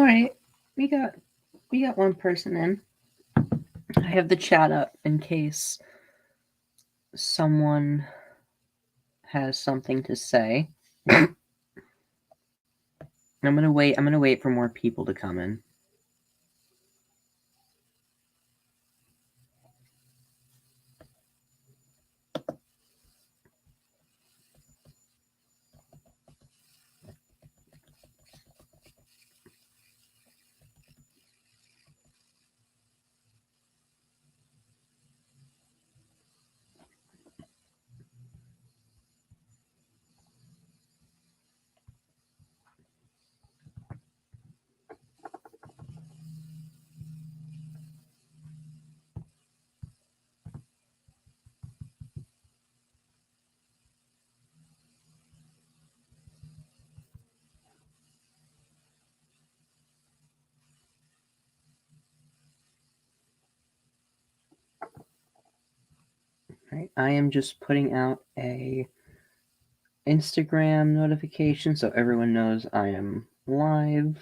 right, we got one person in. I have the chat up in case someone has something to say. I'm gonna wait for more people to come in. Right, I am just putting out a Instagram notification so everyone knows I am live.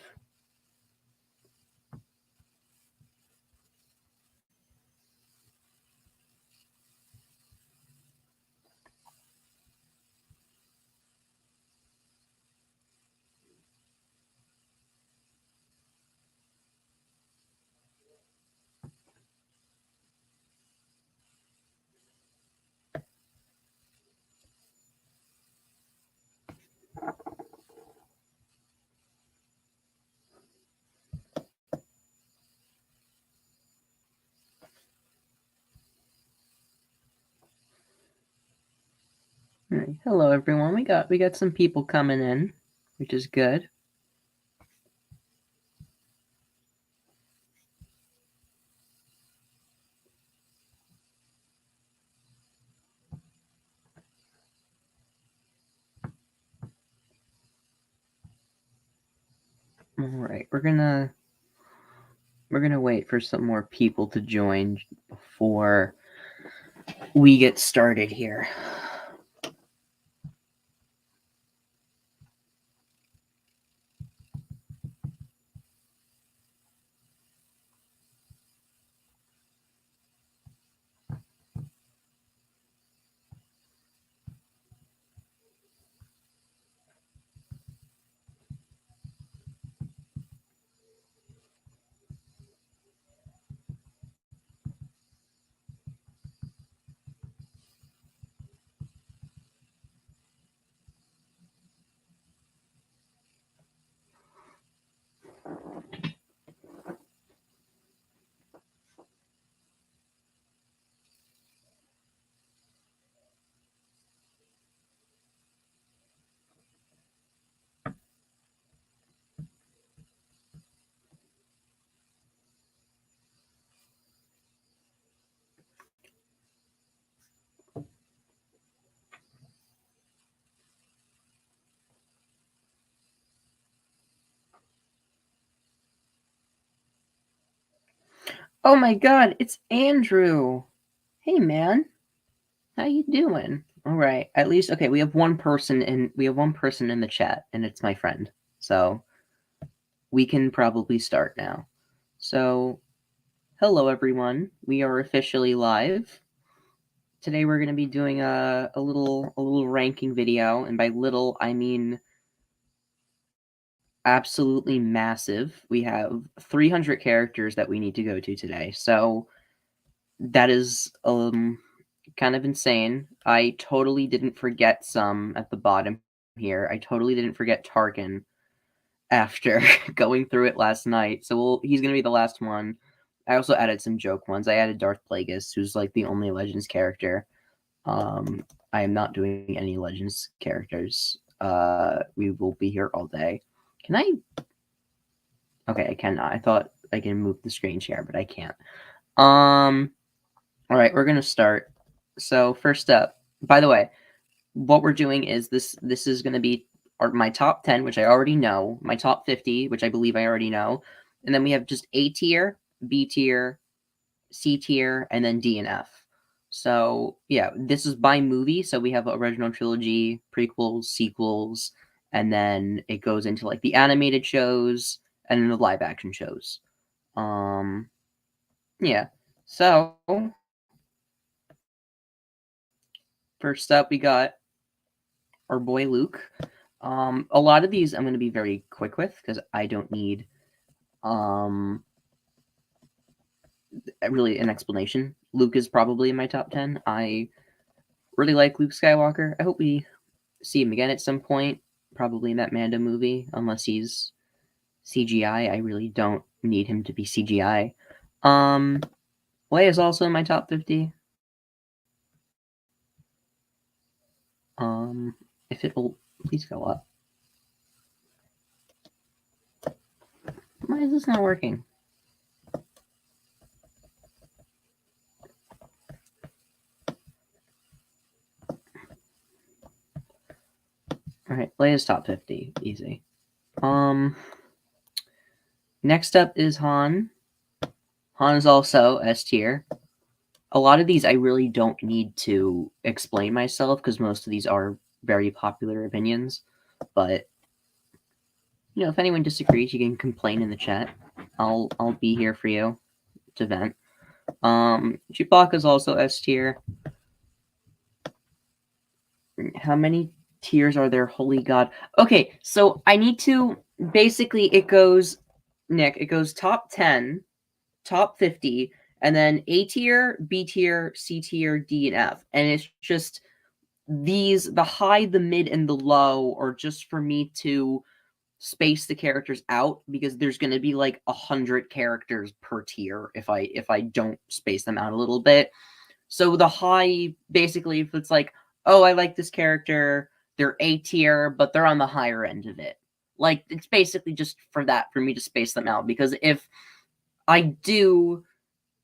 All right, hello everyone. We got some people coming in, which is good. All right, we're gonna wait for some more people to join before we get started here. Oh my god, it's Andrew. Hey man. How you doing? All right. At least okay, we have one person in the chat and it's my friend. So we can probably start now. So hello everyone. We are officially live. Today we're going to be doing a little ranking video, and by little I mean absolutely massive. We have 300 characters that we need to go to today. So that is kind of insane. I totally didn't forget some at the bottom here. I totally didn't forget Tarkin after going through it last night. So he's going to be the last one. I also added some joke ones. I added Darth Plagueis, who's like the only Legends character. I am not doing any Legends characters. We will be here all day. Can I? Okay, I cannot. I thought I can move the screen share, but I can't. All right, we're gonna start. So first up, by the way, what we're doing is this is going to be my top 10, which I already know, my top 50, which I believe I already know, and then we have just A tier, B tier, C tier, and then D and F. So yeah, this is by movie, so we have original trilogy, prequels, sequels, and then it goes into like the animated shows, and then the live action shows. Yeah. So first up, we got our boy Luke. A lot of these I'm going to be very quick with because I don't need really an explanation. Luke is probably in my top 10. I really like Luke Skywalker. I hope we see him again at some point, probably in that Mando movie, unless he's CGI. I really don't need him to be CGI. Leia is also in my top 50. If it will please go up. Why is this not working? Alright, Leia's top 50. Easy. Next up is Han. Han is also S tier. A lot of these I really don't need to explain myself because most of these are very popular opinions. But you know, if anyone disagrees, you can complain in the chat. I'll be here for you to vent. Chewbacca is also S tier. How many tiers are there? Holy God. Okay, so I need to basically it goes Nick, it goes top 10, top 50, and then A tier, B tier, C tier, D, and F. And it's just these the high, the mid, and the low are just for me to space the characters out because there's going to be like 100 characters per tier if I don't space them out a little bit. So the high, basically, if it's like, oh, I like this character, they're A tier, but they're on the higher end of it. Like, it's basically just for that, for me to space them out. Because if I do,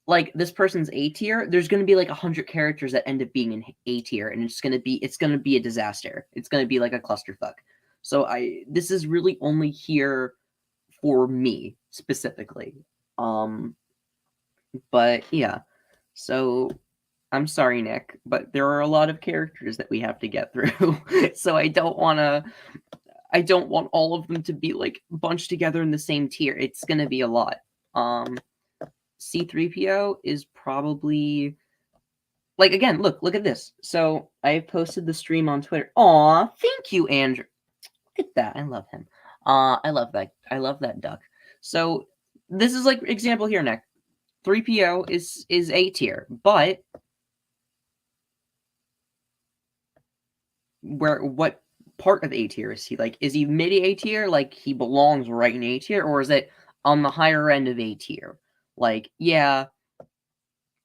like, this person's A tier, there's going to be like 100 characters that end up being in A tier, and it's going to be a disaster. It's going to be like a clusterfuck. So this is really only here for me specifically. But yeah. So I'm sorry, Nick, but there are a lot of characters that we have to get through. So I don't want all of them to be like bunched together in the same tier. It's going to be a lot. C3PO is probably like, again, look at this. So I posted the stream on Twitter. Aw, thank you, Andrew. Look at that. I love him. I love that duck. So this is like example here, Nick. 3PO is A tier, but what part of A tier is he? Like, is he mid A tier? Like, he belongs right in A tier, or is it on the higher end of A tier? Like, yeah,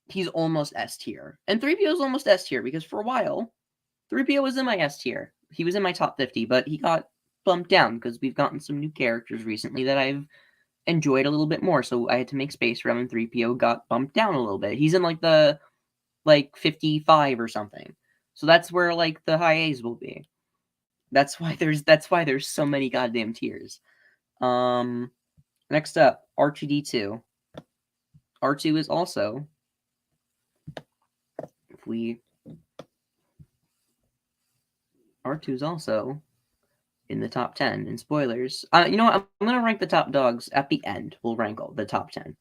he's almost S tier, and 3PO is almost S tier because for a while, 3PO was in my S tier. He was in my top 50, but he got bumped down because we've gotten some new characters recently that I've enjoyed a little bit more. So I had to make space for him, and 3PO got bumped down a little bit. He's in like the 55 or something. So that's where like the high A's will be. That's why there's so many goddamn tiers. Next up, R2D2. R2 is also, R2 is also in the top 10. And spoilers, you know what? I'm gonna rank the top dogs at the end. We'll rank all the top 10.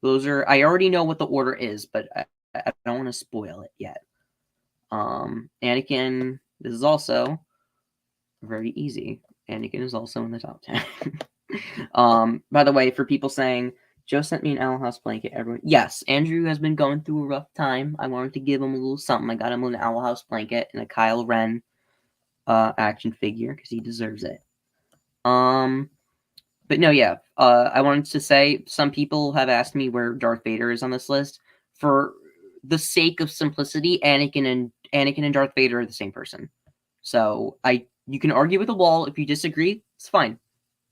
Those are, I already know what the order is, but I don't want to spoil it yet. Anakin, this is also very easy. Anakin is also in the top 10. By the way, for people saying, Joe sent me an Owl House blanket, everyone. Yes, Andrew has been going through a rough time. I wanted to give him a little something. I got him an Owl House blanket and a Kylo Ren action figure because he deserves it. But no, yeah. I wanted to say some people have asked me where Darth Vader is on this list. For the sake of simplicity, Anakin and Darth Vader are the same person. So you can argue with the wall if you disagree. It's fine.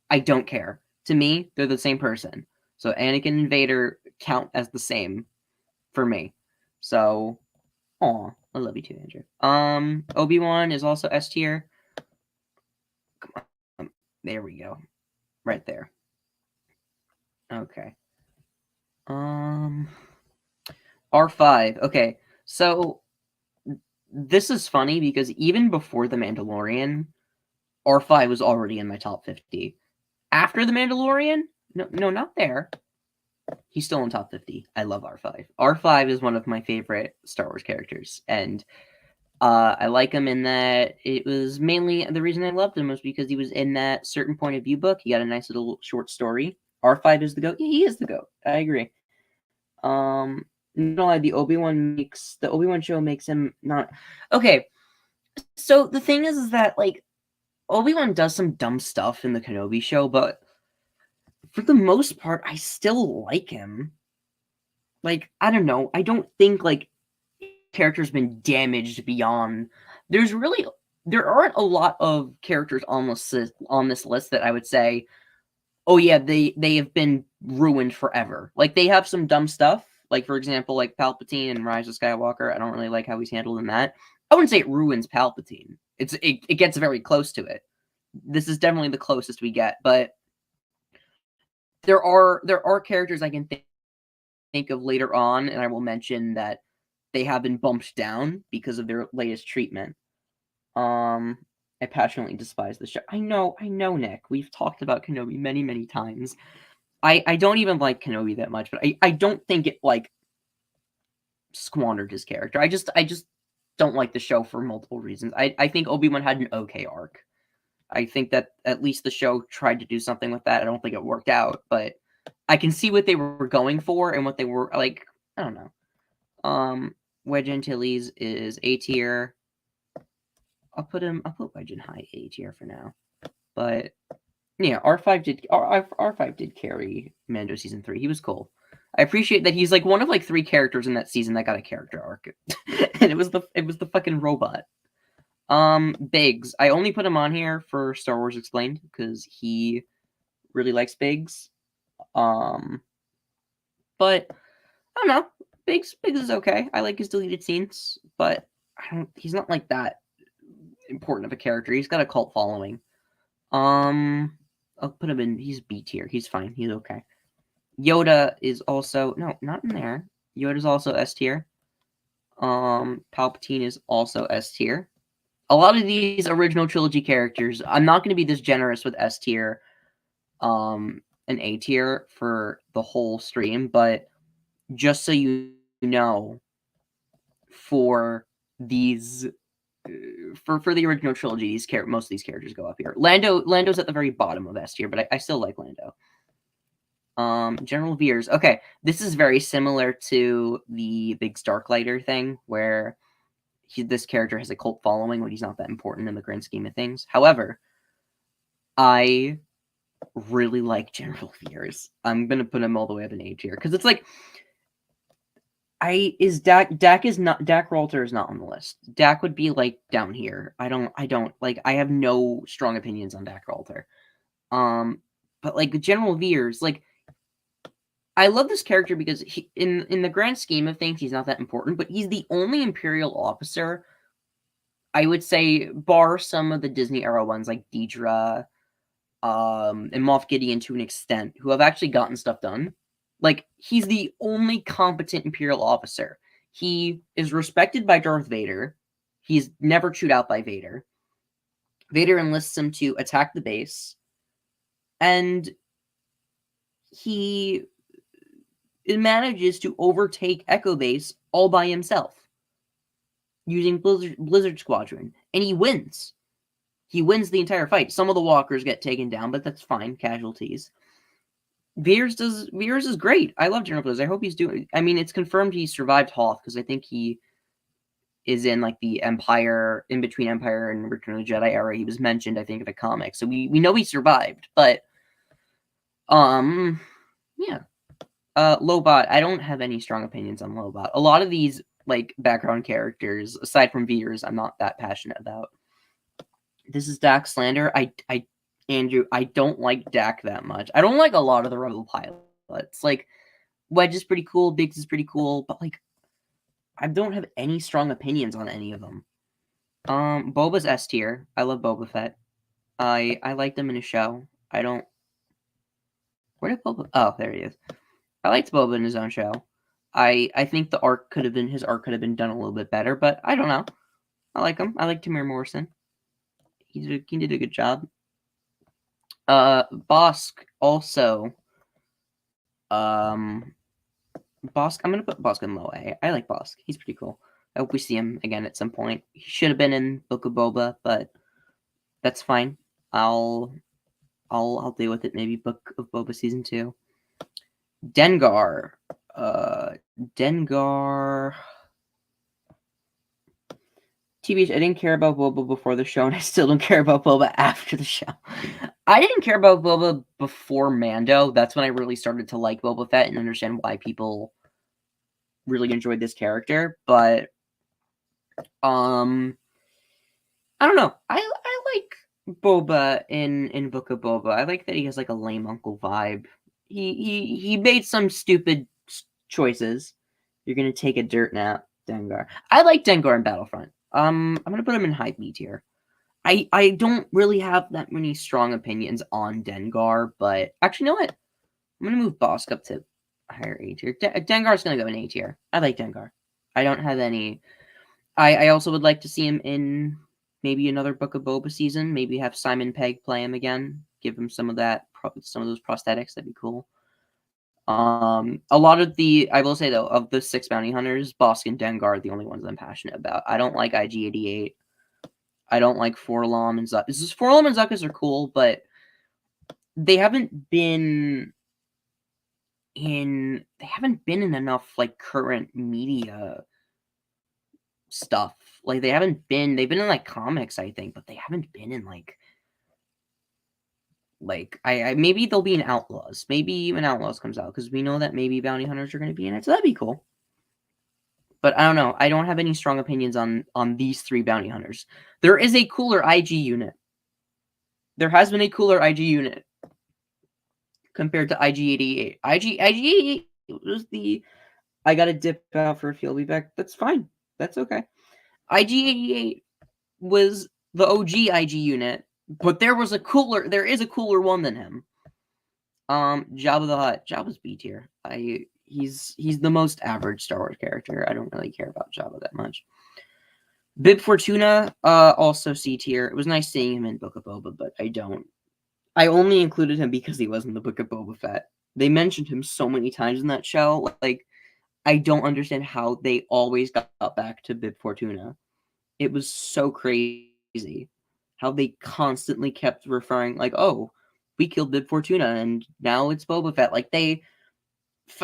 I don't care. To me, they're the same person. So Anakin and Vader count as the same for me. So, aw, I love you too, Andrew. Obi-Wan is also S tier. Come on. There we go. Right there. Okay. R5. Okay. So this is funny because even before The Mandalorian, R5 was already in my top 50. After The Mandalorian, No, not there. He's still in top 50. I love R5. R5 is one of my favorite Star Wars characters, and I like him in that it was mainly the reason I loved him was because he was in that certain point of view book. He got a nice little short story. R5 is the GOAT. Yeah, he is the GOAT. I agree. No, the Obi-Wan show makes him not okay. So the thing is that like Obi-Wan does some dumb stuff in the Kenobi show, but for the most part, I still like him. Like, I don't know. I don't think like character's been damaged beyond. There aren't a lot of characters on this list that I would say, oh yeah, they have been ruined forever. Like they have some dumb stuff. Like for example, like Palpatine and Rise of Skywalker. I don't really like how he's handled in that. I wouldn't say it ruins Palpatine. It gets very close to it. This is definitely the closest we get, but there are characters I can think of later on, and I will mention that they have been bumped down because of their latest treatment. I passionately despise the show. I know, Nick. We've talked about Kenobi many, many times. I don't even like Kenobi that much, but I don't think it like squandered his character. I just don't like the show for multiple reasons. I think Obi-Wan had an okay arc. I think that at least the show tried to do something with that. I don't think it worked out, but I can see what they were going for and what they were like. I don't know. Wedge Antilles is A tier. I'll put Wedge in high A tier for now. But yeah, R5 did carry Mando season 3. He was cool. I appreciate that he's like one of like 3 characters in that season that got a character arc. And it was the fucking robot. Biggs. I only put him on here for Star Wars Explained because he really likes Biggs. But I don't know. Biggs is okay. I like his deleted scenes, but he's not like that important of a character. He's got a cult following. I'll put him in. He's B tier. He's fine. He's okay. Yoda is also not in there. Yoda's also S tier. Palpatine is also S tier. A lot of these original trilogy characters, I'm not going to be this generous with S tier, and A tier for the whole stream, but just so you know, for these, for the original trilogy, most of these characters go up here. Lando's at the very bottom of S tier, but I still like Lando. General Veers. Okay, this is very similar to the Big Starklighter thing, where this character has a cult following when he's not that important in the grand scheme of things. However, I really like General Veers. I'm gonna put him all the way up in A tier because it's like Dak Ralter is not on the list. Dak would be like down here. I don't like. I have no strong opinions on Dak Ralter. But like General Veers, like I love this character because he, in the grand scheme of things, he's not that important, but he's the only Imperial officer, I would say, bar some of the Disney era ones like Deidre, and Moff Gideon to an extent, who have actually gotten stuff done. Like, he's the only competent Imperial officer. He is respected by Darth Vader. He's never chewed out by Vader. Vader enlists him to attack the base. And he manages to overtake Echo Base all by himself using Blizzard Squadron. And he wins. He wins the entire fight. Some of the walkers get taken down, but that's fine. Casualties. Veers is great. I love General Blizzard. I hope he's doing... I mean, it's confirmed he survived Hoth, because I think he is in, like, the Empire... In between Empire and Return of the Jedi era. He was mentioned, I think, in a comic. So we know he survived, but... Yeah. Lobot. I don't have any strong opinions on Lobot. A lot of these, like, background characters, aside from Veers, I'm not that passionate about. This is Dak Slander. Andrew, I don't like Dak that much. I don't like a lot of the Rebel pilots. Like, Wedge is pretty cool, Biggs is pretty cool, but, like, I don't have any strong opinions on any of them. Boba's S tier. I love Boba Fett. I liked him in a show. I don't... Where did Boba... Oh, there he is. I liked Boba in his own show. I think his arc could have been done a little bit better, but I don't know. I like him. I like Tamir Morrison. He did a good job. Bosk also Bosk. I'm gonna put Bosk in low A. I like Bosk. He's pretty cool. I hope we see him again at some point. He should have been in Book of Boba, but that's fine. I'll deal with it. Maybe Book of Boba season 2. Dengar. Dengar. TBH, I didn't care about Boba before the show, and I still don't care about Boba after the show. I didn't care about Boba before Mando. That's when I really started to like Boba Fett and understand why people really enjoyed this character. But I don't know. I like Boba in Book of Boba. I like that he has like a lame uncle vibe. He made some stupid choices. You're gonna take a dirt nap, Dengar. I like Dengar in Battlefront. I'm gonna put him in high B tier. I don't really have that many strong opinions on Dengar, but actually, you know what? I'm gonna move Bosk up to higher A tier. Dengar's gonna go in A tier. I like Dengar. I don't have any. I also would like to see him in maybe another Book of Boba season. Maybe have Simon Pegg play him again. Give him some of those prosthetics. That'd be cool. A lot of I will say though, of the 6 bounty hunters, Bosk and Dengar are the only ones I'm passionate about. I don't like IG-88. I don't like 4-LOM and Zuckuss. 4-LOM and Zuckuss are cool, but they haven't been in enough like current media stuff. Like they've been in like comics, I think, but they haven't been in like I maybe they'll be in Outlaws. Maybe when Outlaws comes out, because we know that maybe bounty hunters are going to be in it, so that'd be cool. But I don't know. I don't have any strong opinions on these 3 bounty hunters. There is a cooler IG unit. There has been a cooler IG unit compared to IG-88. IG-88 was I gotta dip out for a fuel. Be back. That's fine. That's okay. IG-88 was the OG IG unit, but there is a cooler one than him. Jabba the Hutt. Jabba's B tier. He's the most average Star Wars character. I don't really care about Jabba that much. Bib Fortuna, also C tier. It was nice seeing him in Book of Boba, but I only included him because he was in the Book of Boba Fett. They mentioned him so many times in that show. Like, I don't understand how they always got back to Bib Fortuna. It was so crazy how they constantly kept referring, like, oh, we killed Bib Fortuna and now it's Boba Fett. Like,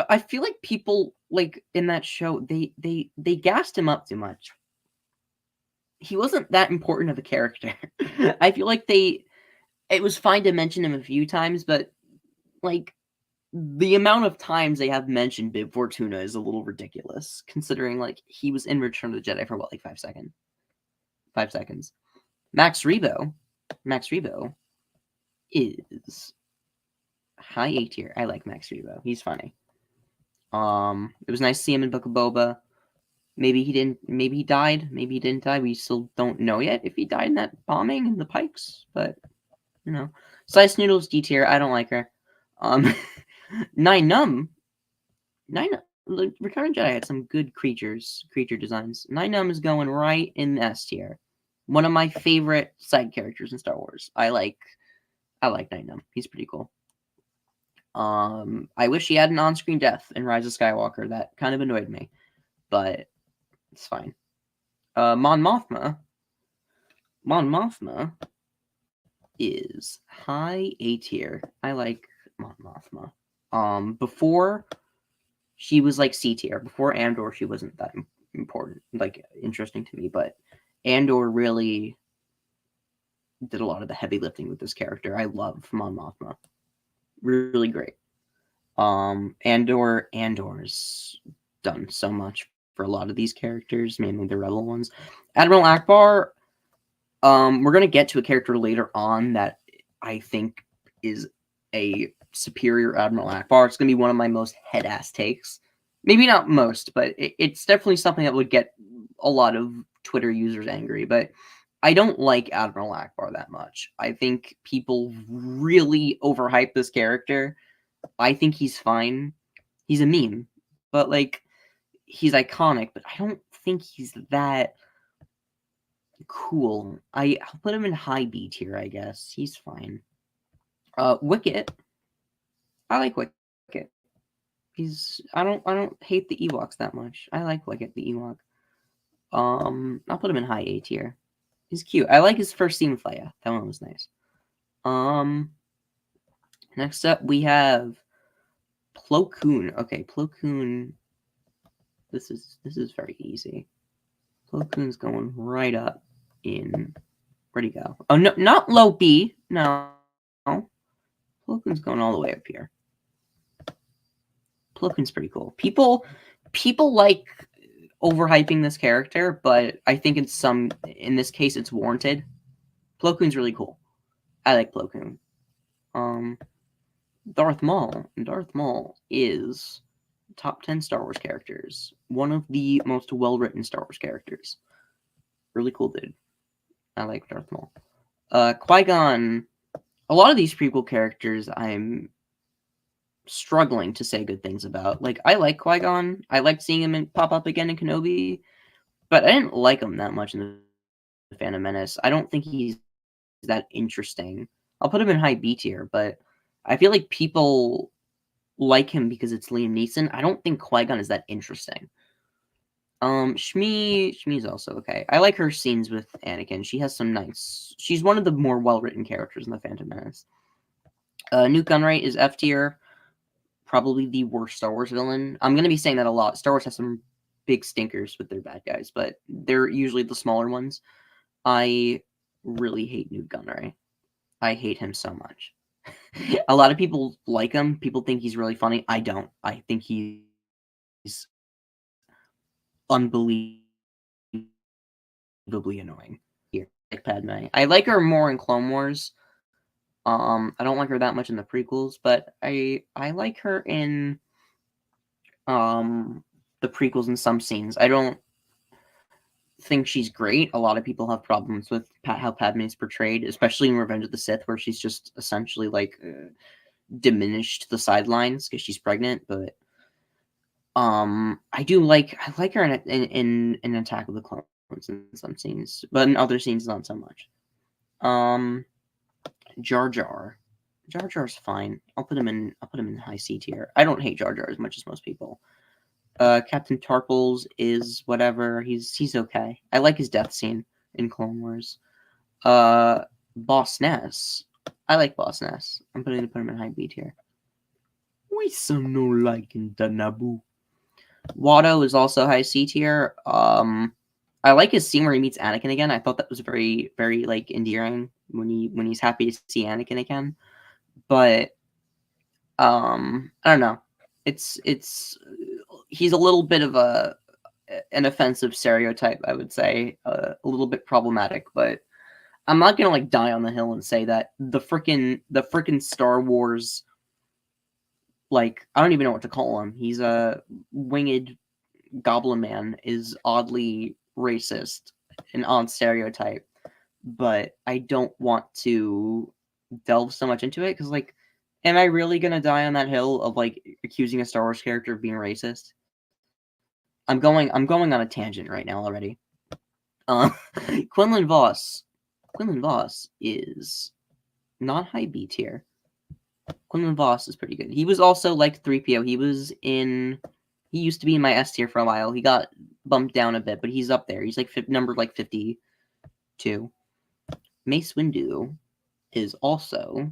I feel like people, like, in that show, they gassed him up too much. He wasn't that important of a character. I feel like it was fine to mention him a few times, but, like, the amount of times they have mentioned Bib Fortuna is a little ridiculous, considering, like, he was in Return of the Jedi for, what, like 5 seconds? 5 seconds. Max Rebo is high A tier. I like Max Rebo. He's funny. It was nice to see him in Book of Boba. Maybe he died. Maybe he didn't die. We still don't know yet if he died in that bombing in the Pikes, but, you know. Slice Noodles D tier. I don't like her. Nine Num. Return of Jedi had some good creature designs. Nine Num is going right in S tier. One of my favorite side characters in Star Wars. I like Nine Num. He's pretty cool. I wish he had an on-screen death in Rise of Skywalker. That kind of annoyed me, but it's fine. Mon Mothma is high A tier. I like Mon Mothma. Before she was like C tier. Before Andor, she wasn't that important, like interesting to me, but Andor really did a lot of the heavy lifting with this character. I love Mon Mothma. Really great. Andor's done so much for a lot of these characters, mainly the rebel ones. Admiral Ackbar, we're gonna get to a character later on that I think is a superior Admiral Ackbar. It's gonna be one of my most head-ass takes. Maybe not most, but it's definitely something that would get a lot of Twitter users angry. But I don't like Admiral Ackbar that much. I think people really overhype this character. I think he's fine. He's a meme, but like he's iconic, but I don't think he's that cool. I'll put him in high B tier, I guess. He's fine. Wicket. I like Wicket. I don't hate the Ewoks that much. I like the Ewok. I'll put him in high A tier. He's cute. I like his first scene with Leia. That one was nice. Next up we have Plo Koon. Okay, Plo Koon. This is very easy. Plo Koon's going right up in. Where'd he go? Oh no, not low B. No, Plo Koon's going all the way up here. Plo Koon's pretty cool. People like overhyping this character, but I think in this case it's warranted. Plo Koon's really cool. I like Plo Koon. Darth Maul. Darth Maul is top 10 Star Wars characters. One of the most well-written Star Wars characters. Really cool dude. I like Darth Maul. Qui-Gon. A lot of these prequel characters I'm struggling to say good things about. Like, I like Qui-Gon. I liked seeing him pop up again in Kenobi. But I didn't like him that much in the Phantom Menace. I don't think he's that interesting. I'll put him in high B tier, but I feel like people like him because it's Liam Neeson. I don't think Qui-Gon is that interesting. Shmi's also okay. I like her scenes with Anakin. She has some nice. She's one of the more well-written characters in the Phantom Menace. Nute Gunray is F tier. Probably the worst Star Wars villain. I'm gonna be saying that a lot. Star Wars has some big stinkers with their bad guys, but they're usually the smaller ones. I really hate Nute Gunray. I hate him so much. A lot of people like him. People think he's really funny. I don't. I think he's unbelievably annoying. Here, like Padme. I like her more in Clone Wars. I don't like her that much in the prequels, but I like her in the prequels in some scenes. I don't think she's great. A lot of people have problems with how Padme is portrayed, especially in Revenge of the Sith, where she's just essentially like diminished to the sidelines because she's pregnant. But I like her in Attack of the Clones in some scenes, but in other scenes not so much. Jar Jar. Jar Jar's fine. I'll put him in high C tier. I don't hate Jar Jar as much as most people. Captain Tarpals is whatever. He's okay. I like his death scene in Clone Wars. Boss Nass. I like Boss Nass. I'm put him in high B tier. We some no liking the Naboo. Watto is also high C tier. I like his scene where he meets Anakin again. I thought that was very, very like endearing when he's happy to see Anakin again. But I don't know. It's he's a little bit of an offensive stereotype, I would say, a little bit problematic, but I'm not gonna like die on the hill and say that the freaking Star Wars, like, I don't even know what to call him. He's a winged goblin man, is oddly racist, an odd stereotype, but I don't want to delve so much into it because, like, am I really gonna die on that hill of like accusing a Star Wars character of being racist? I'm going on a tangent right now already. Quinlan Voss. Quinlan Voss is not high B tier. Quinlan Voss is pretty good. He was also like 3PO. He used to be in my S tier for a while. He got bumped down a bit, but he's up there. He's like numbered like 52. Mace Windu is also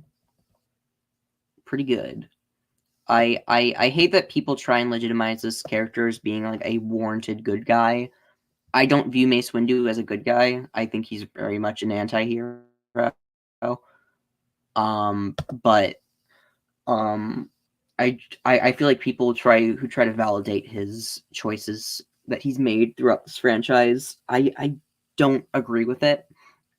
pretty good. I hate that people try and legitimize this character as being like a warranted good guy. I don't view Mace Windu as a good guy. I think he's very much an anti-hero. But I feel like people who try to validate his choices that he's made throughout this franchise. I don't agree with it.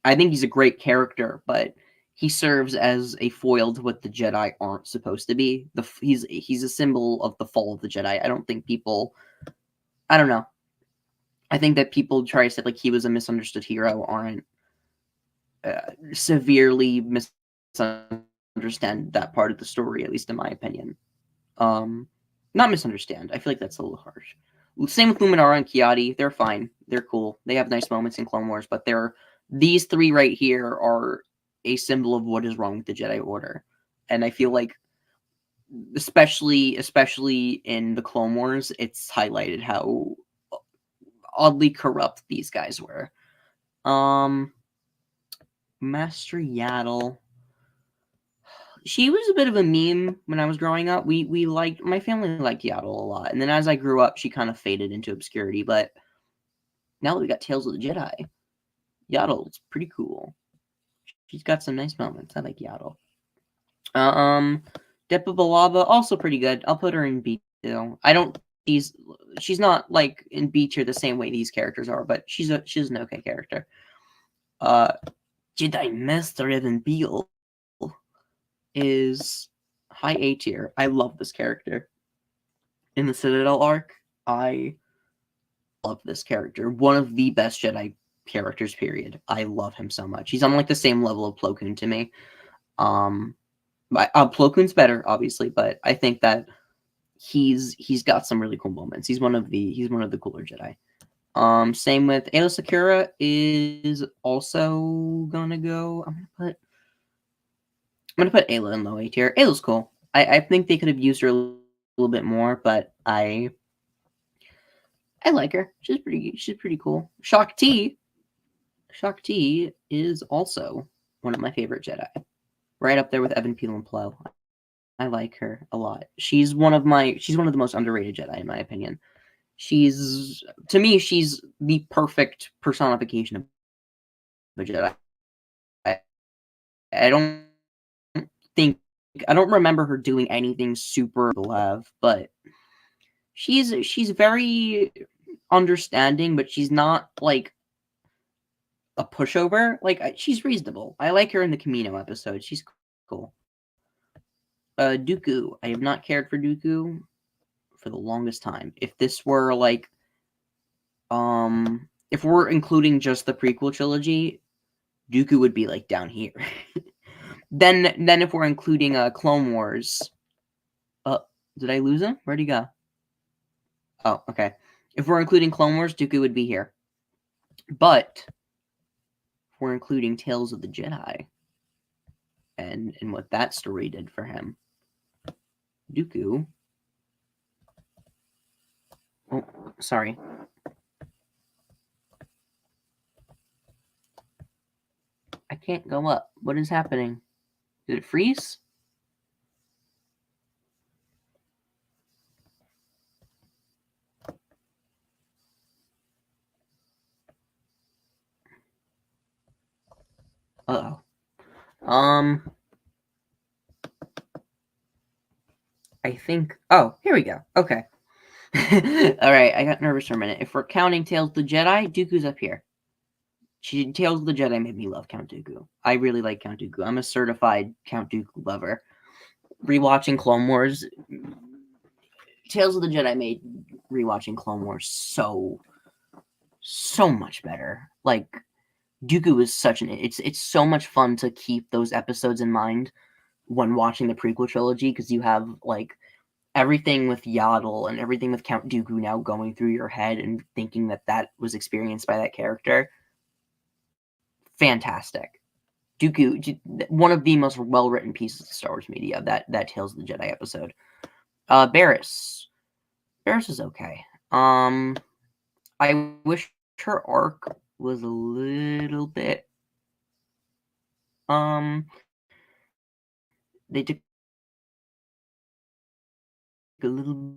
I think he's a great character, but he serves as a foil to what the Jedi aren't supposed to be. He's a symbol of the fall of the Jedi. I don't think people. I don't know. I think that people try to say like he was a misunderstood hero aren't severely misunderstand that part of the story, at least in my opinion. Not misunderstand. I feel like that's a little harsh. Same with Luminara and Kiadi. They're fine. They're cool. They have nice moments in Clone Wars, but these three right here are a symbol of what is wrong with the Jedi Order. And I feel like especially in the Clone Wars, it's highlighted how oddly corrupt these guys were. Master Yaddle. She was a bit of a meme when I was growing up. We liked, my family liked Yaddle a lot, and then as I grew up, she kind of faded into obscurity. But now that we got Tales of the Jedi, Yaddle's pretty cool. She's got some nice moments. I like Yaddle. Depa Billaba, also pretty good. I'll put her in B too. I don't. She's not like in B tier the same way these characters are, but she's an okay character. Jedi Master Evan Beale is high A tier. I love this character. In the Citadel arc, I love this character. One of the best Jedi characters, period. I love him so much. He's on like the same level of Plo Koon to me. Plo Koon's better, obviously, but I think that he's got some really cool moments. He's one of the cooler Jedi. Same with Aayla Secura is also gonna go. I'm gonna put Aayla in low A tier. Ayla's cool. I think they could have used her a little bit more, but I like her. She's pretty cool. Shaak Ti is also one of my favorite Jedi. Right up there with Evan Peel and Plo. I like her a lot. She's one of the most underrated Jedi in my opinion. To me, she's the perfect personification of a Jedi. I don't remember her doing anything super love, but she's very understanding, but she's not like a pushover. Like she's reasonable. I like her in the Kamino episode. She's cool. Dooku. I have not cared for Dooku for the longest time. If this were like, if we're including just the prequel trilogy, Dooku would be like down here. then if we're including Clone Wars, did I lose him? Where'd he go? Oh, okay. If we're including Clone Wars, Dooku would be here. But if we're including Tales of the Jedi and what that story did for him, Dooku. Oh, sorry. I can't go up. What is happening? Did it freeze? Uh-oh. I think... Oh, here we go. Okay. Alright, I got nervous for a minute. If we're counting Tales of the Jedi, Dooku's up here. Tales of the Jedi made me love Count Dooku. I really like Count Dooku. I'm a certified Count Dooku lover. Rewatching Clone Wars... Tales of the Jedi made rewatching Clone Wars so much better. Like, Dooku is such an... It's so much fun to keep those episodes in mind when watching the prequel trilogy, because you have, like, everything with Yaddle and everything with Count Dooku now going through your head and thinking that was experienced by that character. Fantastic. Dooku, one of the most well-written pieces of Star Wars media, that Tales of the Jedi episode. Barriss. Barriss is okay. I wish her arc was a little bit... They took a little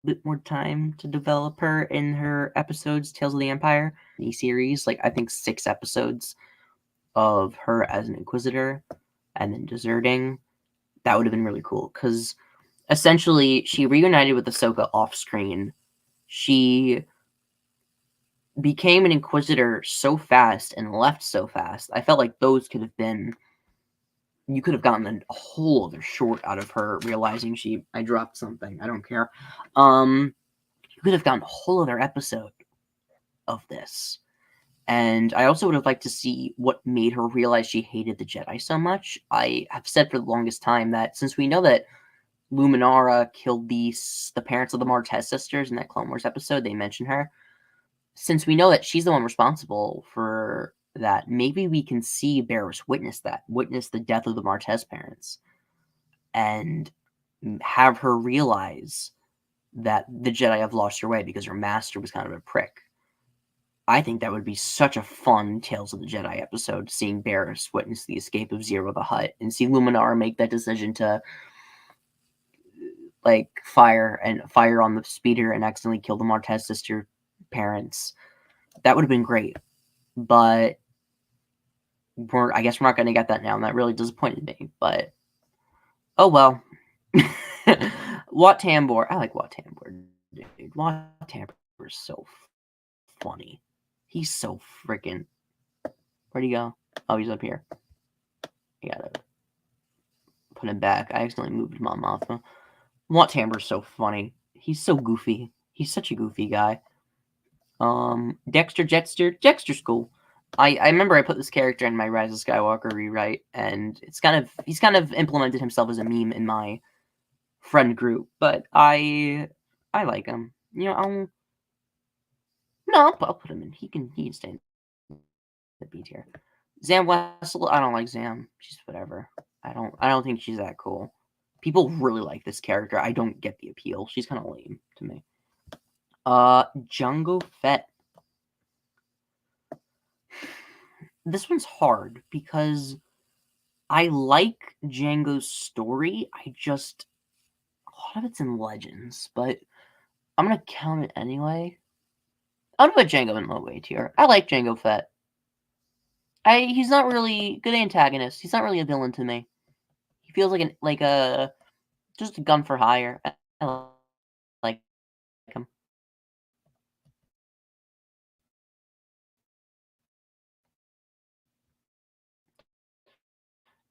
bit more time to develop her in her episodes, Tales of the Empire, the series. Like, I think 6 episodes of her as an Inquisitor and then deserting. That would have been really cool, because essentially she reunited with Ahsoka off screen. She became an Inquisitor so fast and left so fast. I felt like those could have been... You could have gotten a whole other short out of her realizing I dropped something. I don't care. You could have gotten a whole other episode of this. And I also would have liked to see what made her realize she hated the Jedi so much. I have said for the longest time that since we know that Luminara killed the parents of the Martez sisters in that Clone Wars episode, they mention her. Since we know that she's the one responsible for that, maybe we can see Barriss witness the death of the Martez parents. and have her realize that the Jedi have lost their way because her master was kind of a prick. I think that would be such a fun Tales of the Jedi episode, seeing Barriss witness the escape of Ziro the Hutt and see Luminara make that decision to like fire on the speeder and accidentally kill the Martez sister parents. That would have been great, but I guess we're not going to get that now, and that really disappointed me. But oh well. Wat Tambor, I like Wat Tambor, dude. Wat Tambor is so funny. He's so freaking. Where'd he go? Oh, he's up here. I gotta put him back. I accidentally moved Mon Mothma. Wat Tambor's so funny. He's so goofy. He's such a goofy guy. Dexter's cool. I remember I put this character in my Rise of Skywalker rewrite, and he's kind of implemented himself as a meme in my friend group, but I like him. You know, I'll put him in. He can stay in the B tier. Zam Wessel, I don't like Zam. She's whatever. I don't think she's that cool. People really like this character. I don't get the appeal. She's kind of lame to me. Jango Fett. This one's hard because I like Jango's story. A lot of it's in Legends, but I'm gonna count it anyway. I'm gonna put Jango in low A tier. I like Jango Fett. He's not really good antagonist. He's not really a villain to me. He feels like just a gun for hire. I like him.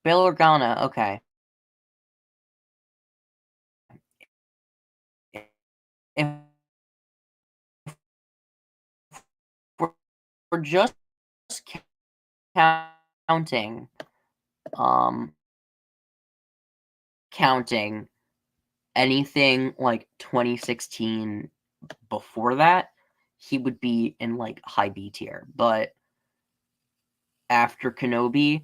Bail Organa, okay. If we're just counting anything like 2016 before that, he would be in like high B tier. But after Kenobi,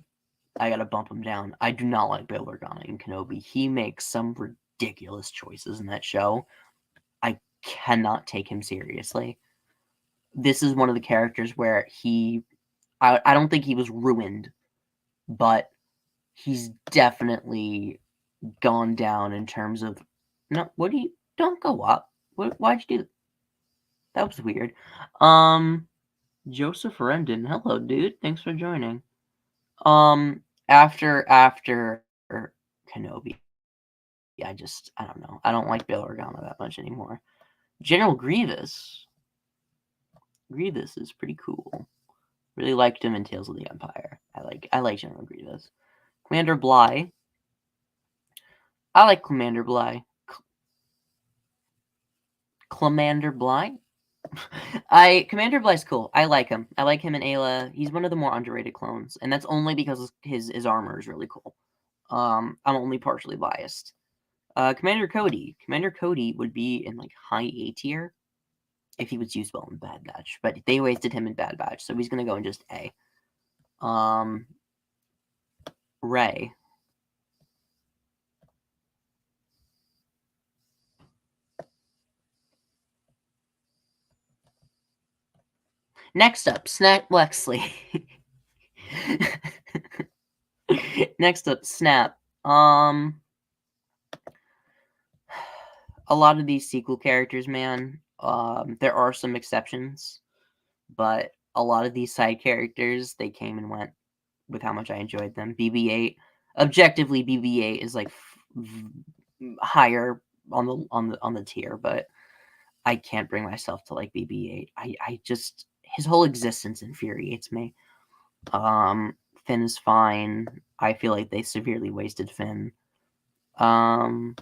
I gotta bump him down. I do not like Bail Organa in Kenobi. He makes some ridiculous choices in that show. I cannot take him seriously. This is one of the characters where I don't think he was ruined, but he's definitely gone down in terms of don't go up. Why'd you do that? That was weird. Joseph Rendon, hello dude, thanks for joining. After Kenobi, I don't know. I don't like Bail Organa that much anymore. General Grievous is pretty cool. Really liked him in Tales of the Empire. I like General Grievous. Commander Bly. I like Commander Bly. Commander Bly? Commander Bly's cool. I like him. I like him in Ayla. He's one of the more underrated clones, and that's only because his armor is really cool. I'm only partially biased. Commander Cody. Commander Cody would be in like high A tier if he was used well in Bad Batch, but they wasted him in Bad Batch, so he's gonna go in just A. Rey. Next up, Snap Wexley. Next up, Snap. A lot of these sequel characters, man, there are some exceptions, but a lot of these side characters, they came and went with how much I enjoyed them. BB-8, objectively, BB-8 is like higher on the tier, but I can't bring myself to like BB-8. I just his whole existence infuriates me. Finn is fine. I feel like they severely wasted Finn. Poe.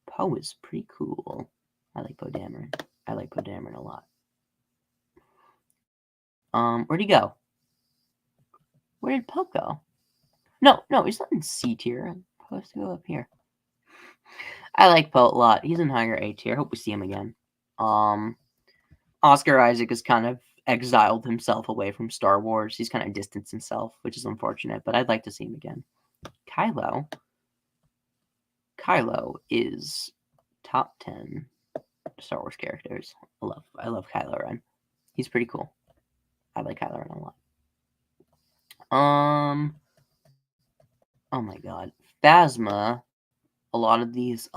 Poe is pretty cool. I like Poe Dameron. I like Poe Dameron a lot. Where'd he go? Where did Poe go? No, he's not in C tier. I'm supposed to go up here. I like Poe a lot. He's in higher A tier. Hope we see him again. Oscar Isaac has kind of exiled himself away from Star Wars. He's kind of distanced himself, which is unfortunate, but I'd like to see him again. Kylo is top 10 Star Wars characters. I love Kylo Ren. He's pretty cool. I like Kylo Ren a lot. Oh my god. Phasma, a lot of these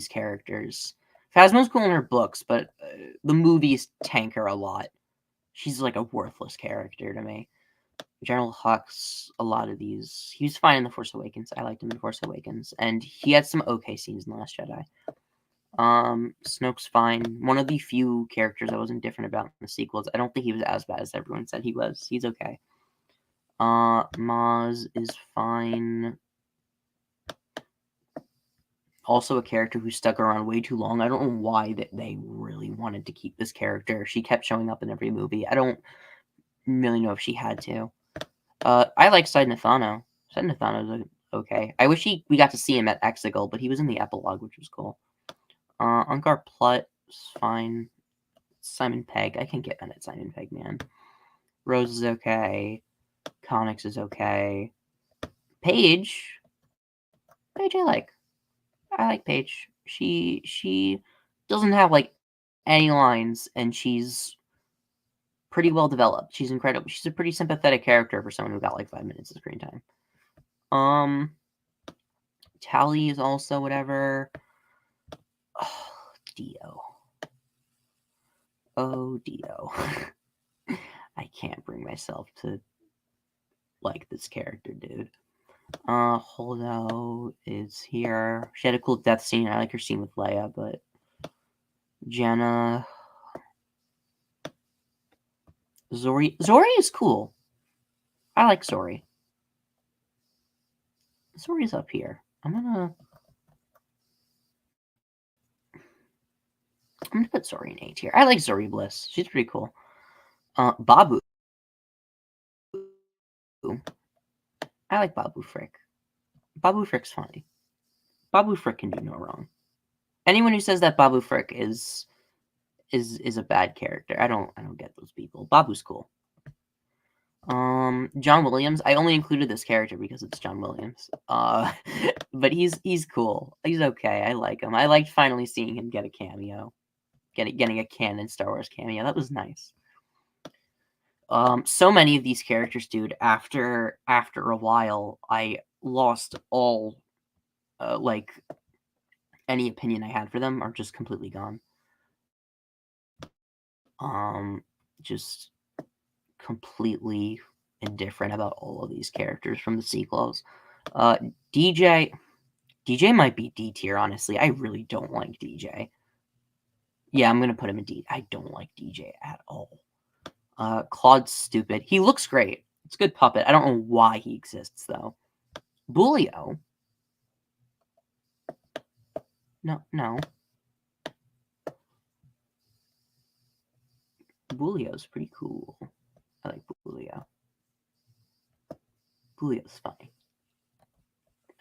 characters. Phasma's cool in her books, but the movies tank her a lot. She's like a worthless character to me. General Hux, a lot of these. He was fine in The Force Awakens. I liked him in Force Awakens. And he had some okay scenes in The Last Jedi. Snoke's fine. One of the few characters I wasn't different about in the sequels. I don't think he was as bad as everyone said he was. He's okay. Maz is fine. Also a character who stuck around way too long. I don't know why that they really wanted to keep this character. She kept showing up in every movie. I don't really know if she had to. I like Side Nathano. Side Nathano's okay. I wish we got to see him at Exegol, but he was in the epilogue, which was cool. Unkar Plutt is fine. Simon Pegg. I can get mad at Simon Pegg, man. Rose is okay. Connix is okay. Paige I like. I like Paige. She doesn't have like any lines, and she's pretty well developed. She's incredible. She's a pretty sympathetic character for someone who got like 5 minutes of screen time. Tally is also whatever. Oh, Dio. Oh, Dio. I can't bring myself to like this character, dude. Holdo is here. She had a cool death scene. I like her scene with Leia, but Jenna. Zori is cool. I like Zori. Zori's up here. I'm gonna put Zori in A tier. I like Zori Bliss. She's pretty cool. Babu. I like Babu Frick. Babu Frick's funny. Babu Frick can do no wrong. Anyone who says that Babu Frick is a bad character, I don't get those people. Babu's cool. John Williams. I only included this character because it's John Williams. But he's cool. He's okay. I like him. I liked finally seeing him get a cameo, getting a canon Star Wars cameo. That was nice. So many of these characters, dude. After a while, I lost all like any opinion I had for them are just completely gone. Just completely indifferent about all of these characters from the sequels. DJ might be D tier, honestly. I really don't like DJ. Yeah, I'm gonna put him in D. I don't like DJ at all. Claude's stupid. He looks great. It's a good puppet. I don't know why he exists, though. Bulio. No. Bulio's pretty cool. I like Bulio. Bulio's funny.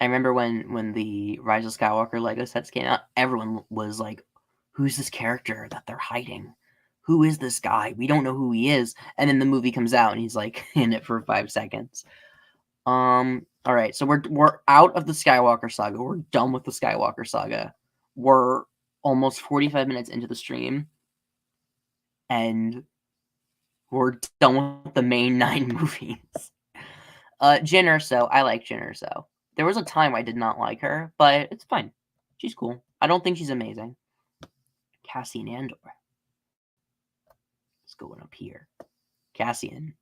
I remember when the Rise of Skywalker Lego sets came out, everyone was like, who's this character that they're hiding? Who is this guy? We don't know who he is. And then the movie comes out and he's like in it for 5 seconds. All right, so we're out of the Skywalker saga. We're done with the Skywalker saga. We're almost 45 minutes into the stream, and we're done with the main 9 movies. Jyn Erso, I like Jyn Erso. There was a time I did not like her, but it's fine. She's cool. I don't think she's amazing. Cassian Andor. Let's go up here. Cassian.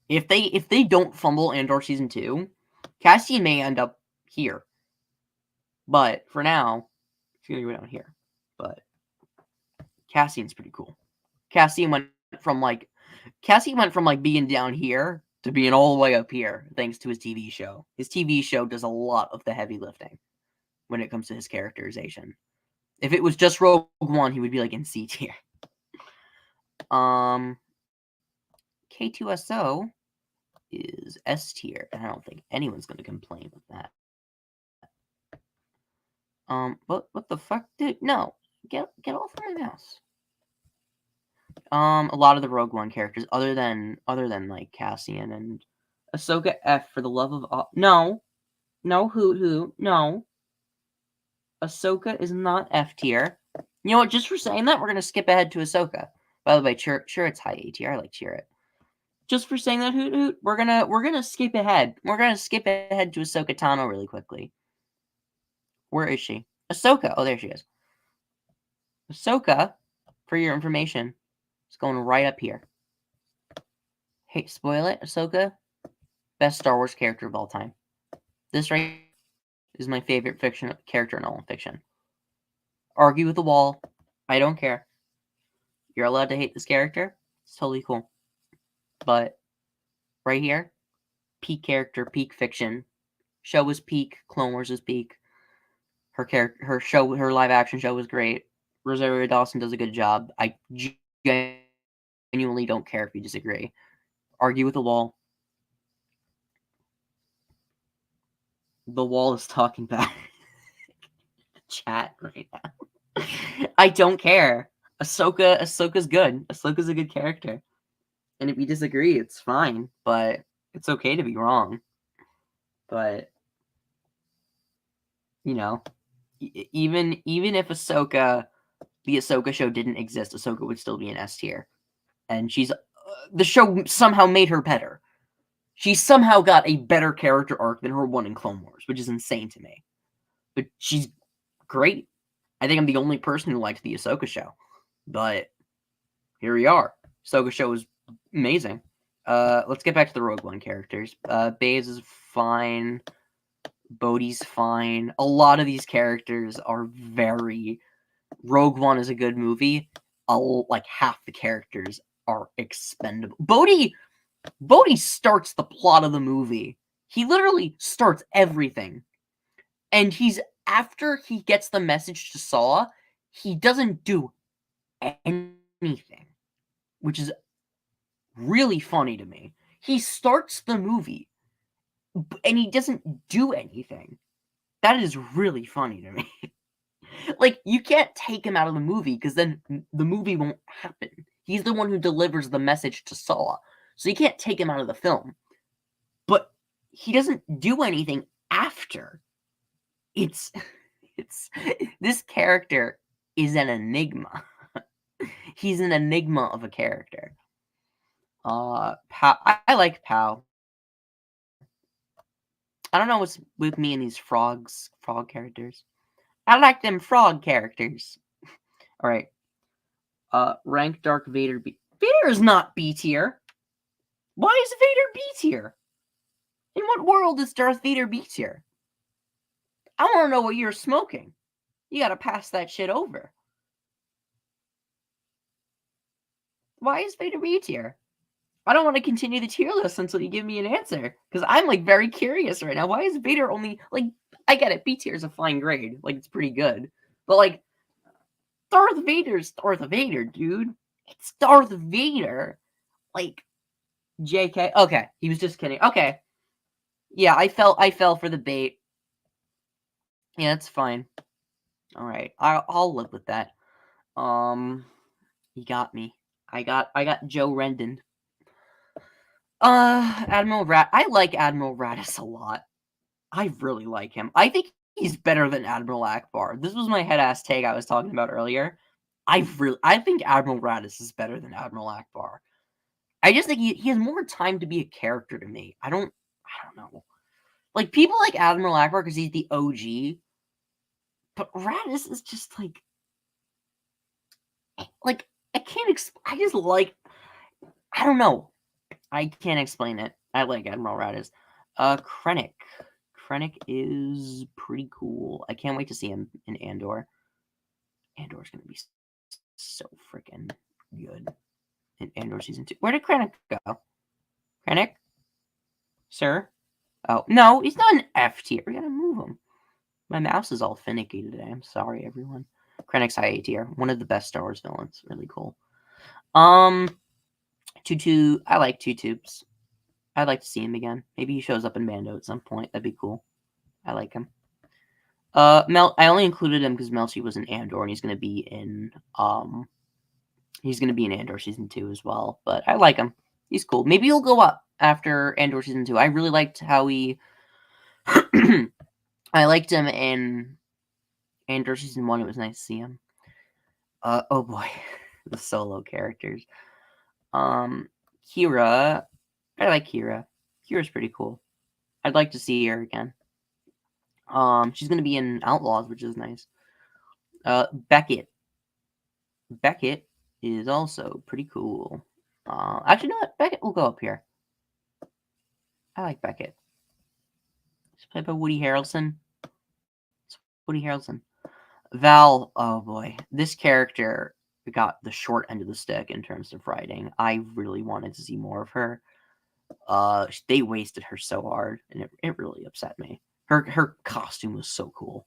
If they don't fumble Andor season 2, Cassian may end up here. But for now, it's gonna go down here. But Cassian's pretty cool. Cassian went from being down here to being all the way up here thanks to his TV show. His TV show does a lot of the heavy lifting when it comes to his characterization. If it was just Rogue One, he would be like in C tier. K2SO is S tier, and I don't think anyone's gonna complain with that. What the fuck, dude? No, get off my mouse. A lot of the Rogue One characters, other than like Cassian and Ahsoka F for the love of all. No. No, Hoot. No. Ahsoka is not F tier. You know what? Just for saying that, we're gonna skip ahead to Ahsoka. By the way, sure it's high A tier. I like Chirrut. Just for saying that, Hoot, we're gonna skip ahead. We're gonna skip ahead to Ahsoka Tano really quickly. Where is she? Ahsoka. Oh, there she is. Ahsoka, for your information, is going right up here. Hey, spoil it, Ahsoka, best Star Wars character of all time. This right is my favorite fiction character in all fiction. Argue with the wall. I don't care. You're allowed to hate this character. It's totally cool. But right here, peak character, peak fiction. Show was peak. Clone Wars is peak. Her live action show was great. Rosario Dawson does a good job. I genuinely don't care if you disagree. Argue with the wall. The wall is talking back. Chat right now. I don't care. Ahsoka's good. Ahsoka's a good character. And if you disagree, it's fine. But it's okay to be wrong. But you know, even if the Ahsoka show didn't exist, Ahsoka would still be an S tier. And she's the show somehow made her better. She somehow got a better character arc than her one in Clone Wars, which is insane to me. But she's great. I think I'm the only person who liked the Ahsoka show. But here we are. Ahsoka show is amazing. Let's get back to the Rogue One characters. Baze is fine. Bodhi's fine. A lot of these characters are very... Rogue One is a good movie. Like half the characters are expendable. Bodhi starts the plot of the movie. He literally starts everything. And after he gets the message to Saw, he doesn't do anything, which is really funny to me. He starts the movie, and he doesn't do anything. That is really funny to me. Like, you can't take him out of the movie, because then the movie won't happen. He's the one who delivers the message to Saw. So you can't take him out of the film. But he doesn't do anything after. This character is an enigma. He's an enigma of a character. Pow, I like Pow. I don't know what's with me and these frog characters. I like them frog characters. All right. Rank Dark Vader B. Vader is not B tier. Why is Vader B tier? In what world is Darth Vader B tier? I want to know what you're smoking. You gotta pass that shit over. Why is Vader B tier? I don't want to continue the tier list until you give me an answer. Because I'm, like, very curious right now. Why is Vader only, like, I get it. B tier is a fine grade. Like, it's pretty good. But, like, Darth Vader's Darth Vader, dude. It's Darth Vader. Like, JK. Okay, he was just kidding. Okay. Yeah, I fell for the bait. Yeah, it's fine. All right, I'll live with that. He got me. I got Joe Rendon. Admiral Rat. I like Admiral Raddus a lot. I really like him. I think he's better than Admiral Akbar. This was my head-ass take I was talking about earlier. I think Admiral Raddus is better than Admiral Akbar. I just think he has more time to be a character to me. I don't know. Like, people like Admiral Akbar because he's the OG. But Raddus is just like I can't I just like, I don't know. I can't explain it. I like Admiral Raddus. Krennic. Krennic is pretty cool. I can't wait to see him in Andor. Andor's gonna be so freaking good in Andor Season 2. Where did Krennic go? Krennic? Sir? Oh, no, he's not an F tier. We gotta move him. My mouse is all finicky today. I'm sorry, everyone. Krennic's high A tier. One of the best Star Wars villains. Really cool. Tutu. I like Tutubes. I'd like to see him again. Maybe he shows up in Mando at some point. That'd be cool. I like him. I only included him because Melchi was in Andor, and he's gonna be in Andor Season 2 as well. But I like him. He's cool. Maybe he'll go up. after Andor Season 2. I really liked how he... I liked him in Andor Season 1. It was nice to see him. Oh boy. The solo characters. Kira. I like Kira. Kira's pretty cool. I'd like to see her again. She's gonna be in Outlaws, which is nice. Beckett. Beckett is also pretty cool. Actually, no, Beckett will go up here. I like Beckett. She's played by Woody Harrelson. It's Woody Harrelson. Val, oh boy. This character got the short end of the stick in terms of writing. I really wanted to see more of her. They wasted her so hard, and it really upset me. Her costume was so cool.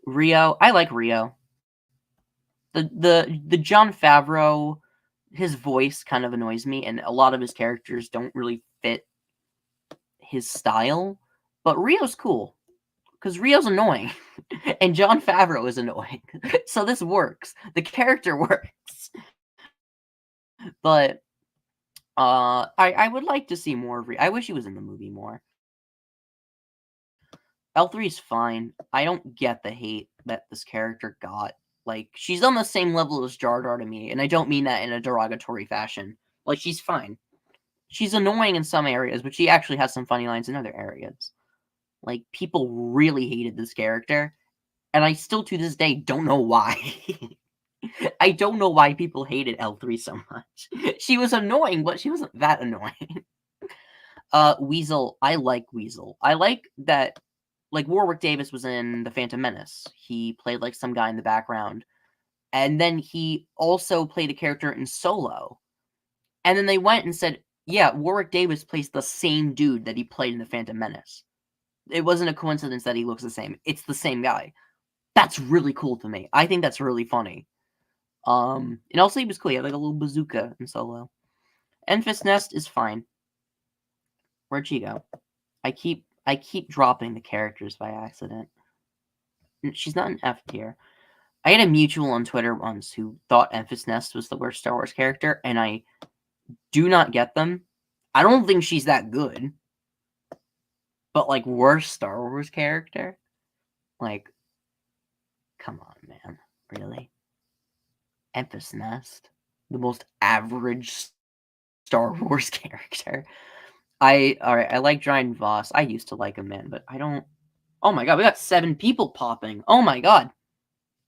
Rio, I like Rio. The Jon Favreau, his voice kind of annoys me, and a lot of his characters don't really fit his style. But Rio's cool, because Rio's annoying, and Jon Favreau is annoying. So this works. The character works. But I would like to see more of Rio. I wish he was in the movie more. L3 is fine. I don't get the hate that this character got. Like, she's on the same level as Jar Jar to me, and I don't mean that in a derogatory fashion. Like, she's fine. She's annoying in some areas, but she actually has some funny lines in other areas. Like, people really hated this character, and I still to this day don't know why. I don't know why people hated L3 so much. She was annoying, but she wasn't that annoying. Weasel, I like Weasel. I like that, like, Warwick Davis was in The Phantom Menace. He played, like, some guy in the background. And then he also played a character in Solo. And then they went and said, yeah, Warwick Davis plays the same dude that he played in The Phantom Menace. It wasn't a coincidence that he looks the same. It's the same guy. That's really cool to me. I think that's really funny. And also he was cool. He had, like, a little bazooka in Solo. Enfys Nest is fine. Where'd she go? I keep dropping the characters by accident. She's not an F tier. I had a mutual on Twitter once who thought Enfys Nest was the worst Star Wars character, and I do not get them. I don't think she's that good. But, like, worst Star Wars character? Like, come on, man. Really? Enfys Nest? The most average Star Wars character? Alright, I like Dryden Voss. I used to like him, man, but I don't... Oh my god, we got 7 people popping. Oh my god.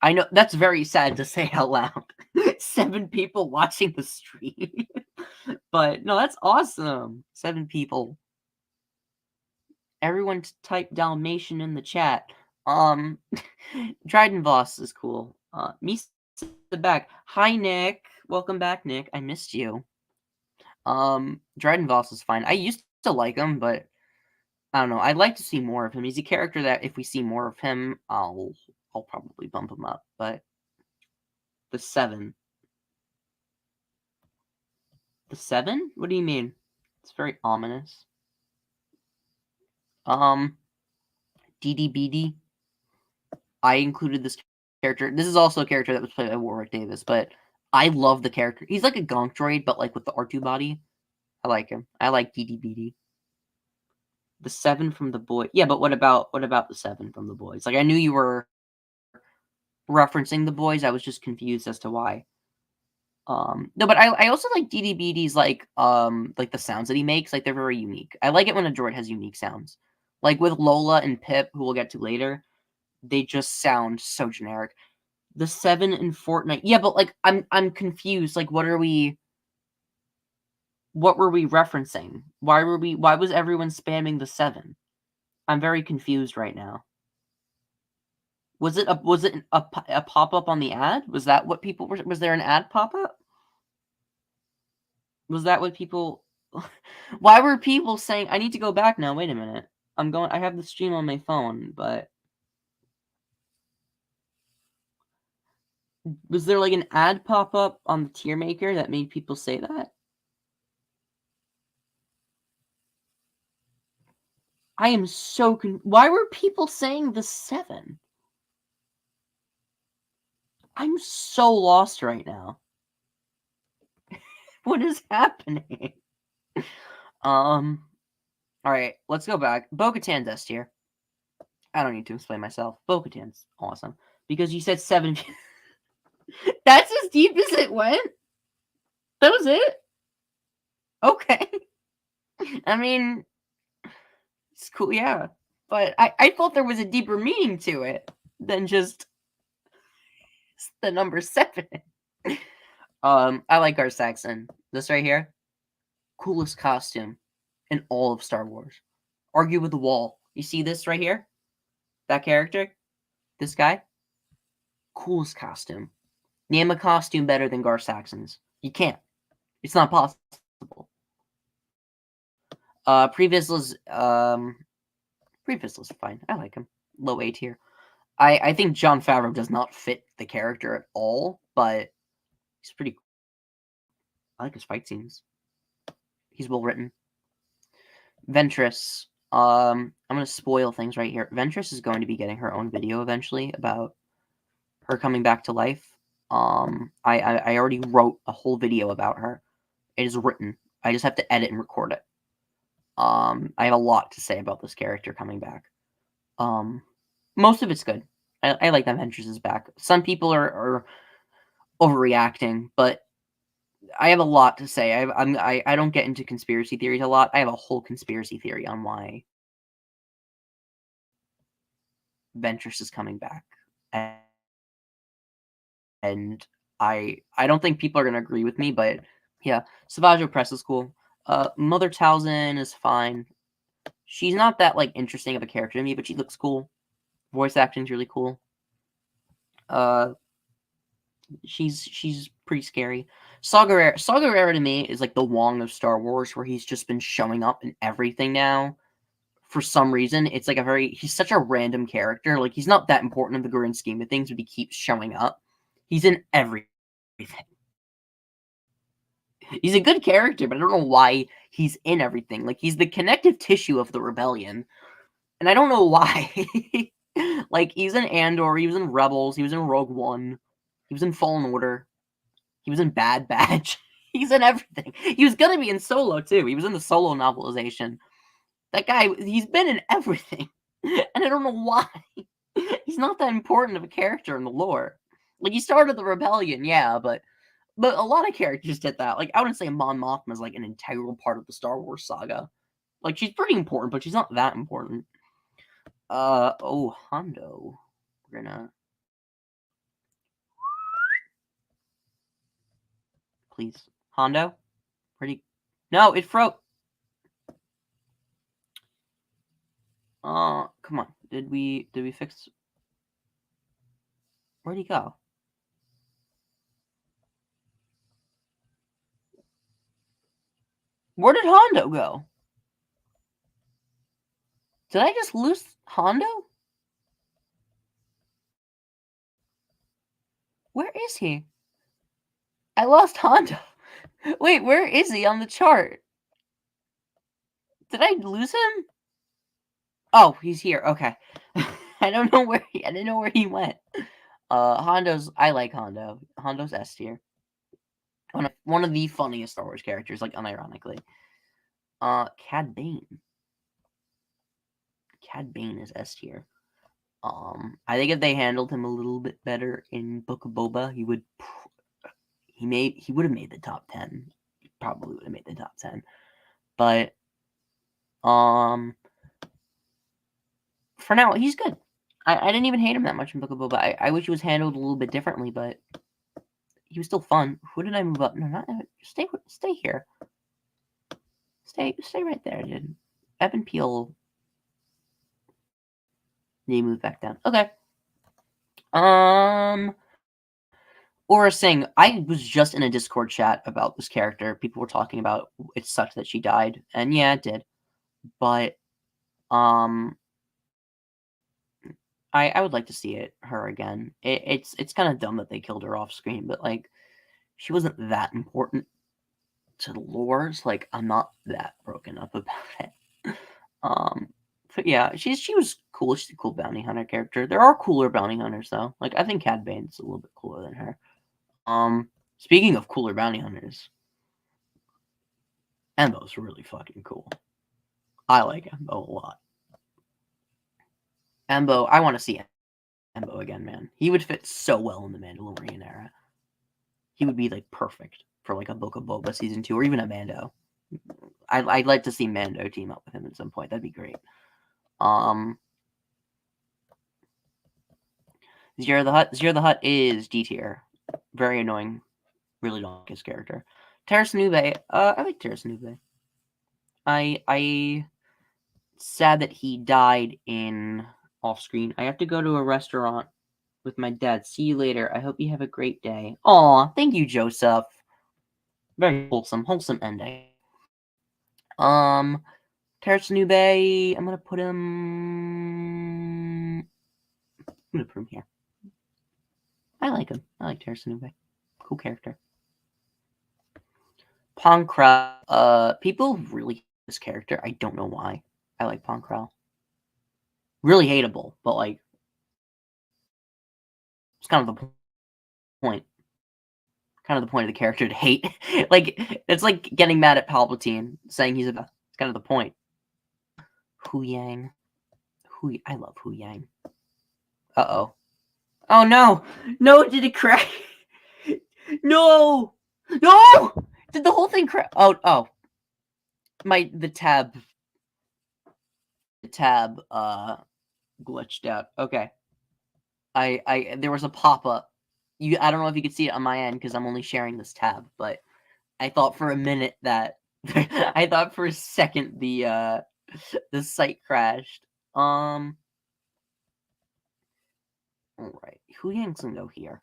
I know, that's very sad to say out loud. 7 people watching the stream. But, no, that's awesome. 7 people. Everyone type Dalmatian in the chat. Dryden Voss is cool. Misa back. Hi, Nick. Welcome back, Nick. I missed you. Dryden Voss is fine. I used to like him, but I don't know. I'd like to see more of him. He's a character that if we see more of him, I'll probably bump him up. But the 7. The 7? What do you mean? It's very ominous. DDBD. I included this character. This is also a character that was played by Warwick Davis, but I love the character. He's like a gonk droid, but like with the R2 body. I like him. I like DDBD. The 7 from The Boys. Yeah, but what about the 7 from The Boys? Like, I knew you were referencing The Boys. I was just confused as to why. No, but I also like DDBD's like the sounds that he makes. Like, they're very unique. I like it when a droid has unique sounds. Like with Lola and Pip, who we'll get to later, they just sound so generic. The 7 in Fortnite. Yeah, but like I'm confused. Like, what were we referencing? Why was everyone spamming the 7? I'm very confused right now. Was it a pop-up on the ad? Was that what people were... Was there an ad pop-up? Was that what people... Why were people saying... I need to go back now. Wait a minute. I have the stream on my phone, but... Was there like an ad pop-up on the tier maker that made people say that? I am so why were people saying the 7? I'm so lost right now. What is happening? Alright, let's go back. Bo-Katan's S tier. I don't need to explain myself. Bo-Katan's awesome. Because you said 7. That's as deep as it went? That was it? Okay. I mean, it's cool, yeah. But I thought there was a deeper meaning to it than just the number 7. I like Gar Saxon. This right here, coolest costume in all of Star Wars. Argue with the wall. You see this right here? That character? This guy? Coolest costume. Name a costume better than Gar Saxon's. You can't. It's not possible. Pre-Vizsla's fine. I like him. Low A tier. I think Jon Favreau does not fit the character at all, but he's pretty cool. I like his fight scenes. He's well written. Ventress. I'm gonna spoil things right here. Ventress is going to be getting her own video eventually about her coming back to life. I already wrote a whole video about her. It is written. I just have to edit and record it. I have a lot to say about this character coming back. Most of it's good. I like that Ventress is back. Some people are overreacting, but I have a lot to say. I don't get into conspiracy theories a lot. I have a whole conspiracy theory on why Ventress is coming back, and I don't think people are gonna agree with me, but yeah, Savage Opress is cool. Mother Talzin is fine. She's not that like interesting of a character to me, but she looks cool. Voice acting's really cool. She's pretty scary. Saw Gerrera to me is like the Wong of Star Wars, where he's just been showing up in everything now. For some reason, it's like he's such a random character. Like, he's not that important in the grand scheme of things, but he keeps showing up. He's in everything. He's a good character, but I don't know why he's in everything. Like, he's the connective tissue of the rebellion, and I don't know why. Like, he's in Andor, he was in Rebels, he was in Rogue One, he was in Fallen Order, he was in Bad Batch. He's in everything. He was gonna be in Solo, too. He was in the Solo novelization. That guy, he's been in everything. And I don't know why. He's not that important of a character in the lore. Like, he started the rebellion, yeah, but a lot of characters did that. Like, I wouldn't say Mon Mothma is like an integral part of the Star Wars saga. Like, she's pretty important, but she's not that important. Hondo. We're gonna... Please. Hondo? Pretty... No, it froze! Come on. Did we fix... Where'd he go? Where did Hondo go? Did I just lose Hondo? Where is he? I lost Hondo. Wait, where is he on the chart? Did I lose him? Oh, he's here. Okay. I don't know where I didn't know where he went. I like Hondo. Hondo's S tier. One of the funniest Star Wars characters, like, unironically. Cad Bane. Cad Bane is S tier. I think if they handled him a little bit better in Book of Boba, he would have made the top 10. He probably would have made the top 10. But for now, he's good. I didn't even hate him that much in Book of Boba. I wish he was handled a little bit differently, but he was still fun. Who did I move up? No, not stay here. Stay right there, dude. Evan Peel. They moved back down. Okay. Aurra Sing. I was just in a Discord chat about this character. People were talking about it sucked that she died, and yeah, it did. But I would like to see her again. It's kind of dumb that they killed her off screen, but like, she wasn't that important to the lore. So, like, I'm not that broken up about it. But yeah, she was cool. She's a cool bounty hunter character. There are cooler bounty hunters though. Like, I think Cad Bane's a little bit cooler than her. Speaking of cooler bounty hunters, Embo's really fucking cool. I like Embo a lot. Embo, I want to see Embo again, man. He would fit so well in the Mandalorian era. He would be like perfect for like a Book of Boba season 2 or even a Mando. I'd like to see Mando team up with him at some point. That'd be great. Zero the Hutt is D tier. Very annoying. Really don't like his character. Terrace Nube. I like Terrace Nube. I sad that he died in off screen. I have to go to a restaurant with my dad. See you later. I hope you have a great day. Aw, thank you, Joseph. Very wholesome ending. Terrace Nube. I'm gonna put him here. I like him. I like Terrace Nube. Cool character. Pong Krell. People really hate this character. I don't know why. I like Pong Krell. Really hateable, but like it's kind of the point. Kind of the point of the character to hate. Like it's like getting mad at Palpatine, saying he's a. It's kind of the point. Huyang. I love Huyang. Uh-oh. Oh no! No, did it crash? No! No! Did the whole thing crash? Oh. The tab glitched out. Okay. There was a pop-up. I don't know if you could see it on my end because I'm only sharing this tab, but I thought for a minute that I thought for a second the site crashed. All right, Huyang's gonna go here.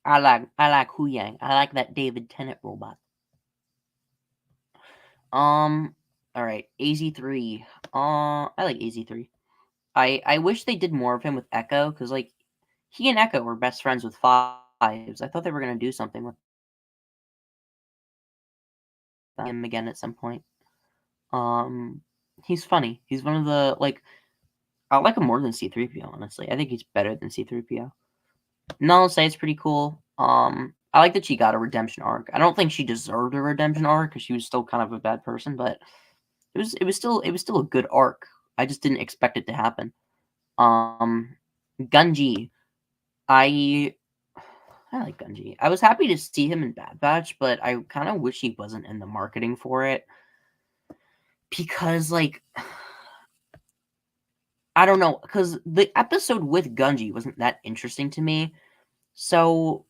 I like Huyang. I like that David Tennant robot. All right, AZ3. I like AZ3. I wish they did more of him with Echo because like he and Echo were best friends with Fives. I thought they were gonna do something with him again at some point. He's funny. He's one of the like. I like him more than C-3PO, honestly. I think he's better than C-3PO. Null say it's pretty cool. I like that she got a redemption arc. I don't think she deserved a redemption arc because she was still kind of a bad person, but it was still a good arc. I just didn't expect it to happen. Gunji. I like Gunji. I was happy to see him in Bad Batch, but I kind of wish he wasn't in the marketing for it. Because, like, I don't know, because the episode with Gunji wasn't that interesting to me. So,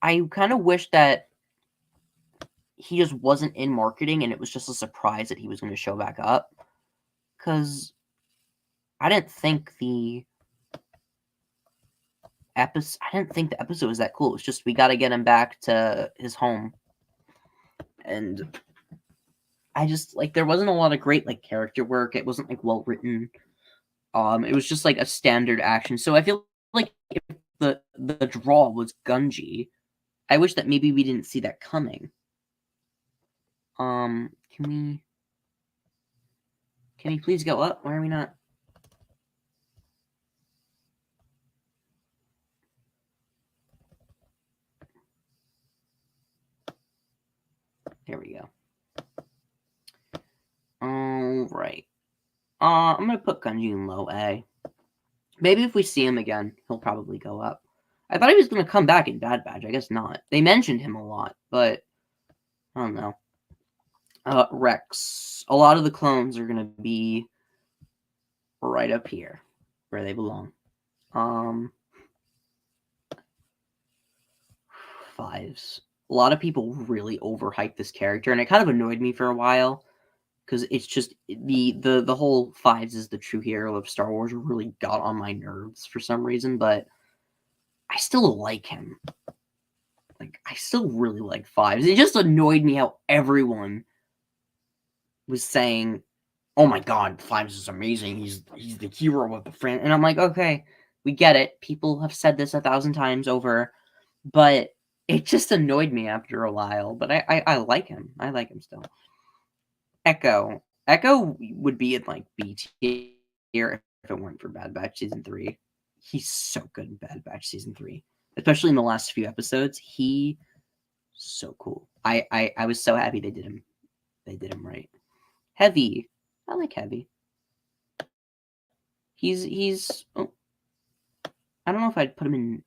I kind of wish that he just wasn't in marketing and it was just a surprise that he was going to show back up. Because I didn't think the episode was that cool. It's just we got to get him back to his home. And I just, like, there wasn't a lot of great, like, character work. It wasn't, like, well written. It was just, like, a standard action. So I feel like if the draw was Gunji, I wish that maybe we didn't see that coming. Can we please go up? Why are we not? There we go. All right. I'm gonna put Gunji in low A. Maybe if we see him again, he'll probably go up. I thought he was gonna come back in Bad Batch. I guess not. They mentioned him a lot, but I don't know. Rex. A lot of the clones are gonna be right up here, where they belong. Fives. A lot of people really overhype this character, and it kind of annoyed me for a while. Because it's just the whole Fives is the true hero of Star Wars really got on my nerves for some reason, but I still like him. Like, I still really like Fives. It just annoyed me how everyone was saying, "Oh my God, Fives is amazing. He's the hero of the franchise." And I'm like, okay, we get it. People have said this 1,000 times over, but it just annoyed me after a while. But I like him. I like him still. Echo would be in like B tier if it weren't for Bad Batch season 3. He's so good in Bad Batch season 3, especially in the last few episodes. He So cool. I was so happy they did him. They did him right. Heavy. I like Heavy. He's. Oh, I don't know if I'd put him in.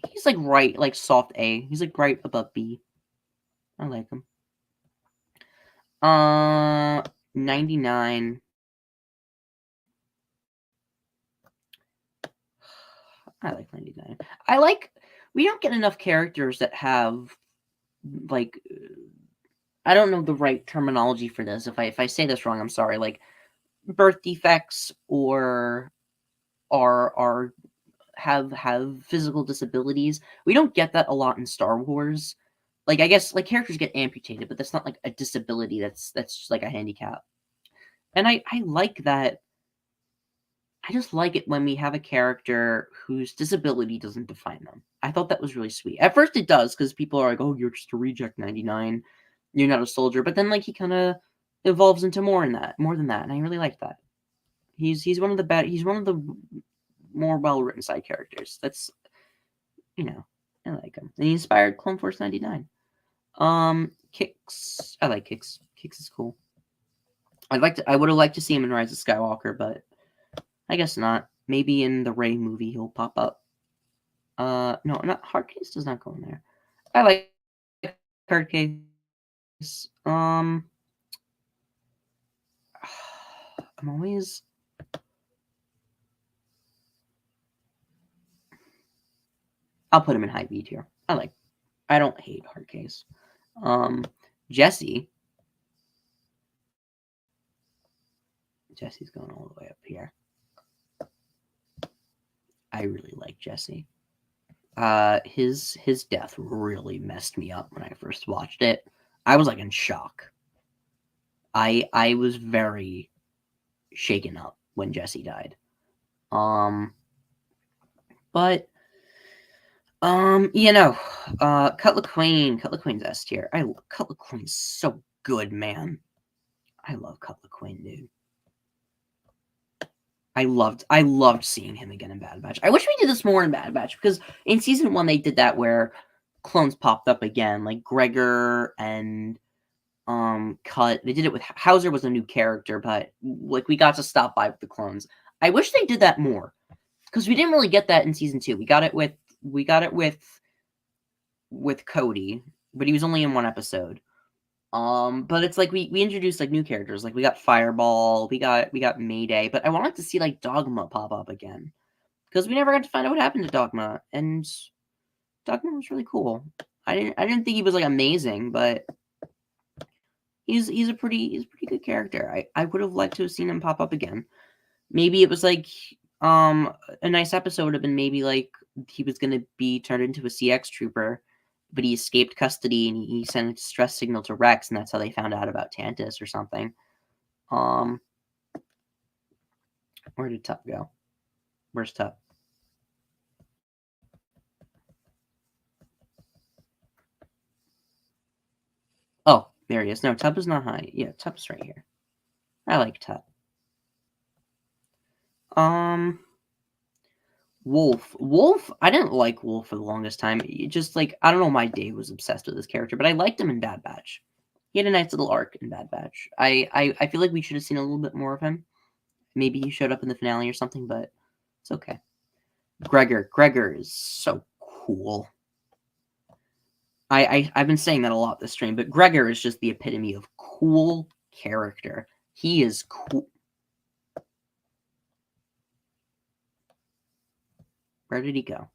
He's like right, like soft A. He's like right above B. I like him. 99. I like 99. I like. We don't get enough characters that have like. I don't know the right terminology for this. If I say this wrong, I'm sorry. Like birth defects or are have physical disabilities. We don't get that a lot in Star Wars. Like I guess like characters get amputated, but that's not like a disability. That's just like a handicap. And I like that. I just like it when we have a character whose disability doesn't define them. I thought that was really sweet. At first it does, because people are like, "Oh, you're just a reject 99. You're not a soldier." But then like he kind of evolves into more than that, and I really like that. He's one of the he's one of the more well-written side characters. That's, I like him. And he inspired Clone Force 99. Kix. I like Kix. Kix is cool. I would have liked to see him in Rise of Skywalker, but I guess not. Maybe in the Rey movie he'll pop up. No, not Hardcase does not go in there. I like Hardcase. I'm always. I'll put him in high B tier. I don't hate Hardcase. Jesse. Jesse's going all the way up here. I really like Jesse. His death really messed me up when I first watched it. I was like in shock. I was very shaken up when Jesse died. But Cut Lawquane's S tier. Cut Lawquane's so good, man. I love Cut Lawquane, dude. I loved seeing him again in Bad Batch. I wish we did this more in Bad Batch, because in season 1 they did that where clones popped up again, like Gregor and Cut. They did it with Hauser was a new character, but like we got to stop by with the clones. I wish they did that more, because we didn't really get that in season 2. We got it with Cody, but he was only in 1 episode. But it's like we introduced like new characters, like we got Fireball, we got Mayday, but I wanted to see like Dogma pop up again, because we never got to find out what happened to Dogma, and Dogma was really cool. I didn't think he was like amazing, but he's a pretty good character. I would have liked to have seen him pop up again. Maybe it was like a nice episode would have been maybe like he was gonna be turned into a CX trooper, but he escaped custody and he sent a distress signal to Rex, and that's how they found out about Tantus or something. Where did Tup go? Where's Tup? Oh, there he is. No, Tup is not high. Yeah, Tup's right here. I like Tup. Wolf, I didn't like Wolf for the longest time. Just like, I don't know, my Dave was obsessed with this character, but I liked him in Bad Batch. He had a nice little arc in Bad Batch. I feel like we should have seen a little bit more of him. Maybe he showed up in the finale or something, but it's okay. Gregor is so cool. I've been saying that a lot this stream, but Gregor is just the epitome of cool character. He is cool. Where did he go?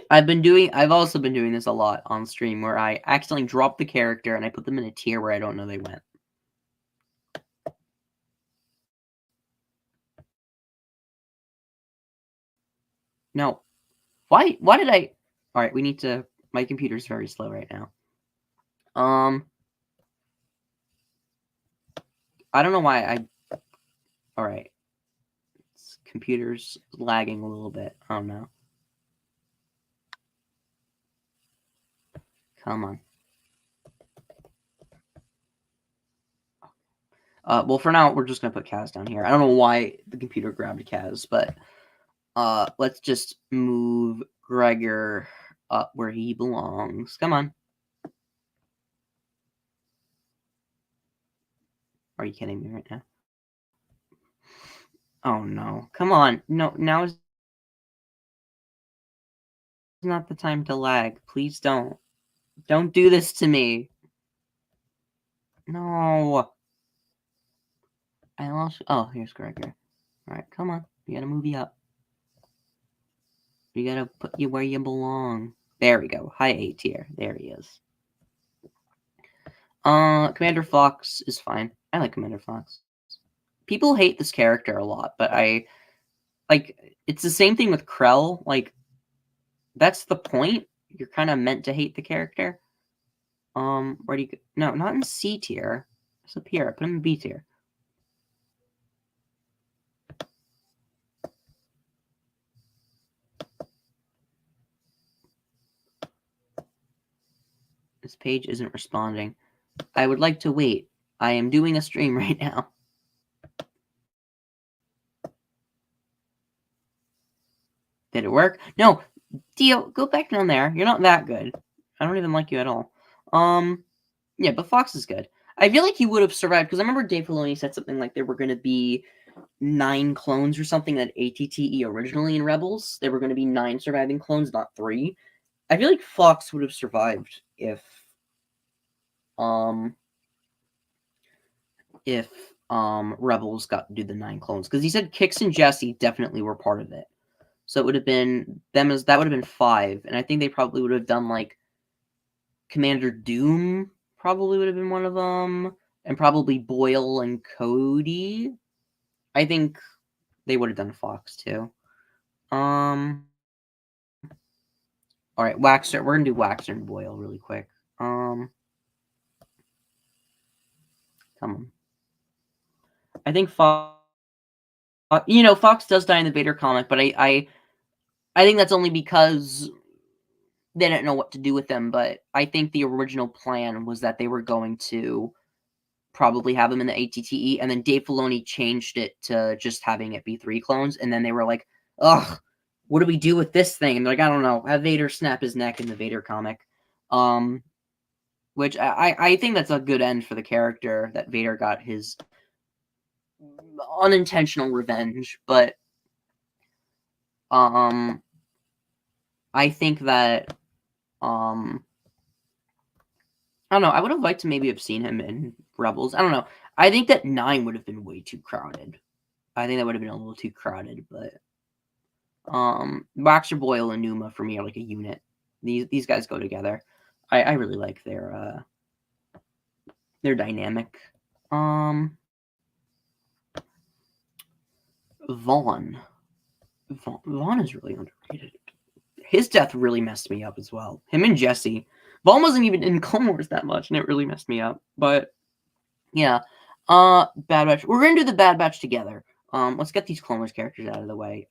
I've also been doing this a lot on stream, where I accidentally drop the character and I put them in a tier where I don't know they went. No. Why did I... Alright, we need to... My computer's very slow right now. I don't know why I... Alright. Computer's lagging a little bit. Oh no. Come on. Well, for now, we're just going to put Kaz down here. I don't know why the computer grabbed Kaz, but let's just move Gregor up where he belongs. Come on. Are you kidding me right now? Oh no. Come on. No, now is not the time to lag. Please don't. Don't do this to me. No. I lost. Oh, here's Gregor. Alright, come on. You gotta move you up. You gotta put you where you belong. There we go. High A tier. There he is. Commander Fox is fine. I like Commander Fox. People hate this character a lot, but it's the same thing with Krell. Like, that's the point. You're kind of meant to hate the character. Where do you go? No, not in C tier. It's up here. I put him in B tier. This page isn't responding. I would like to wait. I am doing a stream right now. Did it work? No, Dio, go back down there. You're not that good. I don't even like you at all. Yeah, but Fox is good. I feel like he would have survived, because I remember Dave Filoni said something like there were going to be 9 clones or something at ATTE originally in Rebels. There were going to be 9 surviving clones, not 3. I feel like Fox would have survived if Rebels got to do the 9 clones, because he said Kix and Jesse definitely were part of it. So it would have been them as that would have been 5, and I think they probably would have done like Commander Doom probably would have been one of them, and probably Boyle and Cody. I think they would have done Fox too. All right, Waxer. We're gonna do Waxer and Boyle really quick. Come on. I think Fox. Fox does die in the Vader comic, but I think that's only because they didn't know what to do with them. But I think the original plan was that they were going to probably have them in the ATTE, and then Dave Filoni changed it to just having it be 3 clones, and then they were like, ugh, what do we do with this thing? And they're like, I don't know, have Vader snap his neck in the Vader comic. Which I think that's a good end for the character, that Vader got his unintentional revenge, but I think that I don't know, I would have liked to maybe have seen him in Rebels. I don't know. I think that 9 would have been way too crowded. I think that would have been a little too crowded, but Waxer, Boyle, and Numa for me are like a unit. These guys go together. I really like their dynamic. Vaughn is really underrated. His death really messed me up as well. Him and Jesse. Vaughn wasn't even in Clone Wars that much, and it really messed me up. But yeah. Bad Batch. We're gonna do the Bad Batch together. Let's get these Clone Wars characters out of the way.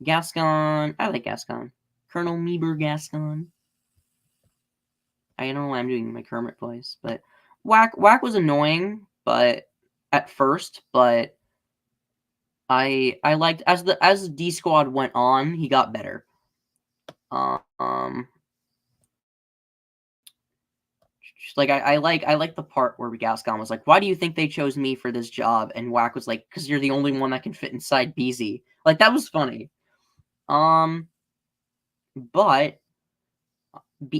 Gascon. I like Gascon. Colonel Meeber Gascon. I don't know why I'm doing my Kermit voice, but Whack was annoying, but at first, but I liked as D Squad went on, he got better. Like I like the part where Gascon was like, "Why do you think they chose me for this job?" And Whack was like, "Because you're the only one that can fit inside BZ." Like, that was funny. But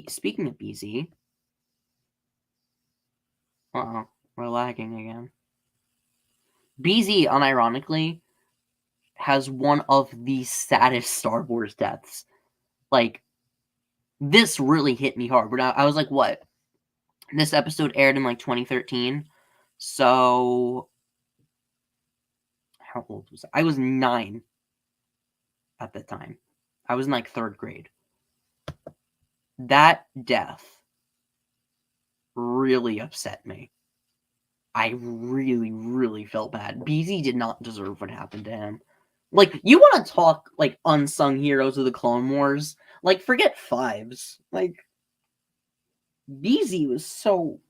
speaking of BZ, we're lagging again. BZ, unironically, has one of the saddest Star Wars deaths. Like, this really hit me hard. But I was like, what? This episode aired in like 2013. So how old was I? I was 9 at the time. I was in like 3rd grade. That death really upset me. I really, really felt bad. BZ did not deserve what happened to him. Like, you want to talk, like, unsung heroes of the Clone Wars? Like, forget Fives. Like, BZ was so...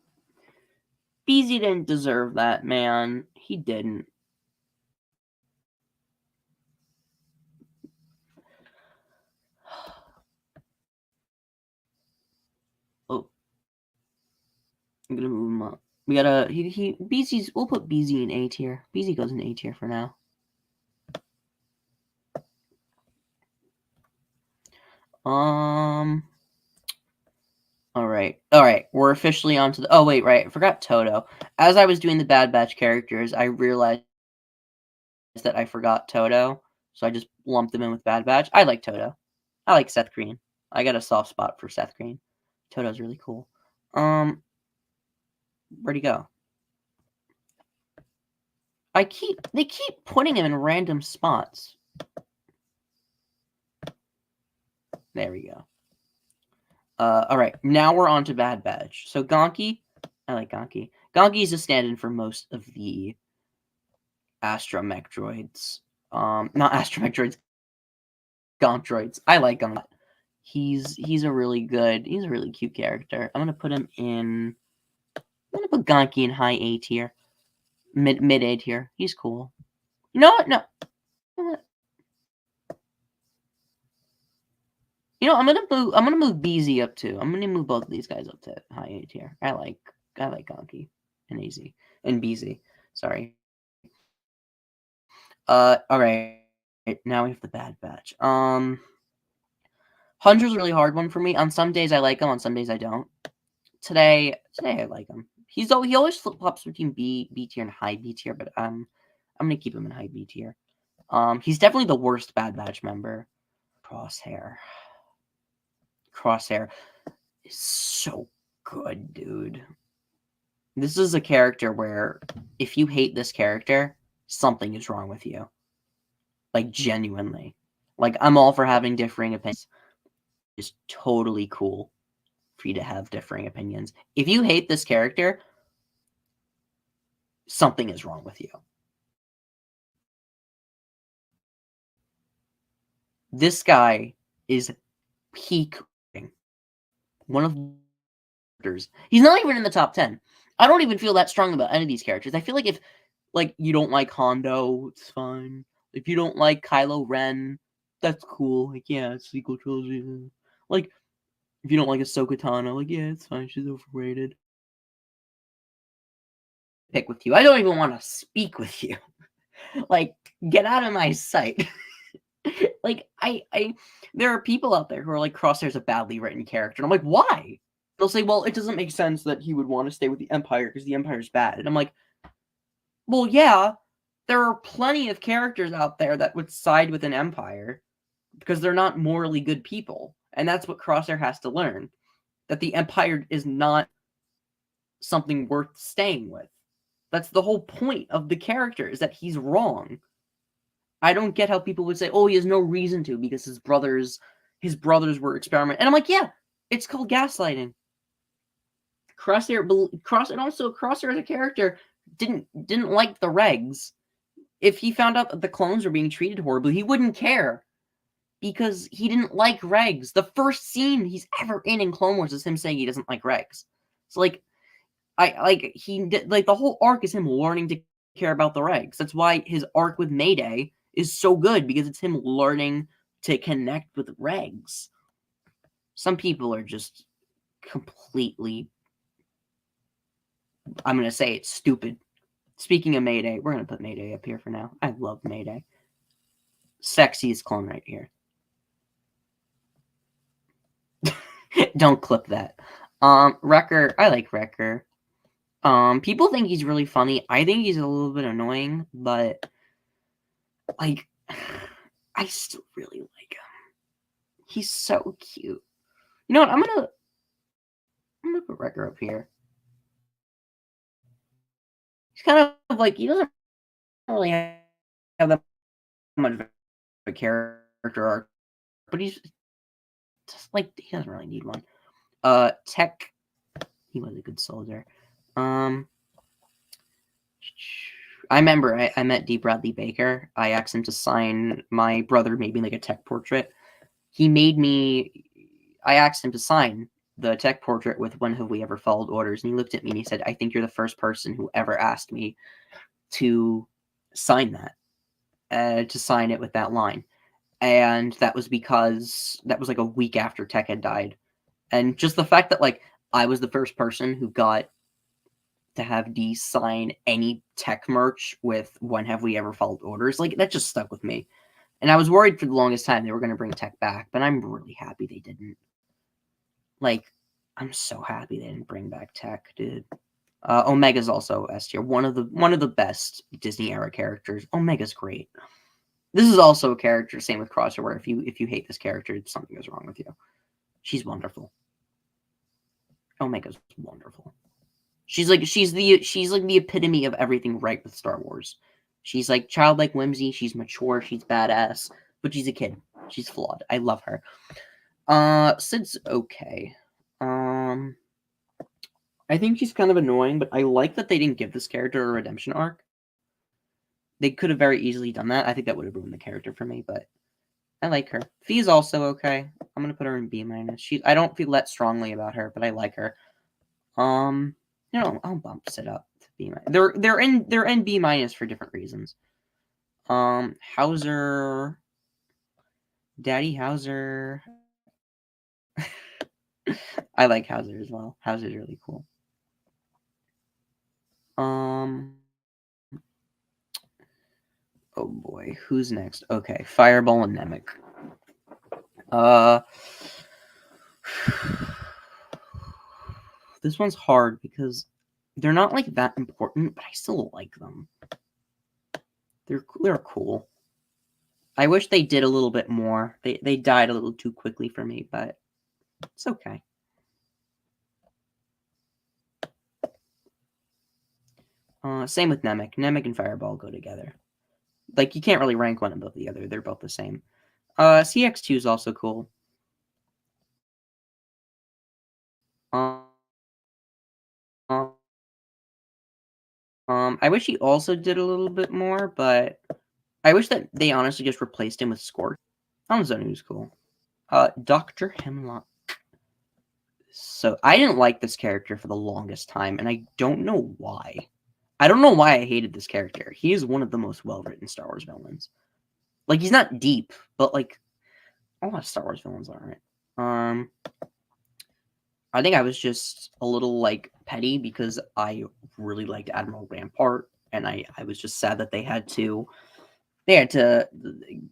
BZ didn't deserve that, man. He didn't. We gotta BZ's. We'll put BZ in A tier. BZ goes in A tier for now. All right. We're officially on to the. Oh wait, right. I forgot Toto. As I was doing the Bad Batch characters, I realized that I forgot Toto, so I just lumped them in with Bad Batch. I like Toto. I like Seth Green. I got a soft spot for Seth Green. Toto's really cool. Where'd he go? They keep putting him in random spots. There we go. All right, now we're on to Bad Batch. So Gonky, I like Gonky. Gonky's a stand-in for most of the astromech droids. Not astromech droids, Gonk droids. I like Gonk. He's a really cute character. I'm gonna put him in. I'm gonna put Gonky in high A tier, mid A tier. He's cool. You know what? No. You know, I'm gonna move BZ up too. I'm gonna move both of these guys up to high A tier. I like Gonky and AZ and BZ. Sorry. All right. Now we have the Bad Batch. Hunter's a really hard one for me. On some days I like him. On some days I don't. Today I like him. He always flip flops between B tier and high B tier, but I'm gonna keep him in high B tier. He's definitely the worst Bad Batch member. Crosshair is so good, dude. This is a character where if you hate this character, something is wrong with you. Like, genuinely. Like, I'm all for having differing opinions. It's totally cool for you to have differing opinions. If you hate this character, something is wrong with you. This guy is peak. One of he's not even in the top 10. I don't even feel that strong about any of these characters. I feel like if you don't like Hondo, it's fine. If you don't like Kylo Ren, that's cool. Like, yeah, it's sequel trilogy. Like, if you don't like Ahsoka Tano, like, yeah, it's fine. She's overrated. Pick with you. I don't even want to speak with you. Like, get out of my sight. Like, there are people out there who are like, Crosshair's a badly written character. And I'm like, why? They'll say, well, it doesn't make sense that he would want to stay with the Empire because the Empire's bad. And I'm like, well, yeah, there are plenty of characters out there that would side with an Empire because they're not morally good people. And that's what Crosshair has to learn, that the Empire is not something worth staying with. That's the whole point of the character, is that he's wrong. I don't get how people would say, oh, he has no reason to because his brothers were experimenting. And I'm like, yeah, it's called gaslighting. Crosshair as a character didn't like the regs. If he found out that the clones were being treated horribly, he wouldn't care because he didn't like regs. The first scene he's ever in Clone Wars is him saying he doesn't like regs. So the whole arc is him learning to care about the regs. That's why his arc with Mayday is so good, because it's him learning to connect with regs. Some people are just completely, I'm going to say it's stupid. Speaking of Mayday, we're going to put Mayday up here for now. I love Mayday. Sexiest clone right here. Don't clip that. Wrecker, I like Wrecker. People think he's really funny. I think he's a little bit annoying, but like, I still really like him. He's so cute. You know what? I'm gonna put Wrecker up here. He's kind of like, he doesn't really have that much of a character arc, but he's just like, he doesn't really need one. Tech, he was a good soldier. I remember I met D. Bradley Baker. I asked him to sign, my brother made me like a Tech portrait. I asked him to sign the Tech portrait with When Have We Ever Followed Orders? And he looked at me and he said, I think you're the first person who ever asked me to sign that, to sign it with that line. And that was because that was like a week after Tech had died. And just the fact that like I was the first person who got to have Dee sign any tech merch with "When have we ever followed orders?" Like, that just stuck with me. And I was worried for the longest time they were going to bring tech back, but I'm really happy they didn't. Like, I'm so happy they didn't bring back tech, dude. Omega's also S tier. One of the best Disney era characters. Omega's great. This is also a character, same with Crosser, where if you hate this character, something is wrong with you. She's wonderful. Omega's wonderful. She's like the epitome of everything right with Star Wars. She's like childlike whimsy, she's mature, she's badass, but she's a kid. She's flawed. I love her. Sid's okay. I think she's kind of annoying, but I like that they didn't give this character a redemption arc. They could have very easily done that. I think that would have ruined the character for me, but I like her. Fee's also okay. I'm gonna put her in B-. I don't feel that strongly about her, but I like her. I'll bump Sid up to B-. They're in B- for different reasons. Hauser, Daddy Hauser. I like Hauser as well. Hauser's really cool. Oh boy, who's next? Okay, Fireball and Namek. This one's hard because they're not like that important, but I still like them. They're cool. I wish they did a little bit more. They died a little too quickly for me, but it's okay. Same with Namek. Namek and Fireball go together. Like, you can't really rank one above the other. They're both the same. CX2 is also cool. I wish he also did a little bit more, but I wish that they honestly just replaced him with Scorch. Hanzonu was cool. Dr. Hemlock. So, I didn't like this character for the longest time, and I don't know why. I don't know why I hated this character. He is one of the most well-written Star Wars villains. Like, he's not deep, but, like, a lot of Star Wars villains aren't. I think I was just a little, like, petty because I really liked Admiral Rampart, and I was just sad that they had to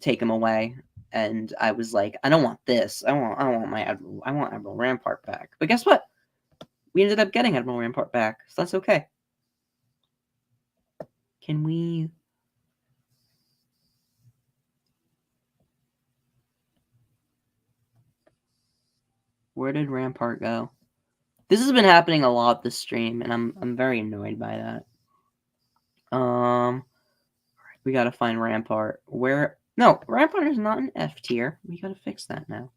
take him away, and I was like, I don't want this. I want Admiral Rampart back. But guess what? We ended up getting Admiral Rampart back, so that's okay. Can we... Where did Rampart go? This has been happening a lot this stream, and I'm very annoyed by that. We gotta find Rampart. Where? No, Rampart is not an F tier. We gotta fix that now.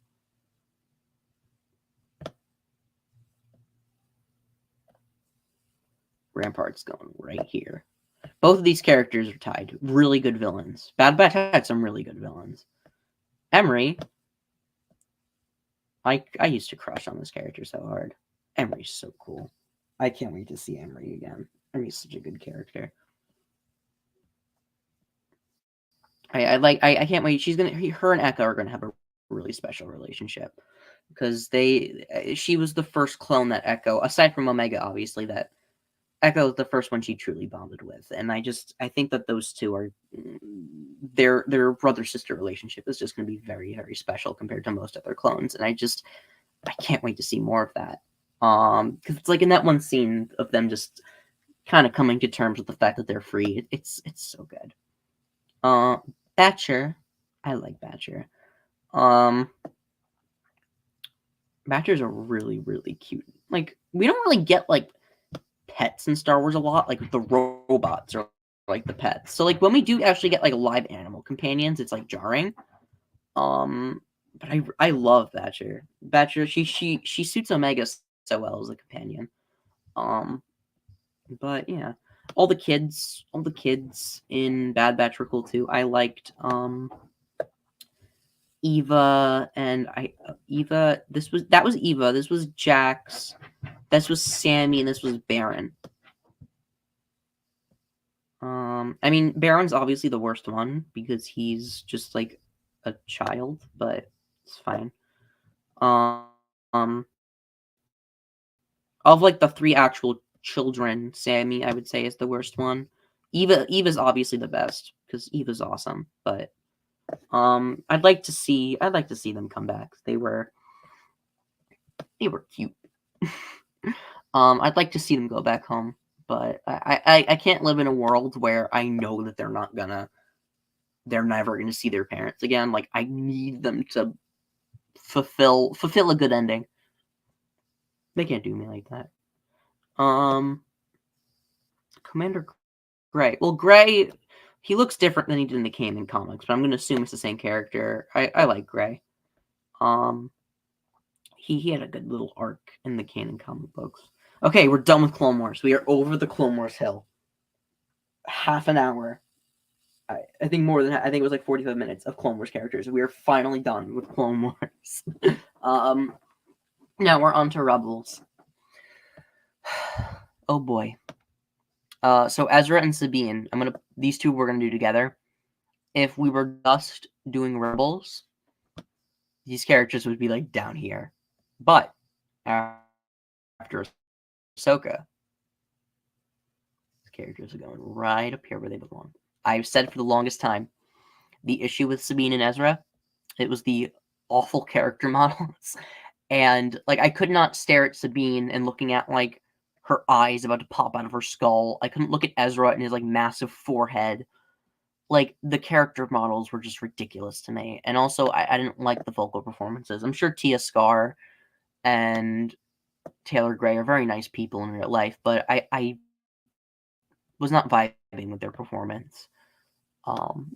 Rampart's going right here. Both of these characters are tied. Really good villains. Bad Batch had some really good villains. Emery. I used to crush on this character so hard. Emery's so cool. I can't wait to see Emery again. Emery's such a good character. I can't wait. Her and Echo are gonna have a really special relationship because she was the first clone that Echo, aside from Omega, obviously, that Echo is the first one she truly bonded with, and I think that those two are their brother-sister relationship is just going to be very, very special compared to most other clones, and I can't wait to see more of that. Because it's like in that one scene of them just kind of coming to terms with the fact that they're free. It's so good. Batcher, I like Batcher. Batcher's a really, really cute. Like, we don't really get like pets in Star Wars a lot. Like, the robots are like the pets. So like when we do actually get like live animal companions, it's like jarring. But I love Batcher. Batcher, she suits Omega so well as a companion. But yeah, all the kids in Bad Batch were cool too. I liked Eva and Eva. That was Eva. This was Jax. This was Sammy, and this was Baron. I mean, Baron's obviously the worst one because he's just like a child, but it's fine. Of like the three actual children, Sammy, I would say, is the worst one. Eva's obviously the best because Eva's awesome, but I'd like to see them come back. They were cute. I'd like to see them go back home, but I can't live in a world where I know that they're never gonna see their parents again. Like, I need them to fulfill a good ending. They can't do me like that. Commander Gray. Well, Gray, he looks different than he did in the canon comics, but I'm gonna assume it's the same character. I like Gray. He had a good little arc in the canon comic books. Okay, we're done with Clone Wars. We are over the Clone Wars hill. Half an hour. I think more than I think it was like 45 minutes of Clone Wars characters. We are finally done with Clone Wars. Now we're on to Rebels. Oh boy. So Ezra and Sabine, these two we're gonna do together. If we were just doing Rebels, these characters would be like down here. But after Ahsoka, these characters are going right up here where they belong. I've said for the longest time, the issue with Sabine and Ezra, it was the awful character models. And like, I could not stare at Sabine and looking at like her eyes about to pop out of her skull. I couldn't look at Ezra and his like massive forehead. Like, the character models were just ridiculous to me. And also, I didn't like the vocal performances. I'm sure Tia Scar and Taylor Gray are very nice people in real life, but I was not vibing with their performance.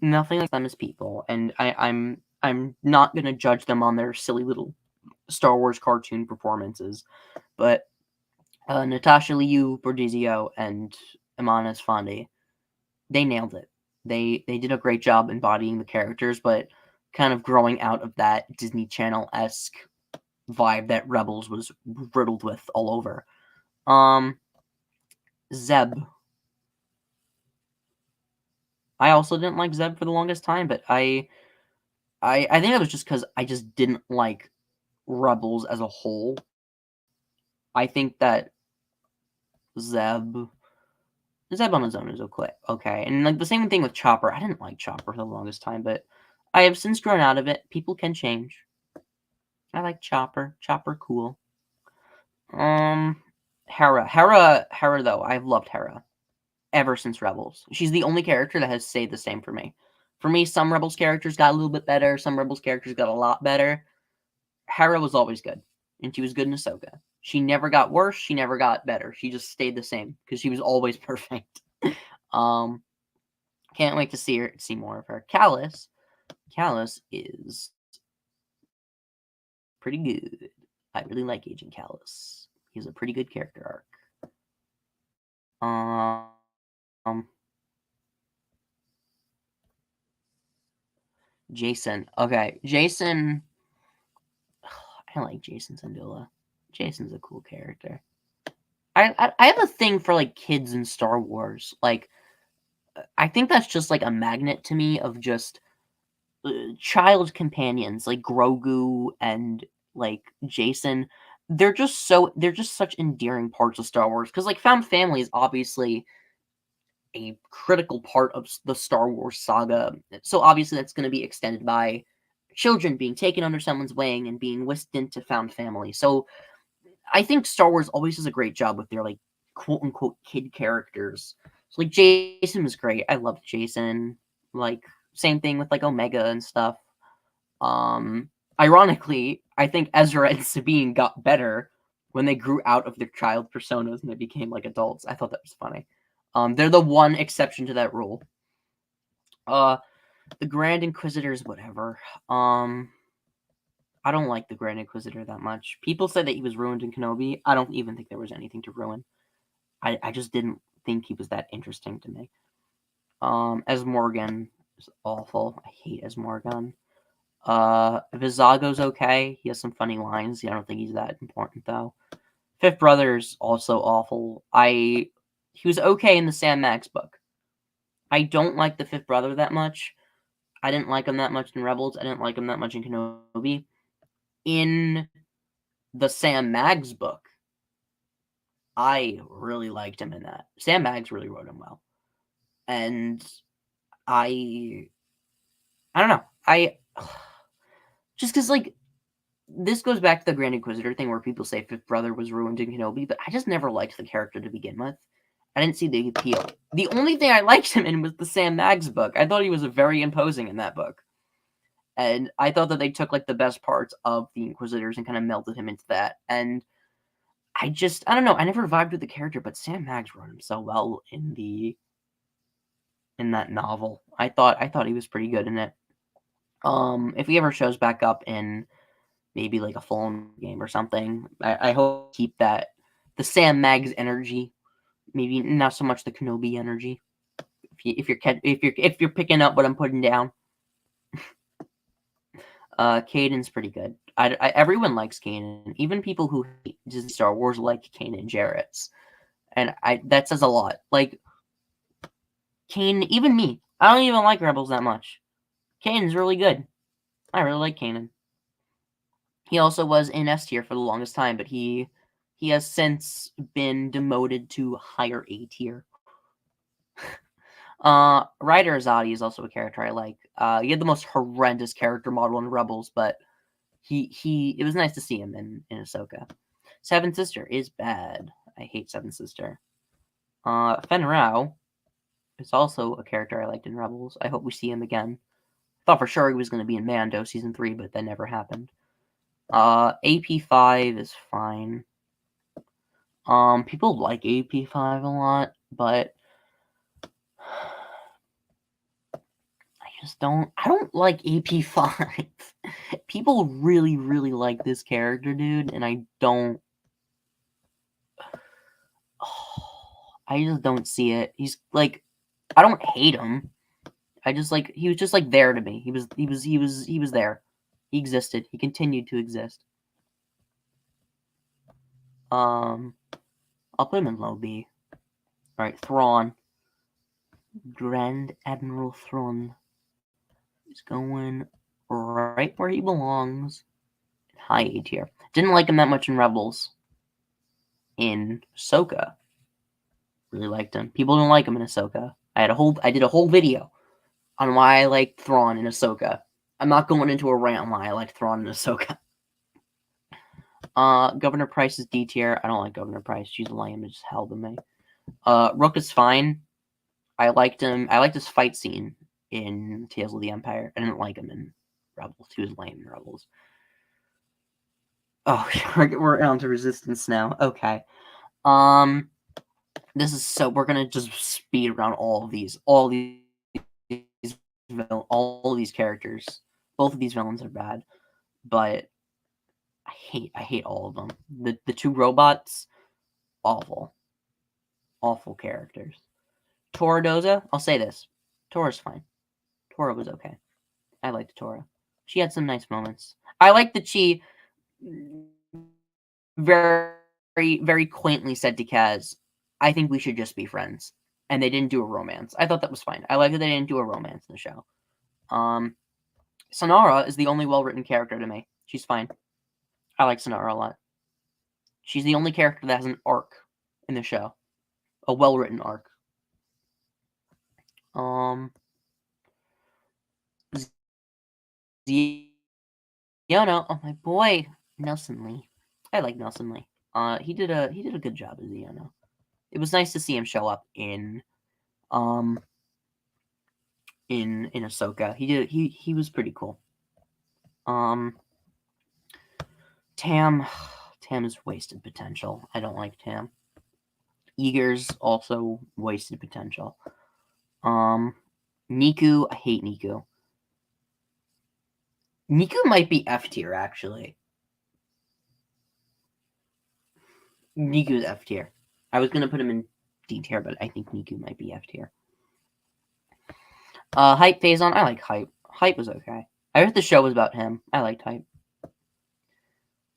Nothing like them as people, and I'm not gonna judge them on their silly little Star Wars cartoon performances, but Natasha Liu Bordizio and Iman Esfandi, they nailed it. They did a great job embodying the characters, but kind of growing out of that Disney Channel-esque vibe that Rebels was riddled with all over. Zeb. I also didn't like Zeb for the longest time, but I think that was just because I just didn't like Rebels as a whole. I think that Zeb on his own is okay. And like the same thing with Chopper. I didn't like Chopper for the longest time, but I have since grown out of it. People can change. I like Chopper. Chopper cool. Hera though, I've loved Hera ever since Rebels. She's the only character that has stayed the same for me. For me, some Rebels characters got a little bit better, some Rebels characters got a lot better. Hera was always good, and she was good in Ahsoka. She never got worse, she never got better. She just stayed the same, because she was always perfect. Can't wait to see more of her. Kallus is pretty good. I really like Agent Kallus. He's a pretty good character arc. Jacen. Okay, Jacen. I like Jacen Syndulla. Jacen's a cool character. I have a thing for like kids in Star Wars. Like, I think that's just like a magnet to me of just child companions like Grogu and like Jacen. They're just such endearing parts of Star Wars, because like found family is obviously a critical part of the Star Wars saga. So obviously that's going to be extended by children being taken under someone's wing and being whisked into found family. So I think Star Wars always does a great job with their like quote unquote kid characters. So like Jacen was great. I loved Jacen. Like same thing with like Omega and stuff. Ironically, I think Ezra and Sabine got better when they grew out of their child personas and they became like adults. I thought that was funny. They're the one exception to that rule. The Grand Inquisitors, whatever. I don't like the Grand Inquisitor that much. People said that he was ruined in Kenobi. I don't even think there was anything to ruin. I just didn't think he was that interesting to me. As Morgan is awful. I hate as Morgan. Vizago's okay. He has some funny lines. I don't think he's that important though. Fifth Brother's also awful. He was okay in the Sam Max book. I don't like the Fifth Brother that much. I didn't like him that much in Rebels. I didn't like him that much in Kenobi. In the Sam Mags book, I really liked him in that. Sam Maggs really wrote him well. And I don't know. I just because like this goes back to the Grand Inquisitor thing where people say Fifth Brother was ruined in Kenobi, but I just never liked the character to begin with. I didn't see the appeal. The only thing I liked him in was the Sam Maggs book. I thought he was very imposing in that book. And I thought that they took like the best parts of the Inquisitors and kind of melted him into that. And I don't know. I never vibed with the character, but Sam Maggs wrote him so well in that novel. I thought he was pretty good in it. If he ever shows back up in maybe like a full game or something, I hope keep the Sam Maggs energy. Maybe not so much the Kenobi energy. If you're picking up what I'm putting down. Kaden's pretty good. Everyone likes Kanan. Even people who hate Disney Star Wars like Kanan Jarrus. And that says a lot. Like, Kanan, even me, I don't even like Rebels that much. Kanan's really good. I really like Kanan. He also was in S tier for the longest time, but he has since been demoted to higher A tier. Ryder Azadi is also a character I like. He had the most horrendous character model in Rebels, but it was nice to see him in Ahsoka. Seven Sister is bad. I hate Seven Sister. Fenn Rau is also a character I liked in Rebels. I hope we see him again. Thought for sure he was going to be in Mando season 3, but that never happened. AP5 is fine. People like AP5 a lot, but I don't like AP5. People really, really like this character, dude, and I don't. I just don't see it. He's like, I don't hate him. I just like he was just like there to me. He was there. He existed. He continued to exist. I'll put him in low B. All right, Thrawn. Grand Admiral Thrawn is going right where he belongs. High A tier. Didn't like him that much in Rebels. In Ahsoka, really liked him. People don't like him in Ahsoka. I did a whole video on why I liked Thrawn in Ahsoka. I'm not going into a rant on why I liked Thrawn in Ahsoka. Governor Pryce is D tier. I don't like Governor Pryce. She's lame as hell to me. Rook is fine. I liked him. I liked his fight scene in Tales of the Empire. I didn't like him in Rebels. He was lame in Rebels. Oh, we're on to Resistance now. Okay. This is so we're gonna just speed around all these characters. Both of these villains are bad, but I hate all of them. The two robots, awful characters. Tora Doza, I'll say this: Tora's fine. Tora was okay. I liked Tora. She had some nice moments. I like that she very very quaintly said to Kaz, "I think we should just be friends." And they didn't do a romance. I thought that was fine. I like that they didn't do a romance in the show. Sonara is the only well-written character to me. She's fine. I like Sonara a lot. She's the only character that has an arc in the show. A well-written arc. Xiono, oh my boy, Nelson Lee. I like Nelson Lee. He did a good job as Xiono. It was nice to see him show up in Ahsoka. He was pretty cool. Tam is wasted potential. I don't like Tam. Eager's also wasted potential. Niku, I hate Niku. Niku might be F tier, actually. Niku's F tier. I was gonna put him in D tier, but I think Niku might be F tier. Hype Phazon, I like Hype. Hype was okay. I heard the show was about him. I liked Hype.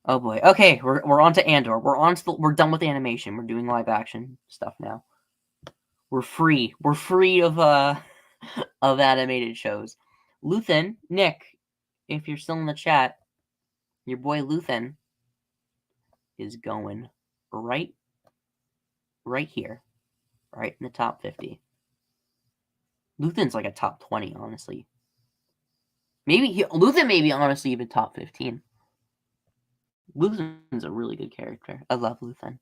Oh boy. Okay, we're on to Andor. We're done with the animation. We're doing live action stuff now. We're free. We're free of animated shows. Luthen, Nick, if you're still in the chat, your boy Luthen is going right right here, right in the top 50. Luthen's like a top 20, honestly. Luthen may be honestly even top 15. Luthen's a really good character. I love Luthen.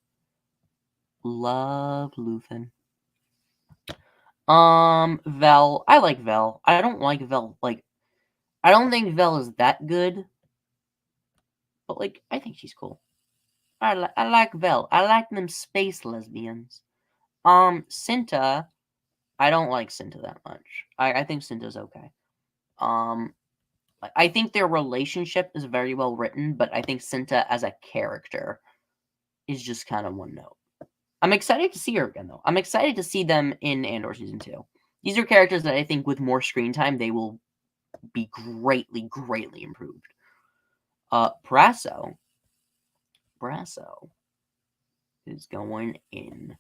Love Luthen. Vel. I like Vel. I don't like Vel. Like, I don't think Vel is that good. But, like, I think she's cool. I like Vel. I like them space lesbians. Cinta. I don't like Cinta that much. I think Cinta's okay. I think their relationship is very well written, but I think Cinta as a character is just kind of one note. I'm excited to see her again, though. I'm excited to see them in Andor Season 2. These are characters that I think with more screen time, they will be greatly, greatly improved. Brasso is going in.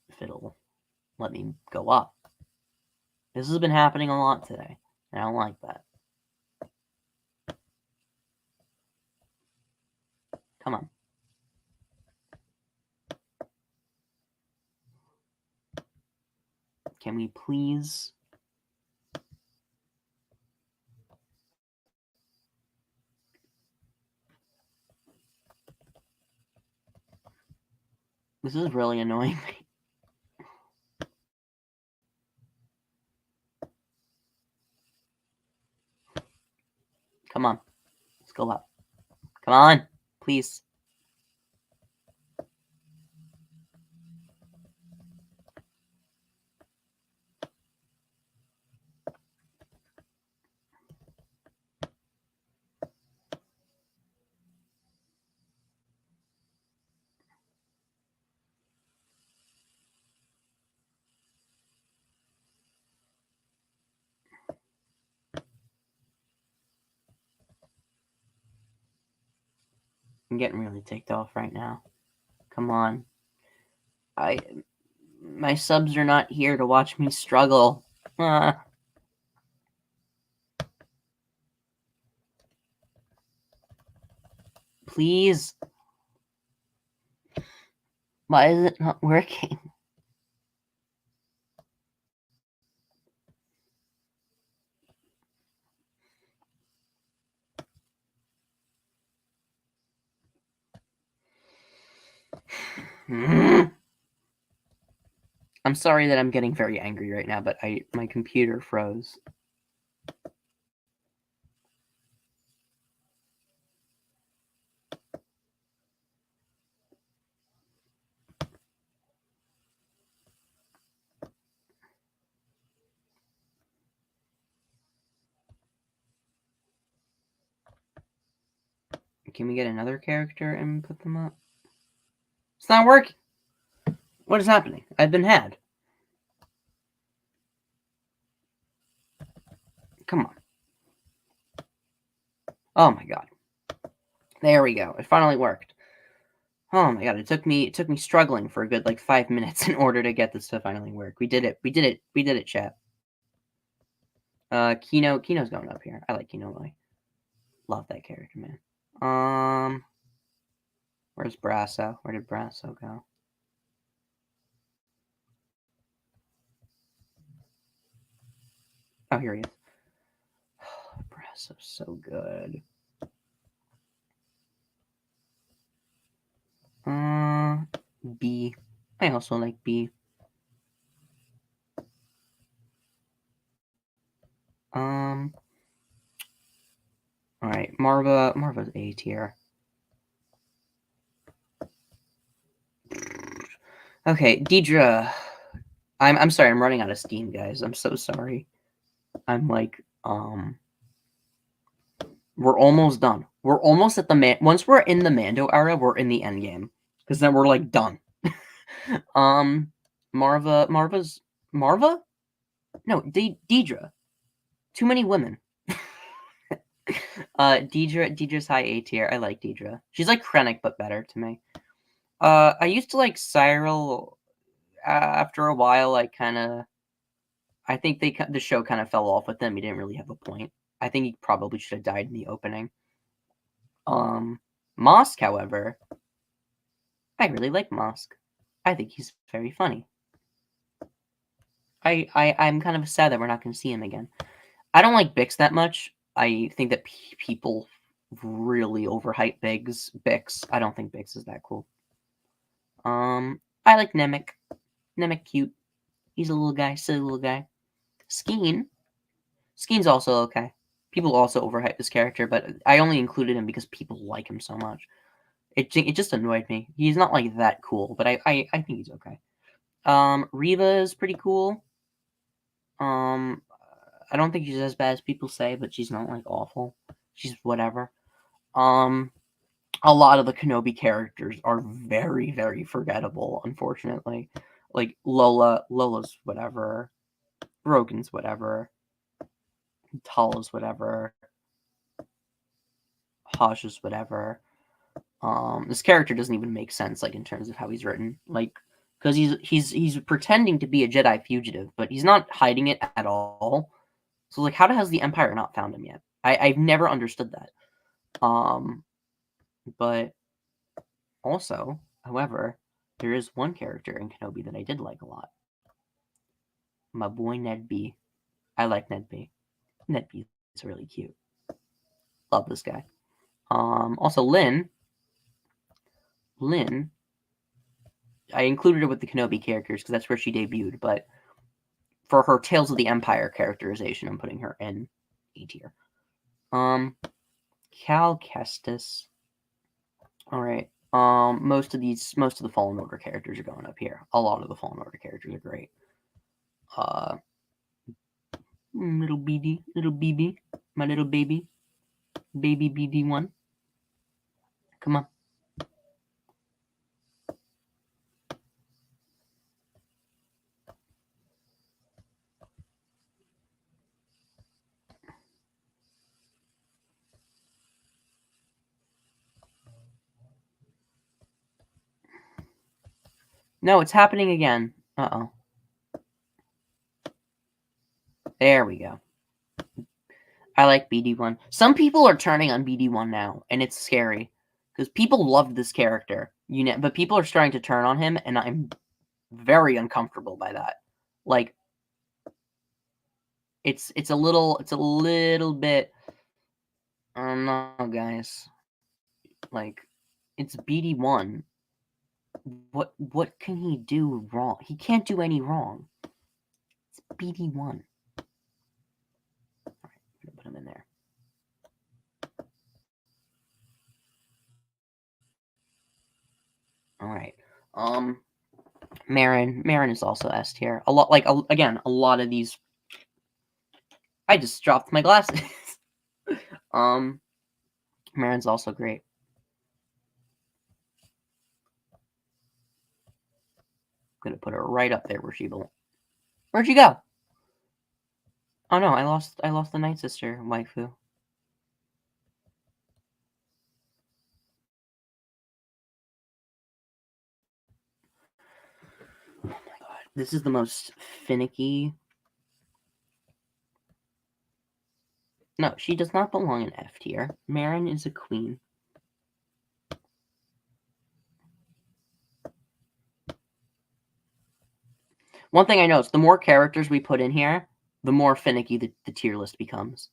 If it'll let me go up. This has been happening a lot today, and I don't like that. Come on. Can we please... This is really annoying me. Come on. Let's go up. Come on. Please. I'm getting really ticked off right now. Come on. My subs are not here to watch me struggle. Please. Why is it not working? I'm sorry that I'm getting very angry right now, but my computer froze. Can we get another character and put them up? It's not working. What is happening? I've been had. Come on. Oh my god. There we go. It finally worked. Oh my god, it took me struggling for a good like 5 minutes in order to get this to finally work. We did it. We did it, chat. Kino's going up here. I like Kino. I love that character, man. Where's Brasso? Where did Brasso go? Oh, here he is. Brasso's so good. B. I also like B. Alright, Marva's A tier. Okay, Deidre. I'm sorry, I'm running out of steam, guys. I'm so sorry. I'm like, we're almost done. We're almost at the once we're in the Mando era, we're in the end game. Because then we're like done. Marva? No, Deidre. Too many women. Deidre's high A tier. I like Deidre. She's like Krennic, but better to me. I used to like Cyril. After a while, I think the show kind of fell off with him. He didn't really have a point. I think he probably should have died in the opening. Mosk, however, I really like Mosk. I think he's very funny. I'm kind of sad that we're not going to see him again. I don't like Bix that much. I think that people really overhype Bix. I don't think Bix is that cool. I like Namek. Namek cute. He's a little guy, silly little guy. Skeen. Skeen's also okay. People also overhype this character, but I only included him because people like him so much. It just annoyed me. He's not like that cool, but I think he's okay. Reva is pretty cool. I don't think she's as bad as people say, but she's not like awful. She's whatever. A lot of the Kenobi characters are very, very forgettable, unfortunately. Like Lola's whatever. Rogan's whatever. Tala's whatever. Haj's whatever. This character doesn't even make sense, like in terms of how he's written. Like, because he's pretending to be a Jedi fugitive, but he's not hiding it at all. So like, how has the Empire not found him yet? I've never understood that. But also, however, there is one character in Kenobi that I did like a lot. My boy Ned B. I like Ned B. Ned B is really cute. Love this guy. Also Lynn. Lynn. I included her with the Kenobi characters because that's where she debuted, but for her Tales of the Empire characterization, I'm putting her in A tier. Cal Kestis. All right. Most of the Fallen Order characters are going up here. A lot of the Fallen Order characters are great. Little BB, my little baby BD1. Come on. No, it's happening again. Uh-oh. There we go. I like BD1. Some people are turning on BD1 now, and it's scary. Because people loved this character. But people are starting to turn on him, and I'm very uncomfortable by that. Like, it's a little bit... I don't know, guys. Like, it's BD1. What can he do wrong? He can't do any wrong. It's BD1. Alright, I'm gonna put him in there. Alright. Marin is also S tier. A lot, like, again, a lot of these... I just dropped my glasses. Marin's also great. I'm gonna put her right up there where she belongs. Where'd she go? Oh no, I lost the Night Sister waifu. Oh my god. This is the most finicky... No, she does not belong in F tier. Marin is a queen. One thing I noticed, the more characters we put in here, the more finicky the tier list becomes.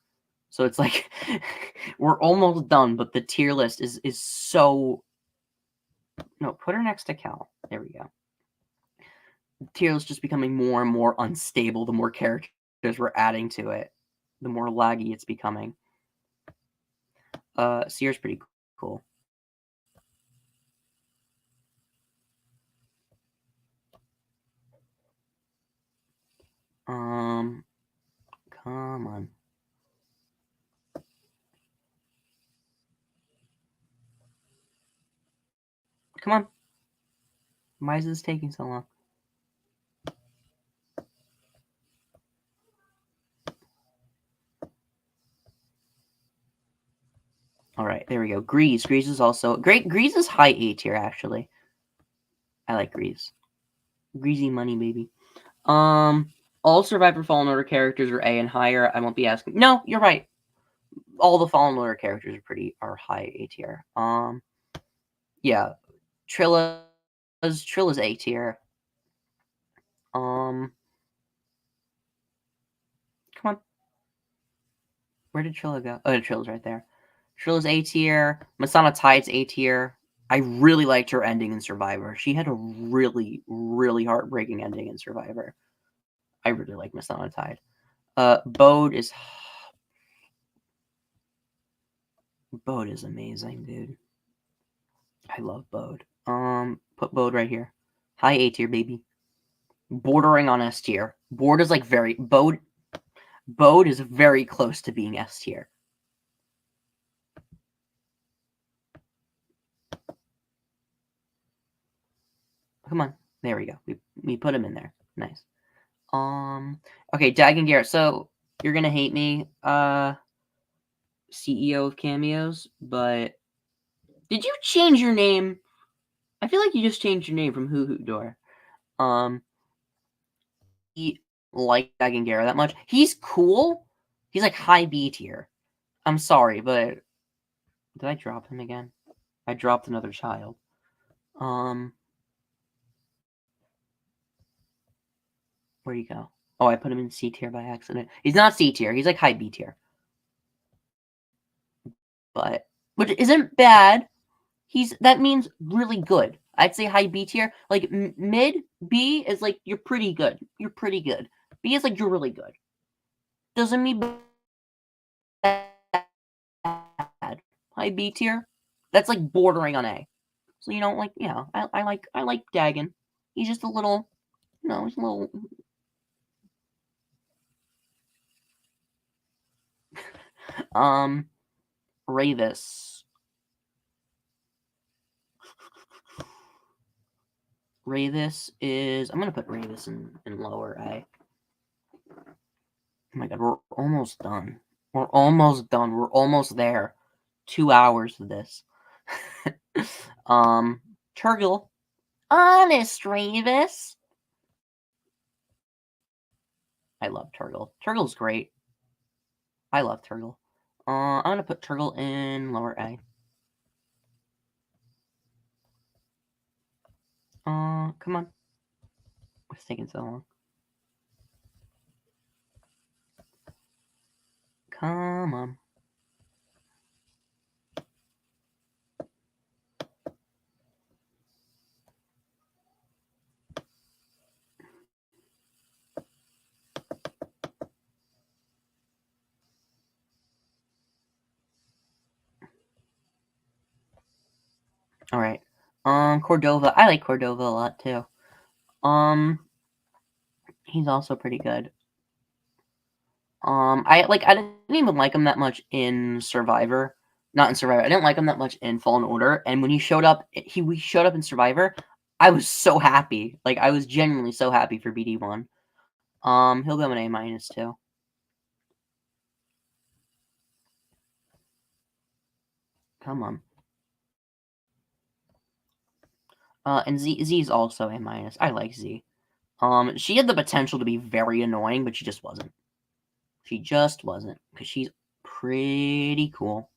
So it's like, we're almost done, but the tier list is so... No, put her next to Cal. There we go. The tier list just becoming more and more unstable the more characters we're adding to it. The more laggy it's becoming. Seer's pretty cool. Come on. Come on. Why is this taking so long? All right, there we go. Grease. Grease is also great. Grease is high A tier, actually. I like Grease. Greasy money, baby. All Survivor Fallen Order characters are A and higher. I won't be asking. No, you're right. All the Fallen Order characters are high A tier. Yeah. Trilla Trill is A tier. Come on. Where did Trilla go? Oh, Trilla's right there. Trilla's A tier. Masana Tide's A tier. I really liked her ending in Survivor. She had a really, really heartbreaking ending in Survivor. I really like Masana Tide. Bode is amazing, dude. I love Bode. Put Bode right here. High A tier, baby. Bordering on S tier. Bode is like Bode is very close to being S tier. Come on. There we go. We put him in there. Nice. Okay, Dagon Garrett. So you're gonna hate me, CEO of Cameos, but did you change your name? I feel like you just changed your name from Hoo Hoo Door. He like Dagon Garrett that much. He's cool. He's like high B tier. I'm sorry, but did I drop him again? I dropped another child. Where'd he go? Oh, I put him in C tier by accident. He's not C tier. He's like high B tier. But which isn't bad. That means really good. I'd say high B tier. Like mid B is like you're pretty good. You're pretty good. B is like you're really good. Doesn't mean bad. High B tier. That's like bordering on A. So like I like Dagon. He's just a little, he's a little. Ravis. Ravis is. I'm gonna put Ravis in lower A. Oh my god, we're almost done. We're almost done. We're almost there. 2 hours of this. Turgle. Honest Ravis. I love Turgle. Turgle's great. I love Turgle. I'm gonna put Turgle in lower A. Come on. What's taking so long? Come on. All right. Cordova. I like Cordova a lot too. He's also pretty good. I didn't even like him that much in Survivor. Not in Survivor. I didn't like him that much in Fallen Order. And when he showed up, we showed up in Survivor. I was so happy. Like I was genuinely so happy for BD1. He'll go an A- too. Come on. And Z is also A-. I like Z. She had the potential to be very annoying, but she just wasn't. She just wasn't, because she's pretty cool.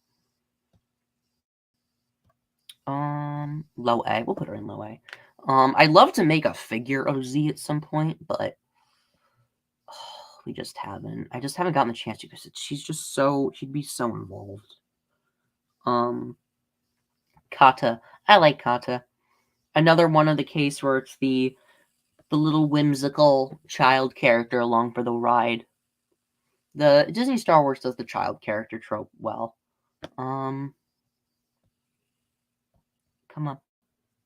Low A. We'll put her in low A. I'd love to make a figure of Z at some point, but we just haven't. I just haven't gotten the chance to, because she'd be so involved. Kata. I like Kata. Another one of the case where it's the little whimsical child character along for the ride. The Disney Star Wars does the child character trope well. Come up.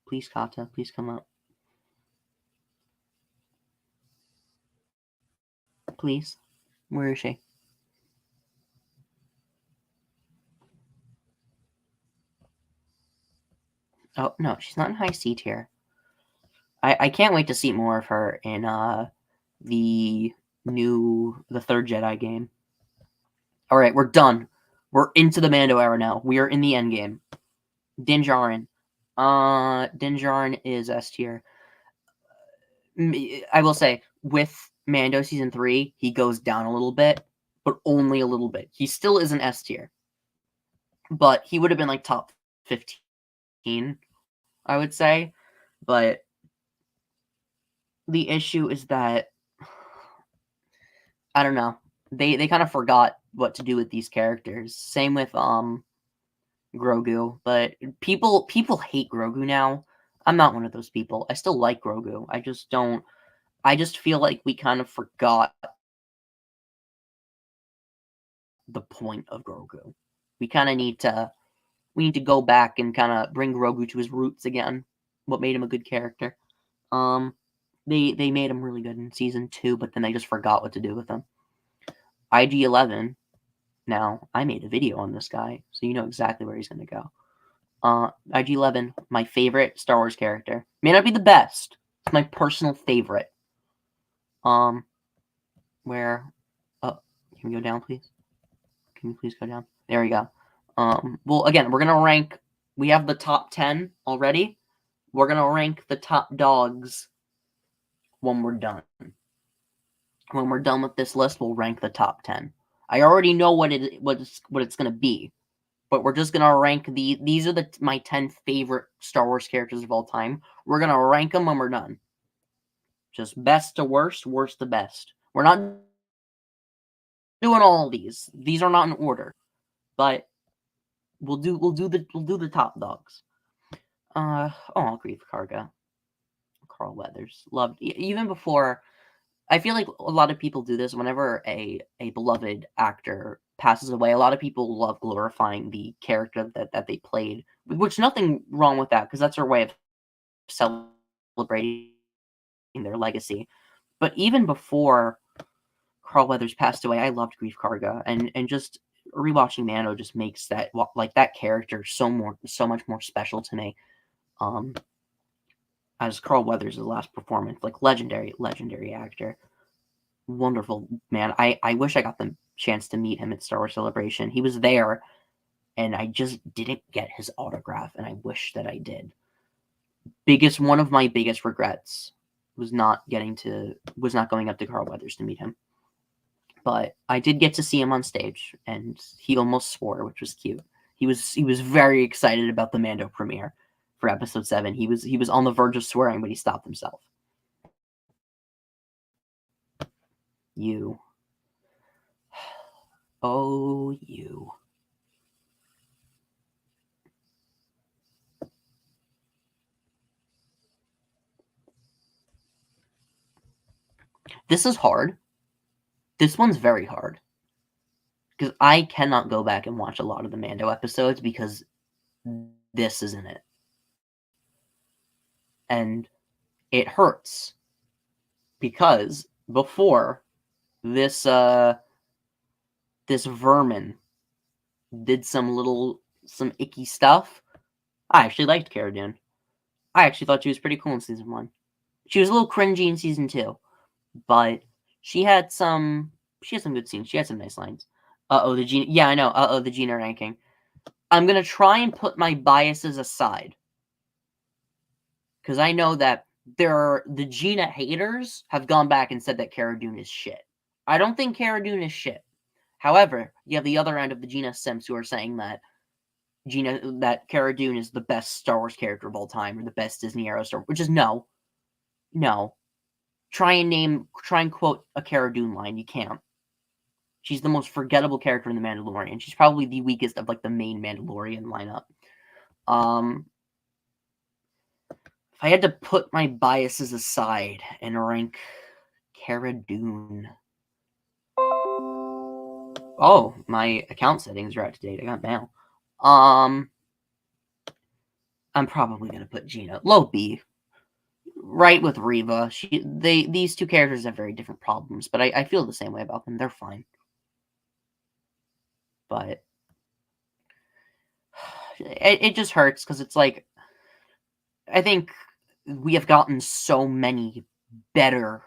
Please, Kata. Please come up. Please. Where is she? Oh, no, she's not in high C tier. I can't wait to see more of her in the third Jedi game. Alright, we're done. We're into the Mando era now. We are in the end game. Din Djarin. Din Djarin is S tier. I will say, with Mando Season 3, he goes down a little bit, but only a little bit. He still isn't S tier. But he would have been like top 15, I would say. But the issue is that I don't know. They kind of forgot what to do with these characters. Same with Grogu, but people hate Grogu now. I'm not one of those people. I still like Grogu. I just don't. I just feel like we kind of forgot the point of Grogu. We kind of need to go back and kind of bring Grogu to his roots again. What made him a good character. They made him really good in season 2, but then they just forgot what to do with him. IG-11. Now, I made a video on this guy, so you know exactly where he's going to go. IG-11, my favorite Star Wars character. May not be the best. It's my personal favorite. Where... can we go down, please? Can you please go down? There we go. Well, again, we're going to rank... We have the top 10 already. We're going to rank the top dogs when we're done. When we're done with this list, we'll rank the top 10. I already know what it's going to be, but we're just going to rank these are my 10 favorite Star Wars characters of all time. We're going to rank them when we're done. Just best to worst, worst to best. We're not doing all of these. These are not in order, but we'll do the top dogs. Greef Karga. Carl Weathers. Loved even before. I feel like a lot of people do this whenever a beloved actor passes away. A lot of people love glorifying the character that they played, which nothing wrong with that because that's their way of celebrating their legacy. But even before Carl Weathers passed away, I loved Greef Karga, and just rewatching Mando just makes that character so much more special to me. As Carl Weathers' last performance, like legendary actor, wonderful man. I wish I got the chance to meet him at Star Wars Celebration. He was there, and I just didn't get his autograph, and I wish that I did. One of my biggest regrets was not going up to Carl Weathers to meet him. But I did get to see him on stage, and he almost swore, which was cute. He was very excited about the Mando premiere for Episode 7. He was on the verge of swearing, but he stopped himself. You. Oh, you. This is hard. This one's very hard. Because I cannot go back and watch a lot of the Mando episodes because this is in it. And it hurts. Because before this vermin did some icky stuff, I actually liked Cara Dune. I actually thought she was pretty cool in season 1. She was a little cringy in season 2, but she had some good scenes. She had some nice lines. The Gina. Yeah, I know. The Gina ranking. I'm gonna try and put my biases aside, because I know that the Gina haters have gone back and said that Cara Dune is shit. I don't think Cara Dune is shit. However, you have the other end of the Gina simps who are saying that Cara Dune is the best Star Wars character of all time, or the best Disney era Star Wars, which is no. Try and quote a Cara Dune line. You can't. She's the most forgettable character in The Mandalorian. She's probably the weakest of the main Mandalorian lineup. If I had to put my biases aside and rank Cara Dune. Oh, my account settings are out to date. I got mail. I'm probably gonna put Gina low B. Right with Reva. These two characters have very different problems, but I feel the same way about them. They're fine. But it just hurts because it's like, I think we have gotten so many better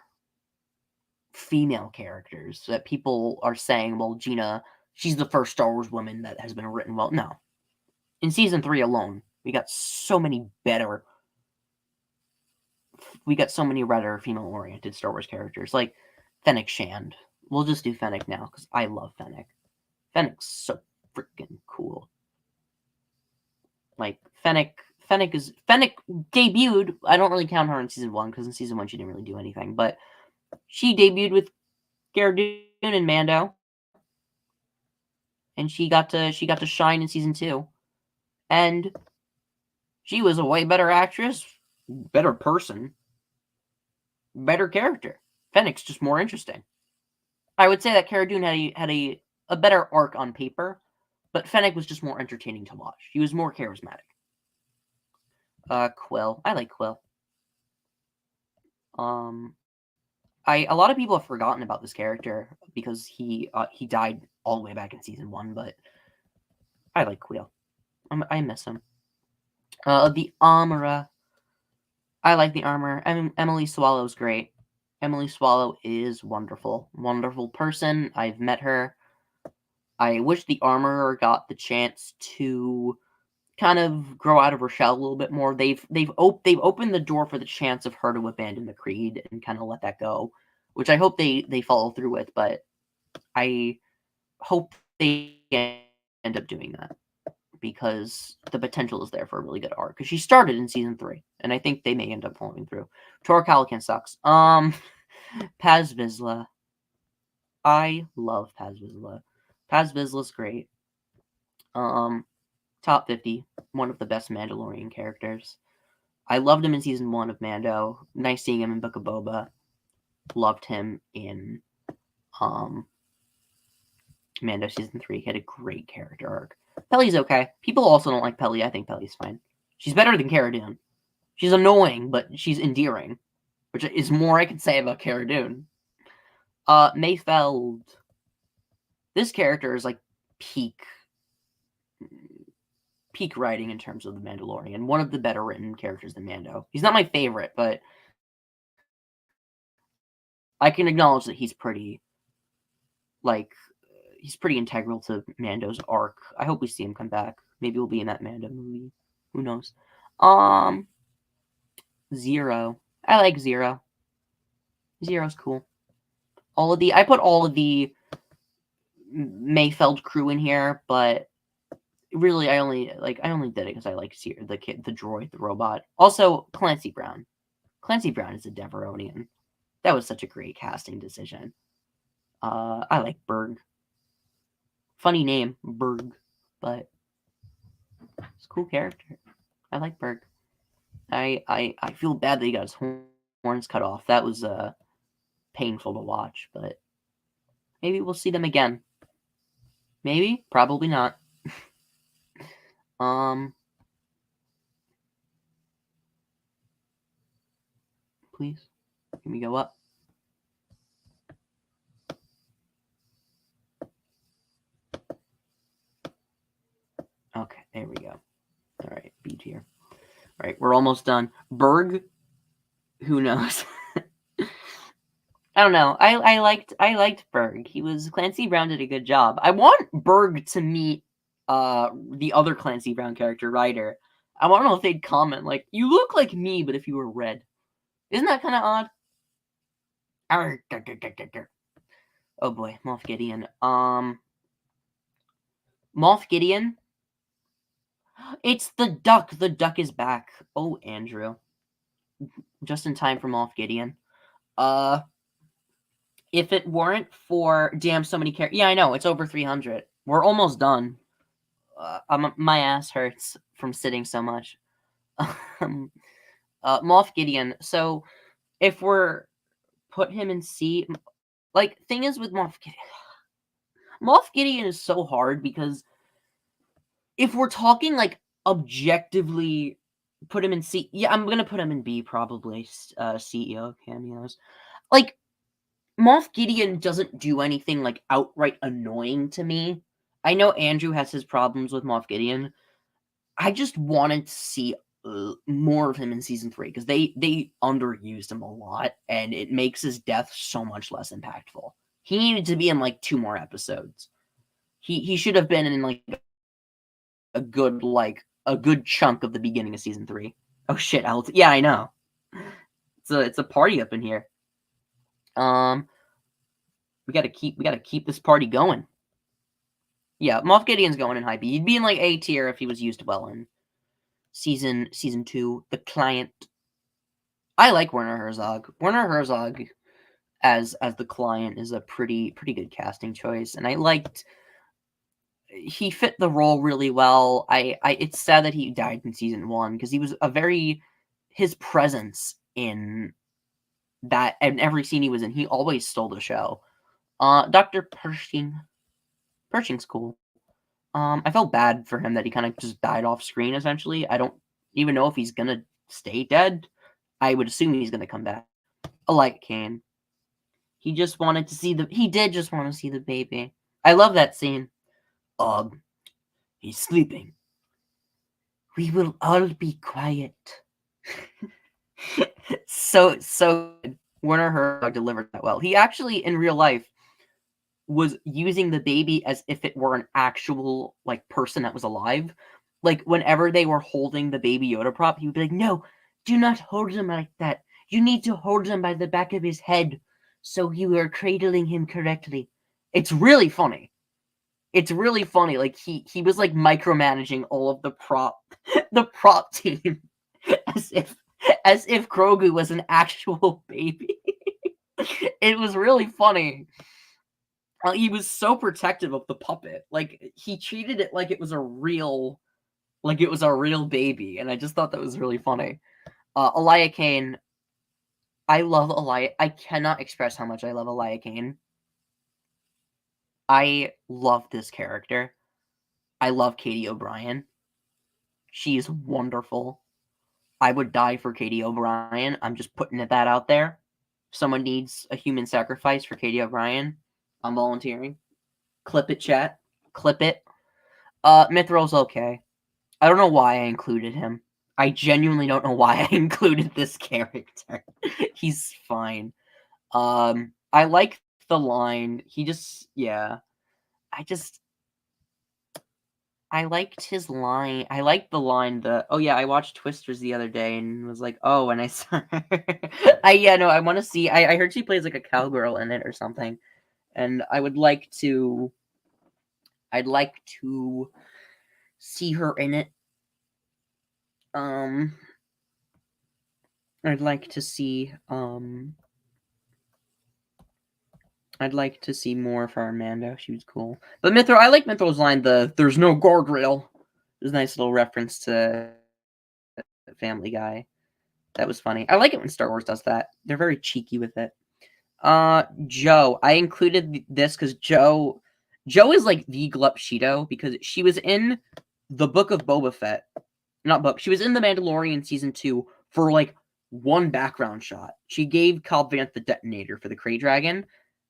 female characters that people are saying, well, Gina, she's the first Star Wars woman that has been written well. No. In season 3 alone, we got so many better female-oriented Star Wars characters, like Fennec Shand. We'll just do Fennec now, because I love Fennec. Fennec's so freaking cool. Like, Fennec Fennec debuted. I don't really count her in season 1 because in season 1 she didn't really do anything, but she debuted with Cara Dune and Mando, and she got to shine in season 2, and she was a way better actress, better person, better character. Fennec's just more interesting. I would say that Cara Dune had a better arc on paper, but Fennec was just more entertaining to watch. He was more charismatic. Quill. I like Quill. A lot of people have forgotten about this character because he died all the way back in season 1, but I like Quill. I miss him. The Armorer. I like the Armorer. Emily Swallow's great. Emily Swallow is wonderful. Wonderful person. I've met her. I wish the Armorer got the chance to kind of grow out of her shell a little bit more. They've opened the door for the chance of her to abandon the Creed and kind of let that go, which I hope they follow through with, but I hope they end up doing that because the potential is there for a really good arc. Because she started in season 3, and I think they may end up following through. Tora Calican sucks. Paz Vizsla. I love Paz Vizsla. Paz Vizsla's great. Top 50, one of the best Mandalorian characters. I loved him in season 1 of Mando. Nice seeing him in Book of Boba. Loved him in Mando season 3. He had a great character arc. Peli's okay. People also don't like Peli. I think Peli's fine. She's better than Cara Dune. She's annoying, but she's endearing, which is more I can say about Cara Dune. Mayfeld. This character is like peak writing in terms of the Mandalorian. One of the better written characters than Mando. He's not my favorite, but I can acknowledge that he's pretty integral to Mando's arc. I hope we see him come back. Maybe we'll be in that Mando movie. Who knows? Zero. I like Zero. Zero's cool. I put all of the Mayfeld crew in here, but really I only did it because I like the droid, the robot. Also, Clancy Brown. Clancy Brown is a Deveronian. That was such a great casting decision. I like Berg. Funny name, Berg, but it's a cool character. I like Berg. I feel bad that he got his horns cut off. That was painful to watch, but maybe we'll see them again. Maybe, probably not. Please, can we go up? Okay, there we go. All right, B tier. All right, we're almost done. Berg, who knows? I don't know. I liked Berg. Clancy Brown did a good job. I want Berg to meet the other Clancy Brown character, Ryder. I want to know if they'd comment like, "You look like me, but if you were red." Isn't that kind of odd? Oh boy, Moff Gideon. Moff Gideon. It's the duck. The duck is back. Oh, Andrew. Just in time for Moff Gideon. If it weren't for so many characters. Yeah, I know. It's over 300. We're almost done. My ass hurts from sitting so much. Moff Gideon. So, if we're put him in C, like, thing is with Moff Gideon is so hard because if we're talking like objectively, put him in C. Yeah, I'm gonna put him in B probably. CEO cameos, like. Moff Gideon doesn't do anything like outright annoying to me. I know Andrew has his problems with Moff Gideon. I just wanted to see more of him in season 3 because they underused him a lot, and it makes his death so much less impactful. He needed to be in like 2 more episodes. He should have been in like a good chunk of the beginning of season 3. Oh shit! Yeah, I know. It's a party up in here. We gotta keep this party going. Yeah, Moff Gideon's going in high B. He'd be in like A tier if he was used well in season 2, The Client. I like Werner Herzog. Werner Herzog as the Client is a pretty good casting choice, and I liked he fit the role really well. It's sad that he died in season 1 because he was his presence in that and every scene he was in, he always stole the show. Dr. Pershing's cool. I felt bad for him that he kind of just died off screen essentially. I don't even know if he's gonna stay dead. I would assume he's gonna come back. Like Kane. He did just want to see the baby. I love that scene. He's sleeping. We will all be quiet. so Werner Herzog delivered that well. He actually, in real life, was using the baby as if it were an actual person that was alive. Like whenever they were holding the Baby Yoda prop, he would be like, "No, do not hold him like that. You need to hold him by the back of his head, so you are cradling him correctly." It's really funny. It's really funny. Like he was like micromanaging all of the prop team as if Grogu was an actual baby. It was really funny. He was so protective of the puppet. Like he treated it like it was a real baby, and I just thought that was really funny. Elia Kane. I love Elia. I cannot express how much I love Elia Kane. I love this character. I love Katie O'Brien. She is wonderful. I would die for Katie O'Brien. I'm just putting that out there. If someone needs a human sacrifice for Katie O'Brien, I'm volunteering. Clip it, chat. Clip it. Mithril's okay. I don't know why I included him. I genuinely don't know why I included this character. He's fine. I like the line. I liked his line. I liked the line I watched Twisters the other day and was like, oh, and I saw I want to see. I heard she plays like a cowgirl in it or something. And I'd like to see her in it. I'd like to see more of her Mando. She was cool. But Mithril, I like Mithril's line, there's no guardrail. There's a nice little reference to Family Guy. That was funny. I like it when Star Wars does that. They're very cheeky with it. Joe. I included this because Joe is like the Glup Shido because she was in the Book of Boba Fett. She was in The Mandalorian Season 2 for like one background shot. She gave Cobb Vanth the detonator for the Krayt Dragon,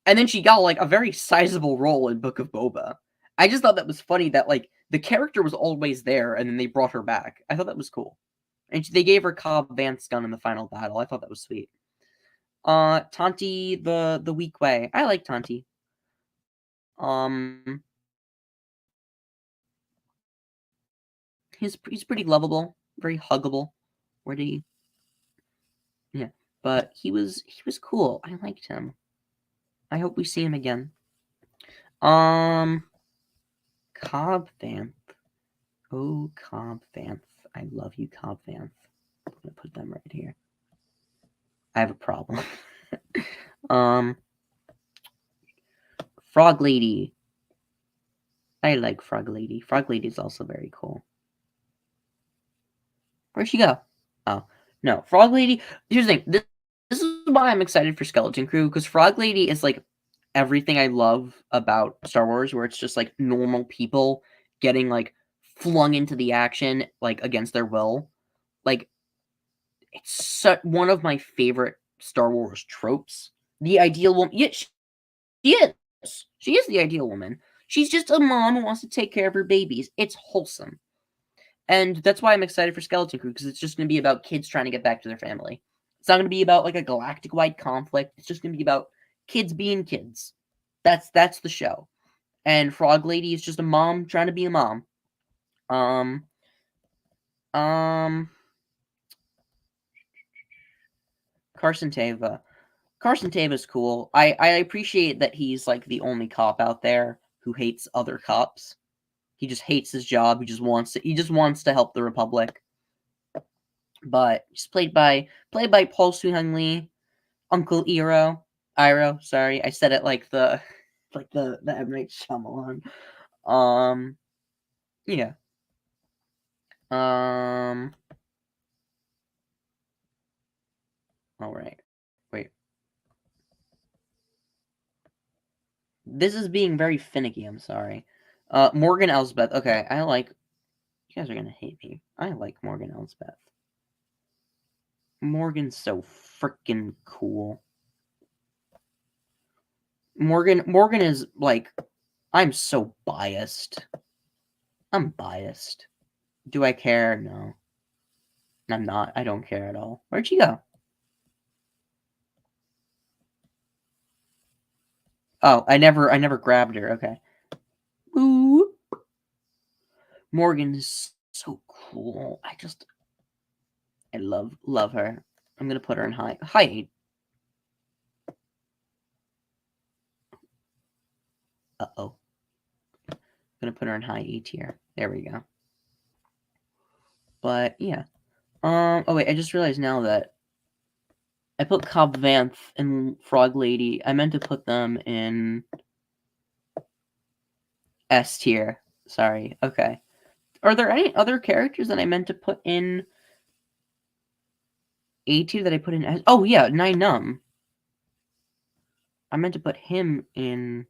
and then she got like a very sizable role in Book of Boba. I just thought that was funny that like the character was always there, and then they brought her back. I thought that was cool. And they gave her Cobb Vanth's gun in the final battle. I thought that was sweet. Tanti the Weak Way. I like Tanti. He's pretty lovable, very huggable. Yeah, but he was cool. I liked him. I hope we see him again. Cobb Vanth. Oh, Cobb Vanth. I love you, Cobb Vanth. I'm gonna put them right here. I have a problem. Frog Lady. I like Frog Lady. Frog Lady is also very cool. Where'd she go? Oh, no. Frog Lady. Here's the thing. This is why I'm excited for Skeleton Crew, because Frog Lady is like everything I love about Star Wars, where it's just like normal people getting like flung into the action like against their will. Like it's one of my favorite Star Wars tropes. The ideal woman. Yeah, she is. She is the ideal woman. She's just a mom who wants to take care of her babies. It's wholesome. And that's why I'm excited for Skeleton Crew, because it's just going to be about kids trying to get back to their family. It's not going to be about like a galactic-wide conflict. It's just going to be about kids being kids. That's the show. And Frog Lady is just a mom trying to be a mom. Carson Teva. Carson Teva's cool. I appreciate that he's like the only cop out there who hates other cops. He just hates his job. He just wants to help the Republic. but he's played by Paul Soo-hyung Lee, Uncle Iroh. Sorry, I said it like the M. Night Shyamalan. Yeah. All right. Wait. This is being very finicky. I'm sorry. Morgan Elsbeth. Okay, I like. You guys are gonna hate me. I like Morgan Elsbeth. Morgan's so freaking cool. Morgan is like. I'm so biased. I'm biased. Do I care? No. I'm not. I don't care at all. Where'd she go? Oh, I never grabbed her. Okay. Ooh. Morgan is so cool. I love her. I'm gonna put her in high 8. Uh-oh. I'm gonna put her in high 8 tier. There we go. But yeah. Oh wait, I just realized now that I put Cobb Vanth and Frog Lady. I meant to put them in S tier. Sorry. Okay. Are there any other characters that I meant to put in A tier that I put in S? Oh yeah, Nine Numb. I meant to put him in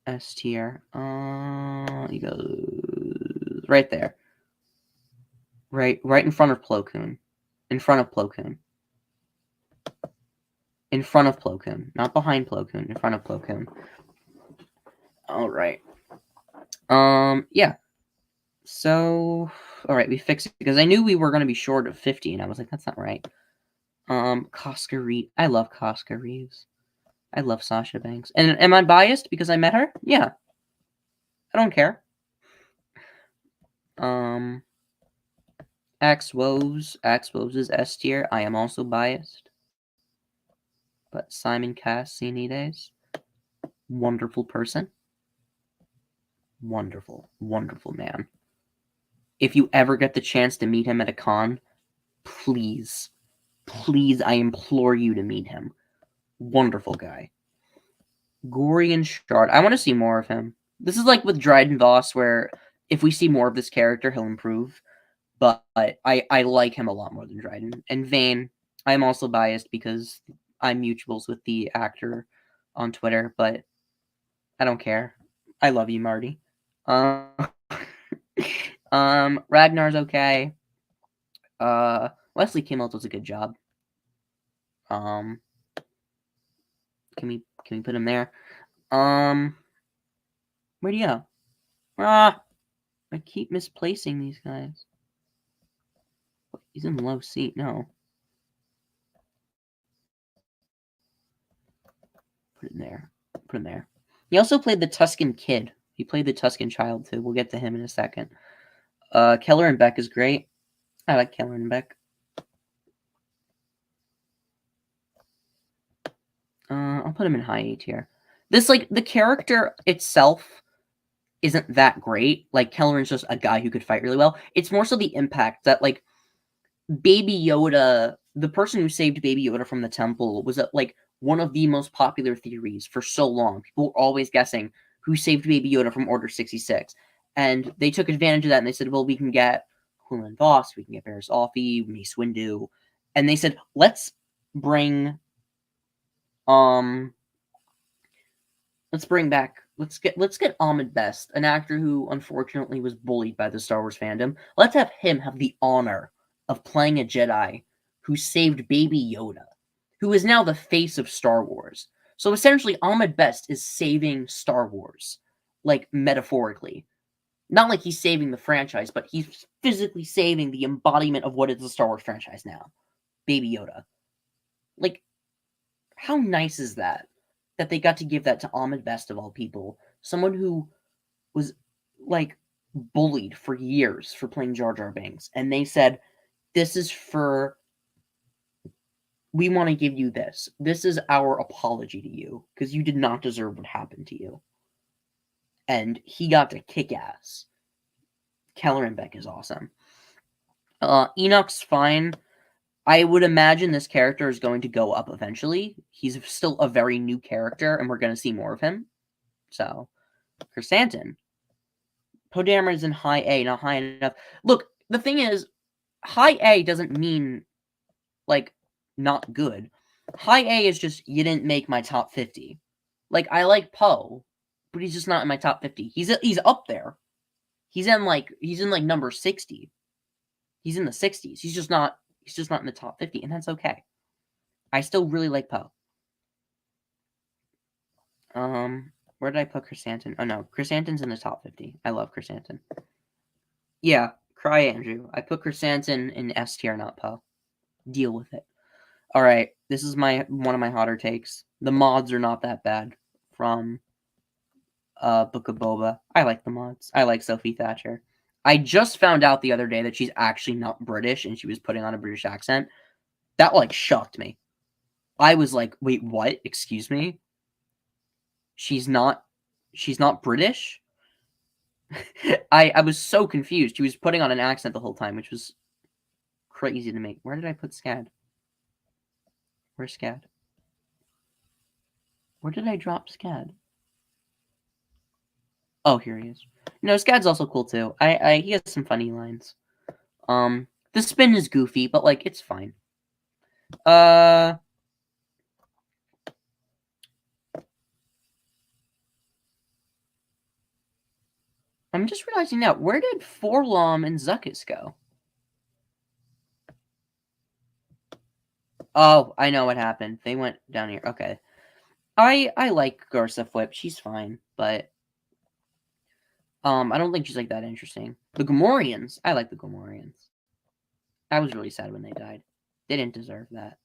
S tier. He goes right there. Right in front of Plo Koon. In front of Plo Koon. In front of Plo Koon. Not behind Plo Koon. In front of Plo Koon. Alright. Yeah. So, alright, we fixed it. Because I knew we were going to be short of 50, and I was like, that's not right. Koska Reeves. I love Koska Reeves. I love Sasha Banks. And am I biased because I met her? Yeah. I don't care. Axe Woves. Axe Woves is S tier. I am also biased. But Simon Cassinides. Wonderful person. Wonderful man. If you ever get the chance to meet him at a con, please, I implore you to meet him. Wonderful guy. Gorian Shard. I want to see more of him. This is like with Dryden Voss, where if we see more of this character, he'll improve. But I like him a lot more than Dryden. And Vane, I'm also biased because I'm mutuals with the actor on Twitter, but I don't care. I love you, Marty. Ragnar's okay. Wesley Kimmel does a good job. Can we put him there? Where'd he go? I keep misplacing these guys. He's in the low seat. No. Put him there. He also played the Tuscan Kid. He played the Tuscan Child too. We'll get to him in a second. Keller and Beck is great. I like Keller and Beck. I'll put him in high 8 here. This, like, the character itself isn't that great. Like, Kelleran's just a guy who could fight really well. It's more so the impact that, like, Baby Yoda, the person who saved Baby Yoda from the temple, was, like, one of the most popular theories for so long. People were always guessing who saved Baby Yoda from Order 66. And they took advantage of that, and they said, well, we can get Quinlan Voss, we can get Barriss Offee, Mace Windu. And they said, let's get Ahmed Best, an actor who unfortunately was bullied by the Star Wars fandom. Let's have him have the honor of playing a Jedi who saved Baby Yoda, who is now the face of Star Wars. So essentially, Ahmed Best is saving Star Wars, like, metaphorically. Not like he's saving the franchise, but he's physically saving the embodiment of what is the Star Wars franchise now. Baby Yoda. Like, how nice is that? That they got to give that to Ahmed Best of all people. Someone who was, like, bullied for years for playing Jar Jar Binks. And they said, this is for... we want to give you this. This is our apology to you, because you did not deserve what happened to you. And he got to kick ass. Keller and Beck is awesome. Enoch's fine. I would imagine this character is going to go up eventually. He's still a very new character, and we're going to see more of him. So, Chrysanthemum. Poe Dameron's in high A, not high enough. Look, the thing is, high A doesn't mean, like, not good. High A is just, you didn't make my top 50. Like, I like Poe, but he's just not in my top 50. He's up there. He's in like number 60. He's in the 60s. He's just not in the top 50, and that's okay. I still really like Poe. Where did I put Chrysanthemum? Oh no, Chrysanthemum's in the top 50. I love Chrysanthemum. Yeah, cry Andrew. I put Chrysanthemum in S tier, not Poe. Deal with it. Alright, this is one of my hotter takes. The mods are not that bad from Book of Boba. I like the mods. I like Sophie Thatcher. I just found out the other day that she's actually not British and she was putting on a British accent. That, like, shocked me. I was like, wait, what? Excuse me? She's not British? I was so confused. She was putting on an accent the whole time, which was crazy to me. Where did I put Scad? Where's Scad? Where did I drop Scad? Oh, here he is. No, Scad's also cool too. He has some funny lines. The spin is goofy, but like it's fine. I'm just realizing now, where did 4-LOM and Zuckuss go? Oh, I know what happened. They went down here. Okay. I like Garsa Fwip. She's fine, but I don't think she's like that interesting. The Gamorreans. I like the Gamorreans. I was really sad when they died. They didn't deserve that.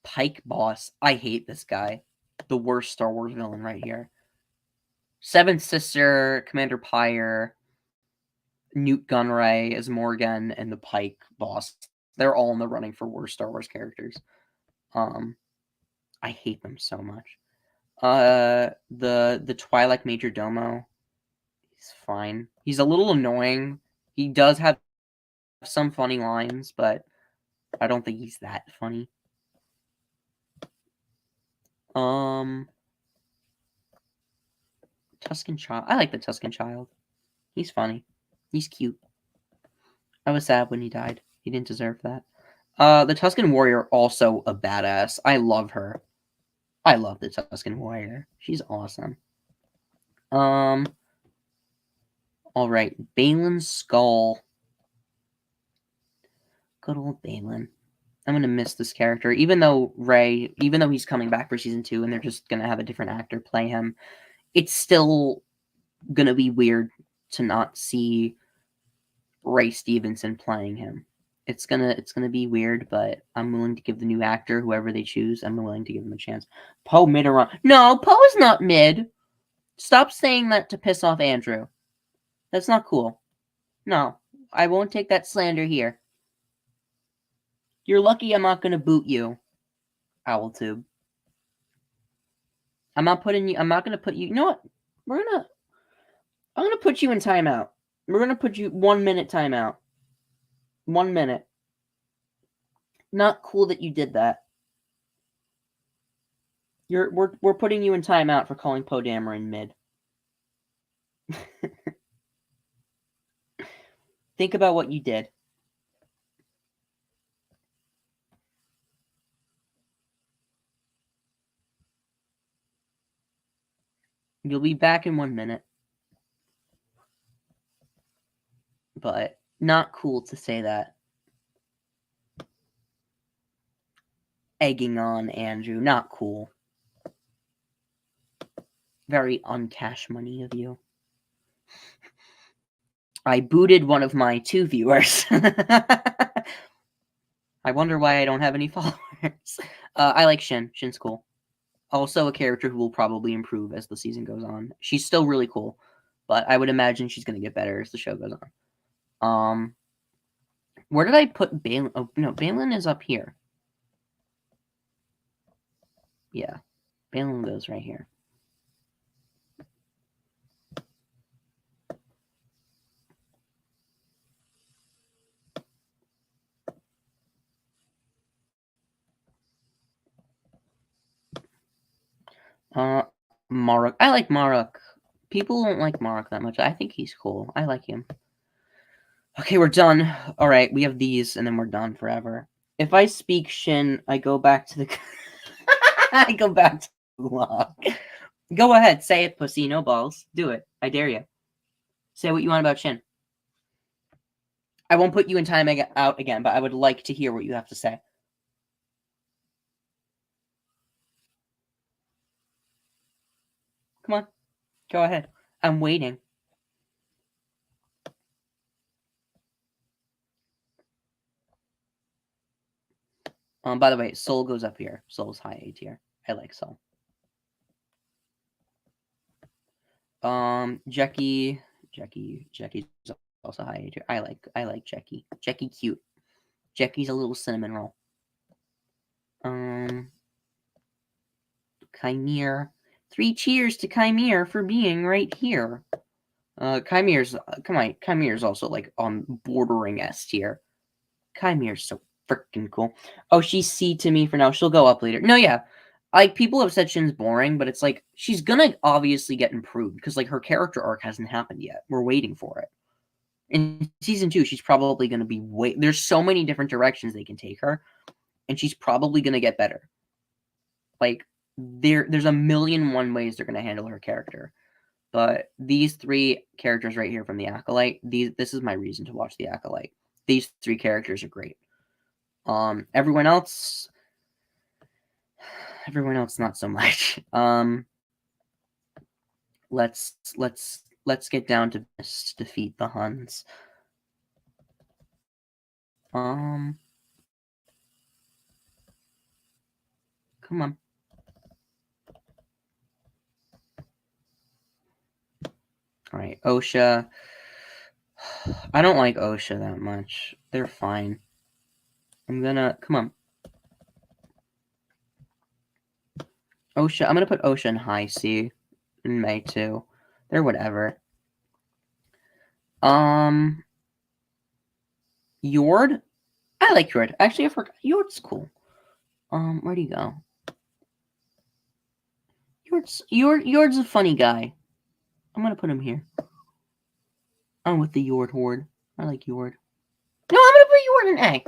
Pike Boss. I hate this guy. The worst Star Wars villain right here. Seventh Sister, Commander Pyre, Newt Gunray as Morgan, and the Pike Boss. They're all in the running for worst Star Wars characters. I hate them so much. The Twi'lek Major Domo. He's fine. He's a little annoying. He does have some funny lines, but I don't think he's that funny. Tusken Child. I like the Tusken Child. He's funny. He's cute. I was sad when he died. He didn't deserve that. The Tusken Warrior, also a badass. I love her. I love the Tusken Warrior. She's awesome. Alright. Baylan Skoll. Good old Baylan. I'm gonna miss this character. Even though he's coming back for season 2 and they're just gonna have a different actor play him, it's still gonna be weird to not see Ray Stevenson playing him. It's gonna be weird, but I'm willing to give the new actor, whoever they choose, I'm willing to give them a chance. Poe mid or wrong? No, Poe is not mid. Stop saying that to piss off Andrew. That's not cool. No, I won't take that slander here. You're lucky I'm not gonna boot you, Owltube. I'm not gonna put you. You know what? I'm gonna put you in timeout. We're gonna put you 1 minute timeout. 1 minute. Not cool that you did that. We're putting you in timeout for calling Poe Dameron mid. Think about what you did. You'll be back in 1 minute. But not cool to say that. Egging on Andrew. Not cool. Very uncash money of you. I booted one of my 2 viewers. I wonder why I don't have any followers. I like Shin. Shin's cool. Also a character who will probably improve as the season goes on. She's still really cool, but I would imagine she's going to get better as the show goes on. Where did I put Baylan? Oh, no, Baylan is up here. Yeah, Baylan goes right here. Maruk. I like Maruk. People don't like Maruk that much. I think he's cool. I like him. Okay, we're done. All right, we have these, and then we're done forever. If I speak Shin, I go back to the. I go back to the log. Go ahead, say it, pussy. No balls. Do it. I dare you. Say what you want about Shin. I won't put you in time out again, but I would like to hear what you have to say. Come on, go ahead. I'm waiting. By the way, Soul goes up here. Soul's high A tier. I like Soul. Jackie. Jackie's also high A tier. I like Jackie. Jackie cute. Jackie's a little cinnamon roll. Chimere. 3 cheers to Chimere for being right here. Chimere's Chimere's also like on bordering S tier. Chimere's so freaking cool. Oh, she's C to me for now. She'll go up later. No, yeah. Like, people have said Shin's boring, but it's like, she's gonna obviously get improved, because, like, her character arc hasn't happened yet. We're waiting for it. In Season 2, she's probably gonna be there's so many different directions they can take her, and she's probably gonna get better. Like, there's a million one ways they're gonna handle her character. But these 3 characters right here from the Acolyte, this is my reason to watch the Acolyte. These 3 characters are great. Everyone else not so much. Let's get down to business to defeat the Huns. Come on. All right, OSHA. I don't like OSHA that much. They're fine. Come on. OSHA, I'm gonna put OSHA in high C in May too. They're whatever. Yord? I like Yord. Actually, I forgot. Yord's cool. Where'd he go? Yord's a funny guy. I'm gonna put him here. I'm with the Yord horde. I like Yord. No, I'm gonna put Yord in A.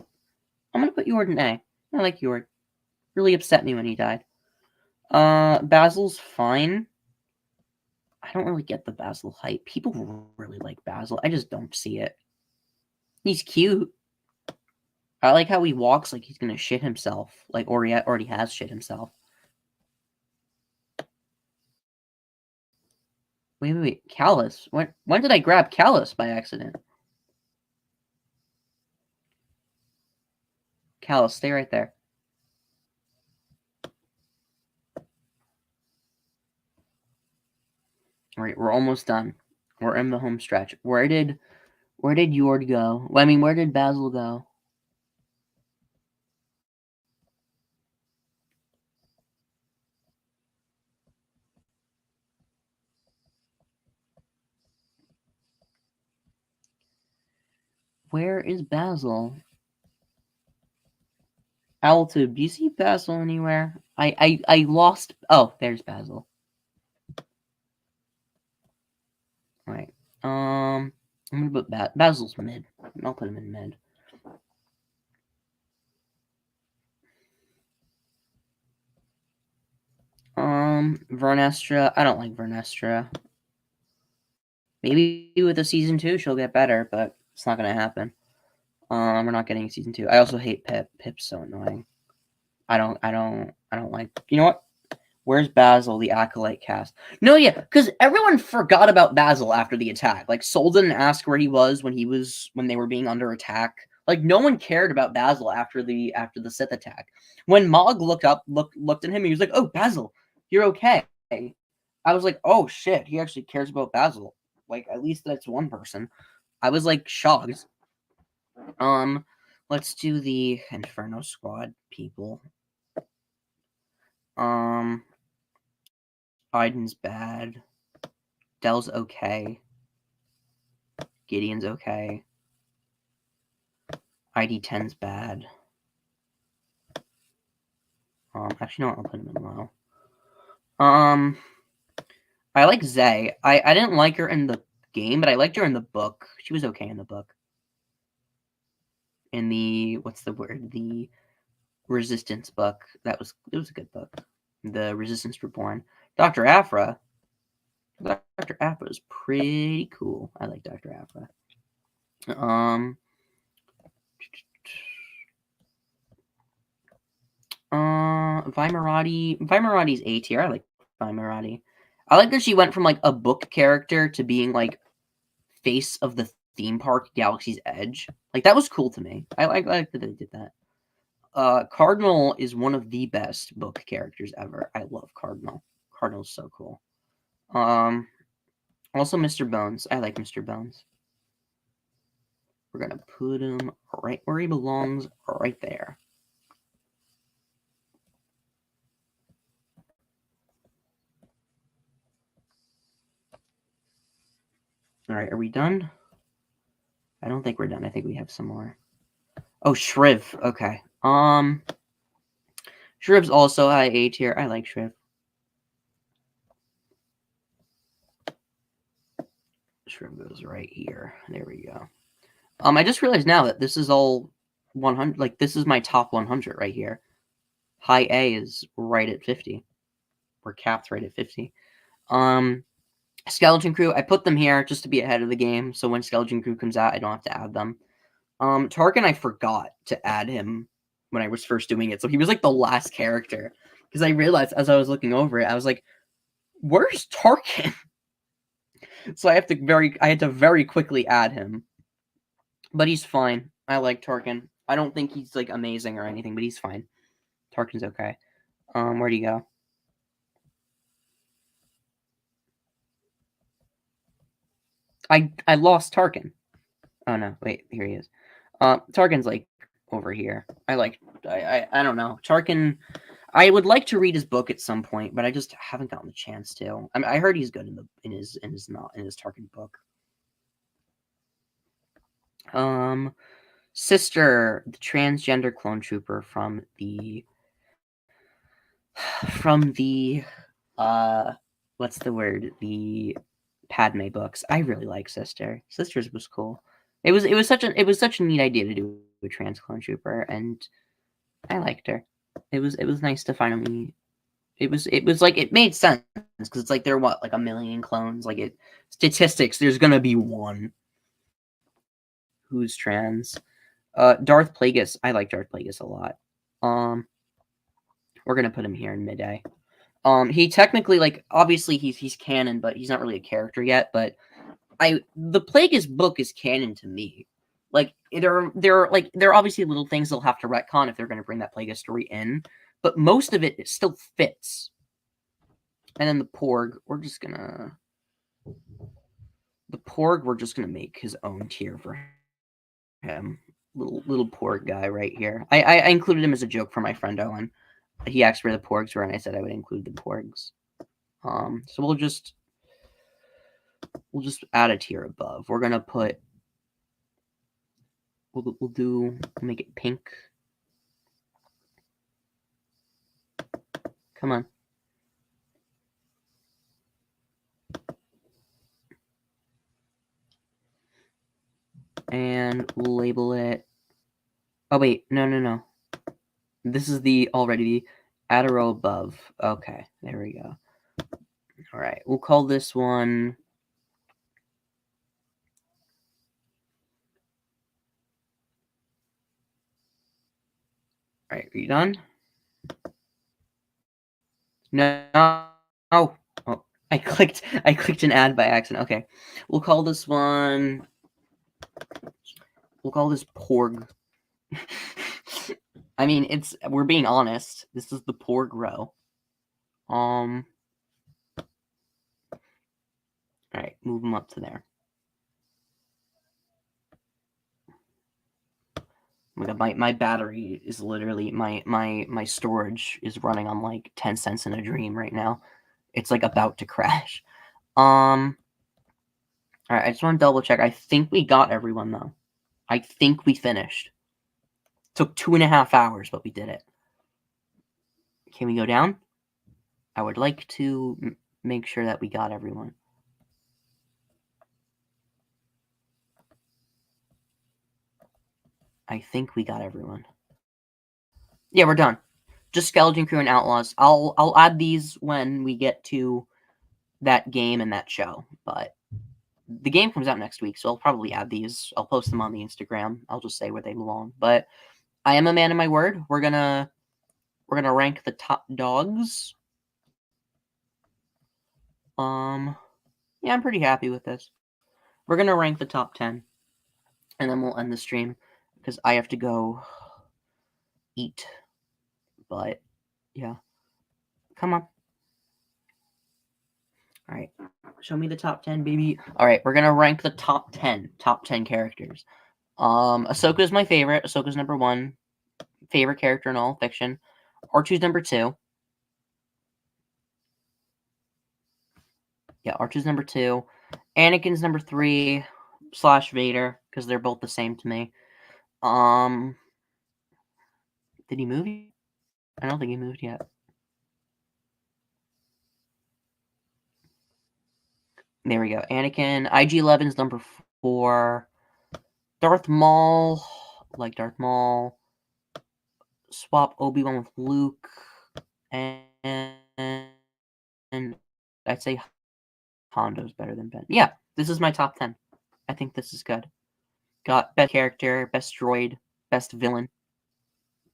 I'm gonna put Yord in A. I like Yord. Really upset me when he died. Basil's fine. I don't really get the Basil hype. People really like Basil. I just don't see it. He's cute. I like how he walks like he's gonna shit himself. Like, or he already has shit himself. Wait. Callus. When did I grab Callus by accident? Callus, stay right there. All right, we're almost done. We're in the home stretch. Where did Yord go? Well, I mean, where did Basil go? Where is Basil? Altitude. Do you see Basil anywhere? I lost. Oh, there's Basil. All right. I'm gonna put Basil's mid. I'll put him in mid. Vernestra. I don't like Vernestra. Maybe with a season 2 she'll get better, but it's not gonna happen. We're not getting season 2. I also hate Pip. Pip's so annoying. I don't like. You know what? Where's Basil, the Acolyte cast? No, yeah, because everyone forgot about Basil after the attack. Like, Soul didn't ask where he was when they were being under attack. Like, no one cared about Basil after the Sith attack. When Mog looked at him, he was like, "Oh, Basil, you're okay." I was like, "Oh shit, he actually cares about Basil." Like, at least that's one person. I was like shocked. Let's do the Inferno Squad people. Biden's bad. Dell's okay. Gideon's okay. ID10's bad. Actually, no, I'll put him in low. I like Zay. I didn't like her in the game, but I liked her in the book. She was okay in the book. In the what's the word? The Resistance book. It was a good book. The Resistance Reborn. Dr. Aphra. Dr. Aphra is pretty cool. I like Dr. Aphra. Vimerati's A tier. I like Vimerati. I like that she went from like a book character to being like face of the theme park Galaxy's Edge. Like that was cool to me. I like that they did that. Cardinal is one of the best book characters ever. I love Cardinal. Cardinal's so cool. Also Mr. Bones. I like Mr. Bones. We're gonna put him right where he belongs, right there. All right, are we done? I don't think we're done. I think we have some more. Oh, Shriv. Okay. Shriv's also high A tier. I like Shriv. Shriv goes right here. There we go. I just realized now that this is all 100. Like, this is my top 100 right here. High A is right at 50. We're capped right at 50. Skeleton Crew, I put them here just to be ahead of the game, so when Skeleton Crew comes out, I don't have to add them. Tarkin, I forgot to add him when I was first doing it, so he was like the last character, because I realized as I was looking over it, I was like, where's Tarkin? So I had to very quickly add him. But he's fine. I like Tarkin. I don't think he's like amazing or anything, but he's fine. Tarkin's okay. Where'd he go? I lost Tarkin. Oh no, wait, here he is. Tarkin's like over here. I don't know. Tarkin, I would like to read his book at some point, but I just haven't gotten the chance to. I mean, I heard he's good in his Tarkin book. Sister, the transgender clone trooper from the what's the word? The Padme books. I really like Sister. Sisters was cool. It was such a neat idea to do a trans clone trooper, and I liked her. It was nice to finally. It was like it made sense because it's like there are what, like 1 million clones. Like it statistics, there's gonna be one who's trans. Darth Plagueis. I like Darth Plagueis a lot. We're gonna put him here in mid-A. He technically, like, obviously he's canon, but he's not really a character yet. But the Plagueis book is canon to me. Like there are obviously little things they'll have to retcon if they're going to bring that Plagueis story in, but most of it still fits. And then the Porg, we're just gonna make his own tier for him. Little Porg guy right here. I included him as a joke for my friend Owen. He asked where the Porgs were, and I said I would include the Porgs. So we'll just add a tier above. We're gonna put. We'll make it pink. Come on. And we'll label it. Oh wait, no. This is already the add a row above. Okay, there we go. All right, we'll call this one. All right, are you done? No. Oh, I clicked an ad by accident. Okay, we'll call this one. We'll call this Porg. I mean, we're being honest. This is the Porg row. All right, move them up to there. My battery is literally my storage is running on like 10 cents in a dream right now. It's like about to crash. All right, I just want to double check. I think we got everyone though. I think we finished. Took 2.5 hours, but we did it. Can we go down? I would like to make sure that we got everyone. I think we got everyone. Yeah, we're done. Just Skeleton Crew and Outlaws. I'll add these when we get to that game and that show, but the game comes out next week, so I'll probably add these. I'll post them on the Instagram. I'll just say where they belong. But I am a man of my word. We're gonna rank the top dogs. Yeah, I'm pretty happy with this. We're gonna rank the top 10, and then we'll end the stream because I have to go eat. But yeah, come on. All right, show me the top 10, baby. All right, we're gonna rank the top 10 characters. Ahsoka's my favorite. Ahsoka's number 1 favorite character in all fiction. R2's number 2. Yeah, R2's number 2. Anakin's number 3 / Vader because they're both the same to me. Did he move? I don't think he moved yet. There we go. Anakin. IG-11's number 4. Darth Maul. Like Darth Maul. Swap Obi-Wan with Luke. And I'd say Hondo's better than Ben. Yeah, this is my top 10. I think this is good. Got best character, best droid, best villain.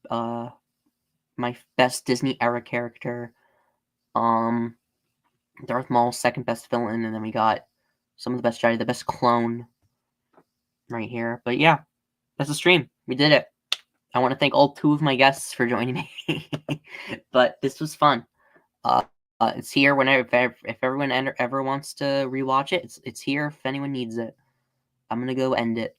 My best Disney era character. Darth Maul's second best villain, and then we got some of the best Jedi, the best clone right here. But yeah, that's the stream. We did it. I want to thank all 2 of my guests for joining me. But this was fun. It's here whenever if everyone ever wants to rewatch it. It's here if anyone needs it. I'm gonna go end it.